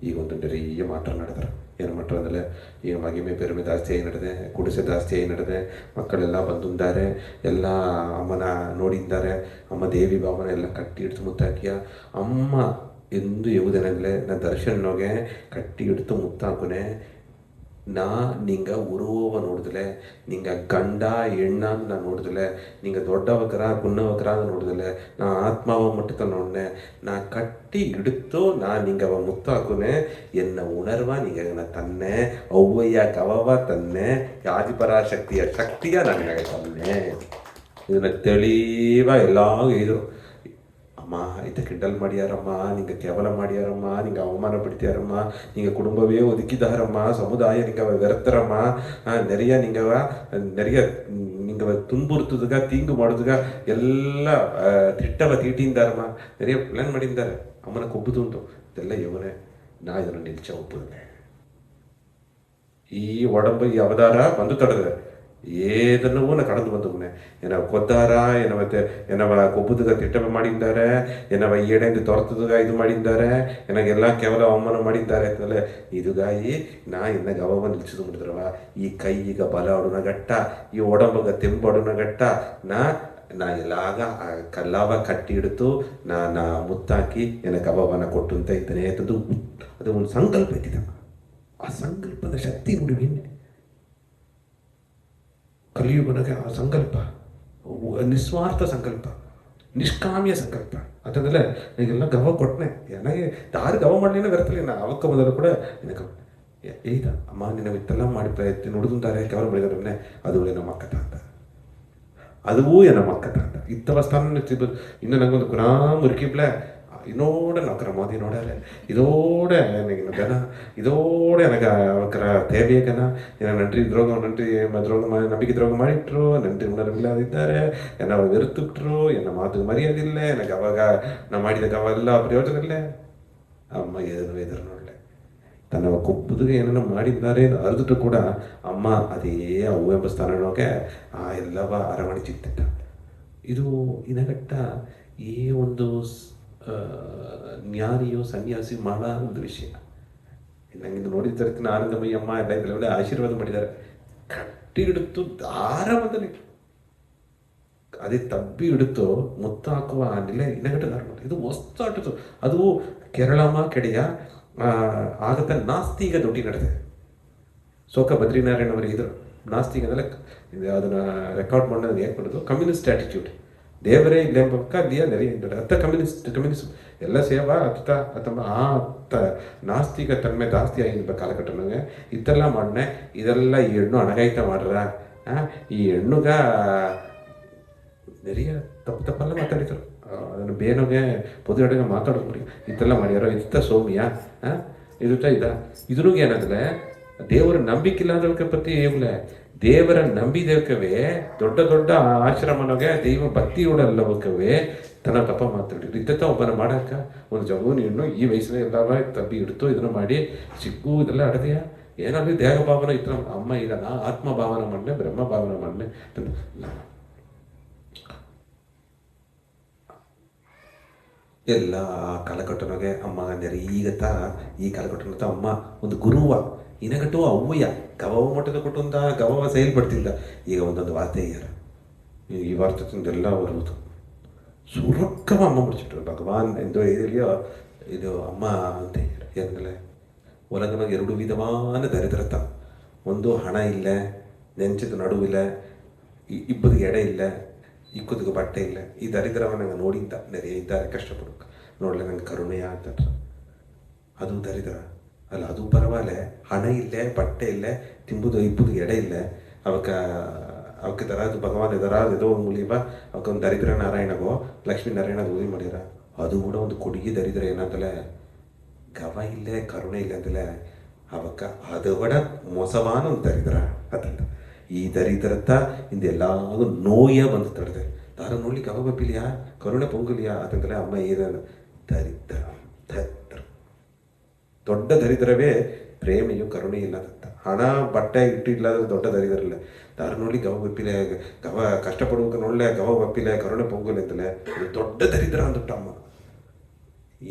ಈಗ ಒಂದು ನೆರೆಯ ಮಾಟ ನಡೆದಾರೆ. ಏನು ಮಾಟ ಅಂದರೆ ಈಗ ಮಗಿಮೆ ಬೆರುಮೆ ಜಾಸ್ತಿ ಆಗಿ ನಡೆದೆ, ಗುಡಿಸೆ ಜಾಸ್ತಿ ಆಗಿ ನಡೆದೆ. ಮಕ್ಕಳೆಲ್ಲ ಬಂದಿದ್ದಾರೆ, ಎಲ್ಲ ಅಮ್ಮನ ನೋಡಿದ್ದಾರೆ. ಅಮ್ಮ ದೇವಿ ಬಾಬನ ಎಲ್ಲ ಕಟ್ಟಿ ಹಿಡ್ತು ಮುತ್ತಾಕಿಯ ಅಮ್ಮ ಎಂದು ಯಾವುದೇನಾಗಲೇ ನಾ ದರ್ಶನೋಗೆ ಕಟ್ಟಿ ಹಿಡ್ತು ಮುತ್ತಾಕುನೆ. ನಾ ನಿಂಗೆ ಉರುವವ ನೋಡಿದಲೆ, ನಿಂಗೆ ಗಂಡ ಹೆಣ್ಣ ನಾ ನೋಡಿದಲೆ, ನಿಂಗೆ ದೊಡ್ಡವಕರ ಗುಣ್ಣವಕರ ನೋಡಿದಲೆ, ನಾ ಆತ್ಮವ ಮಟ್ಟತ ನೋಡ್ನೆ. ನಾ ಕಟ್ಟಿ ಹಿಡಿತು ನಾ ನಿಂಗೆ ಅವ ಮುತ್ತಾಕುನೆ. ಎನ್ನ ಉಣರ್ವ ನಿಂಗೆ ನಾ ತನ್ನೆ, ಅವ್ವಯ್ಯ ಗವವ ತನ್ನೆ, ಶಕ್ತಿಯ ನನಗೆ ತನ್ನೆ. ಇದನ್ನ ತೆಳೀವ ಎಲ್ಲ ಇದ್ರು. ಅಮ್ಮ ಇತ್ತ ಕಿಂಡಲ್ ಮಾಡ್ಯಾರಮ್ಮ, ನಿಂಗೆ ಕೇವಲ ಮಾಡ್ಯಾರಮ್ಮ, ನಿಂಗೆ ಅವಮಾನ ಪಡ್ತೀಯಾರಮ್ಮ, ನಿಂಗೆ ಕುಟುಂಬವೇ ಒದಗಿದಾರಮ್ಮ, ಸಮುದಾಯ ನಿಂಗೆ ವ್ಯರ್ಥರಮ್ಮ, ನೆರೆಯ ನೆರೆಯ ನಿಂಗೆ ತುಂಬುರ್ತದಾಗ ತೀಂಗು ಮಾಡೋದಾಗ ಎಲ್ಲ ತಿಟ್ಟವ ತೀಟಿಂದಾರಮ್ಮ, ನೆರೆಯ ಪ್ಲಾನ್ ಮಾಡಿದ್ದಾರೆ. ಅಮ್ಮನ ಕೊಬ್ಬುದುಂಟು ಇದೆಲ್ಲ ಇವನೇ. ನಾ ಇದನ್ನು ನಿಲ್ಚ ಒಪ್ಪುದೇ. ಈ ಒಡಂಬ ಈ ಅವತಾರ ಬಂದು ತಡೆದೆ. ഏതെന്നവോ കടന്നു വന്നു മുന്നേ എന്നെ ಕೊದ್ದಾರ ಏನೋ ಮತ್ತೆ ಏನವ ಕೊಬ್ಬುದುಗ ತಿಟ್ಟಮ ಮಾಡಿದ್ದಾರೆ ಏನವ ಏಡೆಂದು ತೊರೆತದುಗ ಇದು ಮಾಡಿದ್ದಾರೆ ನನಗೆಲ್ಲ ಕೇವಲ ಅವಮಾನ ಮಾಡಿದ್ದಾರೆ ಅಂತಲೇ ಇದುಗಾಯಿ ನಾ ಇನ್ನ ಗವವ ನಿಲ್ಸಿದು ಮುಡಿದ್ರವ ಈ ಕೈ ಈಗ ಬಲ ಆಡುನ ಗಟ್ಟ ಈ ಒಡಂಬಗ ತೆಂಬಡುನ ಗಟ್ಟ ನಾ ಎಲ್ಲಾಗ ಕಲ್ಲಾವ ಕಟ್ಟಿ ಹಿಡಿತು ನಾ ಮುತ್ತಾಕಿ ಎನ್ನ ಗವವನ ಕೊಟ್ಟು ಅಂತ ಇದ್ದೇನೆ ಅದು ಒಂದು ಸಂಕಲ್ಪ ಇದ್ದಿದ್ದ ಆ ಸಂಕಲ್ಪದ ಶಕ್ತಿ ನೋಡಿ ನಿನ್ನೆ ಕಲಿಯುಗನಿಗೆ ಆ ಸಂಕಲ್ಪ ನಿಸ್ವಾರ್ಥ ಸಂಕಲ್ಪ ನಿಷ್ಕಾಮ್ಯ ಸಂಕಲ್ಪ ಅದನ್ನೆಲ್ಲ ಈಗೆಲ್ಲ ಗವ ಕೊಟ್ಟನೆ ನನಗೆ ಯಾರು ಗವ ಮಾಡಲಿನ ಬರ್ತಲ್ಲ ನಾ ಅವಕ್ಕ ಮೊದಲು ಕೂಡ ನಿನಗೆ ಈಗ ಅಮ್ಮ ನಿನ್ನ ಇತ್ತೆಲ್ಲ ಮಾಡಿ ಪ್ರಯತ್ನ ನುಡಿದುಂತಾರೆ ಕೇವಲ ಮಾಡಿದಾರೆ ಅದು ನಮ್ಮ ಅಕ್ಕ ಅಂತ അതുവൂ എന്നെ മക്കത്താണ്ട ഇത്തവ സ്ഥാനം ഇന്ന് ഞങ്ങൾക്ക് കുനാ മുറുക്കിപ്പിളെ ഇതോടെ നോക്കറ മോദി നോടല്ലേ ഇതോടെ எனக்கு இதோட எனக்கு அவக்கிற தேவையக்கன என்னை நன்றி துரோகம் ನಂಬಿಕೆ ದ್ರೋಗ ಮಾಡಿಟ್ರು ನன்றಿ ಉಣರವಿಲ್ಲದಿದ್ದಾರೆ ಎನ್ನ வெறுத்துಟ್ರು ಎನ್ನ ಮಾತು ಮರ್ಯಾದೆ ಇಲ್ಲ எனக்கு ಅವಾಗ ನಾ ಮಾಡಿದ ಅವೆಲ್ಲ ಪ್ರಯೋಜನ ಇಲ್ಲ ಅಮ್ಮ ಎದುರು ನೋಡಲೆ ತನ್ನ ಕೊಬ್ಬುದಿಗೆ ಏನನ್ನ ಮಾಡಿದ್ದಾರೆ ಅರಿದಿಟ್ಟು ಕೂಡ ಅಮ್ಮ ಅದೇ ಅವು ಎಂಬ ಸ್ಥಾನಕ್ಕೆ ಆ ಎಲ್ಲವ ಅರವಣಿಸಿತ್ತಿದ್ದ ಇದು ಇನಗಟ್ಟ ಈ ಒಂದು ಜ್ಞಾನಿಯೋ ಸನ್ಯಾಸಿ ಮಾಡೋ ಒಂದು ವಿಷಯ ನಂಗಿಂದು ನೋಡಿದ ತರಕಿನ ಆನಂದಮಯ್ಯ ಅಮ್ಮ ಎಲ್ಲ ಇದೆಲ್ಲ ಆಶೀರ್ವಾದ ಮಾಡಿದ್ದಾರೆ ಕಟ್ಟಿ ಹಿಡಿತು ದಾರವದಲ್ಲಿ ಅದೇ ತಬ್ಬಿ ಹಿಡಿತು ಮುತ್ತ ಹಾಕುವ ನೆಲೆ ಇನಗಟ್ಟ ದಾರ ಇದು ಹೊಸ್ತಾಟಿತು ಅದು ಕೇರಳಮ್ಮ ಕೆಡೆಯ ಆಗತ್ತ ನಾಸ್ತಿಗ ದೊಡ್ಡಿ ನಡೆದೆ ಸೋಕ ಬದ್ರಿನಾರಾಯಣ ಅವರು ಇದ್ರು ನಾಸ್ತಿಗ ಅಂದರೆ ಅದನ್ನು ರೆಕಾರ್ಡ್ ಮಾಡೋದು ಏನು ಮಾಡೋದು ಕಮ್ಯುನಿಸ್ಟ್ ಆಟಿಟ್ಯೂಡ್ ದೇವರೇ ಇಲ್ಲ ಎಂಬ ಪಕ್ಕ ಅಲ್ಲಿಯ ನೆರೆ ಅತ್ತ ಕಮ್ಯುನಿಸಮ್ ಎಲ್ಲ ಸೇವಾ ಅತ್ತ ಅಥವಾ ಆ ಅತ್ತ ನಾಸ್ತಿಕ ತನ್ಮೆ ಜಾಸ್ತಿ ಆಗಿರ್ಬೇಕು ಕಾಲಘಟ್ಟನಾಗ ಇದೆಲ್ಲ ಮಾಡನೆ ಇದೆಲ್ಲ ಈ ಹೆಣ್ಣು ಅಣಗಾಯ್ತ ಮಾಡ್ರ ಈ ಹೆಣ್ಣುಗ ನೆರೆಯ ತಪ್ಪಲ್ಲ ಮಾತಾಡಿದ್ರು ಅದನ್ನು ಬೇನೋಗೆ ಪೊದುಗಡೆಗೆ ಮಾತಾಡೋದು ನೋಡಿ ಇದೆಲ್ಲ ಮಾಡ್ಯಾರೋ ಇತ್ತ ಸೌಮ್ಯ ಇದುಟ ಇದ್ರಿಗೆ ಏನಂದ್ರೆ ದೇವರ ನಂಬಿಕಿಲ್ಲದವಕ್ಕೆ ಪ್ರತಿ ಏನಿಲ್ಲ ದೇವರ ನಂಬಿದವಕವೇ ದೊಡ್ಡ ದೊಡ್ಡ ಆಶ್ರಮನಗೆ ದೈವ ಭಕ್ತಿಯೋಡಲ್ಲವಕವೇ ತನ್ನ ತಪ್ಪ ಮಾತಾಡಿದ್ರು ಇದ್ದ ಒಬ್ಬನ ಮಾಡಾಕ ಒಂದು ಜಗೂನು ಹೆಣ್ಣು ಈ ವಯಸ್ಸಿನ ಎಲ್ಲ ತಬ್ಬಿ ಹಿಡ್ತು ಇದನ್ನು ಮಾಡಿ ಸಿಕ್ಕು ಇದೆಲ್ಲ ಅಡದೆಯ ಏನಾಗಲಿ ದೇಹ ಭಾವನ ಇದ್ರ ಅಮ್ಮ ಈಗ ನಾ ಆತ್ಮ ಭಾವನ ಮಾಡನೆ ಬ್ರಹ್ಮ ಭಾವನ ಮಾಡನೆ ಎಲ್ಲ ಕಾಲಘಟ್ಟನಾಗೆ ಅಮ್ಮ ನೆರೀಗತ್ತ ಈ ಕಾಲಘಟ್ಟನ ಅಮ್ಮ ಒಂದು ಗುರುವ ಇನಗಟ್ಟು ಅವ್ವಯ್ಯ ಗವವ ಮಟ್ಟದ ಕೊಟ್ಟೊಂದ ಗವವ ಸೇಲ್ಪಡ್ತಿದ್ದ ಈಗ ಒಂದೊಂದು ವಾರ್ತೆ ಇಯ್ಯಾರ ಈ ವಾರ್ತೆಲ್ಲ ಬರುವುದು ಸುರಕ್ಕವ ಅಮ್ಮ ಮುಡಿಸಿಟ್ರು ಭಗವಾನ್ ಎಂದು ಇದೆಯೋ ಇದು ಅಮ್ಮ ಅಂತ ಯಾಕಂದ್ರೆ ಒಳಗನಾಗ 2 ವಿಧವಾದ ದರಿದ್ರತ ಒಂದು ಹಣ ಇಲ್ಲ ನೆಂಚಿದ ನಡುವಿಲ್ಲ ಇಬ್ಬರಿಗೆ ಎಡೆ ಇಲ್ಲ ಇಕ್ಕುದಿಗೆ ಬಟ್ಟೆ ಇಲ್ಲ ಈ ದರಿದ್ರವ ನಂಗೆ ನೋಡಿದ್ದ ನೆರೆಯ ಇದ್ದಾರೆ ಕಷ್ಟಪಡೋಕೆ ನೋಡಲೆ ನಂಗೆ ಕರುಣೆಯ ಅಂತ ಅದು ದರಿದ್ರ ಅಲ್ಲ ಅದು ಪರವಾಲೆ ಹಣ ಇಲ್ಲೇ ಬಟ್ಟೆ ಇಲ್ಲೇ ತಿಂಬುದು ಇಬ್ಬುದು ಎಡೆ ಇಲ್ಲ ಅವಕ್ಕೆ ದರಾದು ಭಗವಾನ್ ದರಾದು ಏದೋ ಒಂದು ಮುಲಿಬ ಅವಕ್ಕೊಂದು ದರಿದ್ರ ನಾರಾಯಣಗೋ ಲಕ್ಷ್ಮೀ ನಾರಾಯಣ ಉದಿ ಮಾಡ್ಯಾರ ಅದು ಕೂಡ ಒಂದು ಕೊಡುಗೆ ದರಿದ್ರ ಏನಂತಲೇ ಗವ ಇಲ್ಲೇ ಕರುಣೆ ಇಲ್ಲ ಅಂತಲೇ ಅವಕ್ಕ ಅದು ಕೂಡ ಮೋಸವಾನ ಒಂದು ದರಿದ್ರ ಅದಂತ ಈ ದರಿದ್ರತ ಇಂದೆಲ್ಲಾಗೂ ನೋಯ ಬಂದು ತಡೆದೆ ತಾರ ನೋಡ್ಲಿಕ್ಕೆ ಅವ ಬಪ್ಪಿಲಿಯಾ ಕರುಣೆ ಪೊಂಗಲಿಯಾ ಅದಂತಲೇ ಅಮ್ಮ ಏನ ದರಿದ್ರ ದೊಡ್ಡ ದರಿದ್ರವೇ ಪ್ರೇಮಿಯು ಕರುಣೆ ಇಲ್ಲದಂತ ಹಣ ಬಟ್ಟೆ ಇಟ್ಟು ಇಲ್ಲದ ದೊಡ್ಡ ದರಿದ್ರ ಇಲ್ಲ ತಾರ ನೋಡಿ ಗವ ಬಪ್ಪಿಲೆ ಗವ ಕಷ್ಟಪಡುವ ನೋಡ್ಲೆ ಗವ ಬಪ್ಪಿಲೆ ಕರುಣೆ ಪೊಂಗಲಿ ಅಂತಲೇ ಅದು ದೊಡ್ಡ ದರಿದ್ರ ಅಂದುಟ್ಟ ಅಮ್ಮ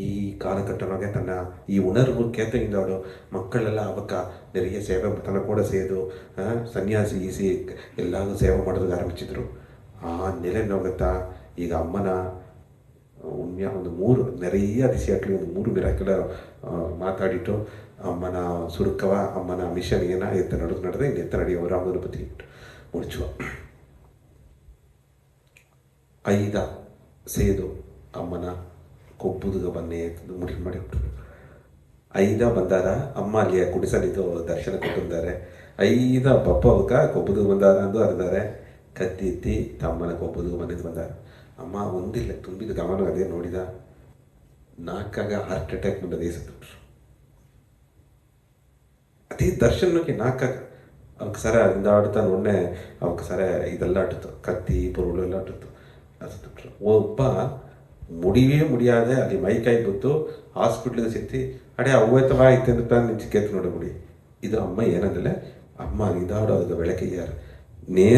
ಈ ಕಾಲಘಟ್ಟನಾಗೆ ತನ್ನ ಈ ಉಣರ್ವು ಕೇತೆಯಿಂದ ಅವಳು ಮಕ್ಕಳೆಲ್ಲ ಅವಕ್ಕ ನೆರೆಯ ಸೇವೆ ತನ್ನ ಕೂಡ ಸೇದು ಸನ್ಯಾಸಿ ಈಸಿ ಎಲ್ಲಾಗೂ ಸೇವೆ ಮಾಡೋದಕ್ಕೆ ಆರಂಭಿಸಿದ್ರು ಆ ನೆಲೆ ನೋಗುತ್ತಾ ಈಗ ಅಮ್ಮನ ಉಣ್ಮ್ಯ ಒಂದು 3 ನೆರೆಯ ದಿಸೆಯಾಗಲಿ ಒಂದು 3 ಮಿರಾಕಲ ಮಾತಾಡಿಟ್ಟು ಅಮ್ಮನ ಸುರುಕವ ಅಮ್ಮನ ಮಿಷನ್ ಏನ ಎತ್ತ ನಡೆದೆ ಇನ್ನು ಎತ್ತ ನಡೆಯುವ ಅನುಪತಿ ಇಟ್ಟು ಮುಡಿಸುವ 5 ಸೇದು ಅಮ್ಮನ ಕೊಬ್ಬುದುಗ ಬನ್ನಿ ಮುಡಿ ಮಾಡಿ 5 ಬಂದಾರ ಅಮ್ಮ ಅಲ್ಲಿಯ ಕುಡಿಸಲಿದ್ದು ದರ್ಶನ ಕೊಟ್ಟಿದ್ದಾರೆ 5 ಬಪ್ಪವಕ್ಕ ಕೊಬ್ಬುದುಗ ಬಂದಾರ ಅಂದು ಅರ್ದಾರೆ ಕತ್ತಿ ಎತ್ತಿ ತಮ್ಮನ ಕೊಬ್ಬುದುಗ ಬಂದಿದ್ದು ಬಂದಾರ ಅಮ್ಮ ಒಂದಿಲ್ಲ ತುಂಬಿದ ಗಮನ ಅದೇ ನೋಡಿದ 4 ಹಾರ್ಟ್ ಅಟ್ಯಾಕ್ ಬಂದದೇ ಸತ್ತುಬಿಟ್ರು ಅದೇ ದರ್ಶನಕ್ಕೆ 4 ಅವಕ್ಕೆ ಸರ ಇಂದಾಡ್ತಾ ನೋಡನೆ ಅವಕ್ಕೆ ಸರ ಇದೆಲ್ಲ ಆಟಿತ್ತು ಕತ್ತಿ ಪುರುಳು ಎಲ್ಲ ಆಟಿತ್ತು ಸತ್ತುಬಿಟ್ರು ಒಬ್ಬ ಮುಡಿವೇ ಮುಡಿಯಾದೆ ಅಲ್ಲಿ ಮೈಕೈ ಬಿದ್ದು ಹಾಸ್ಪಿಟ್ಲಿಗೆ ಸಿಕ್ತಿ ಅಡೆ ಅವ್ವತ್ತವ ಐತೆ ಅಂತ ನಿಂಚಿಕೆತ್ತು ನೋಡಿ ಮುಡಿ ಇದು ಅಮ್ಮ ಏನಂದ್ರೆ ಅಮ್ಮ ಇದಾಡೋದು ಬೆಳಕಿಗೆ ಯಾರು ನೇರ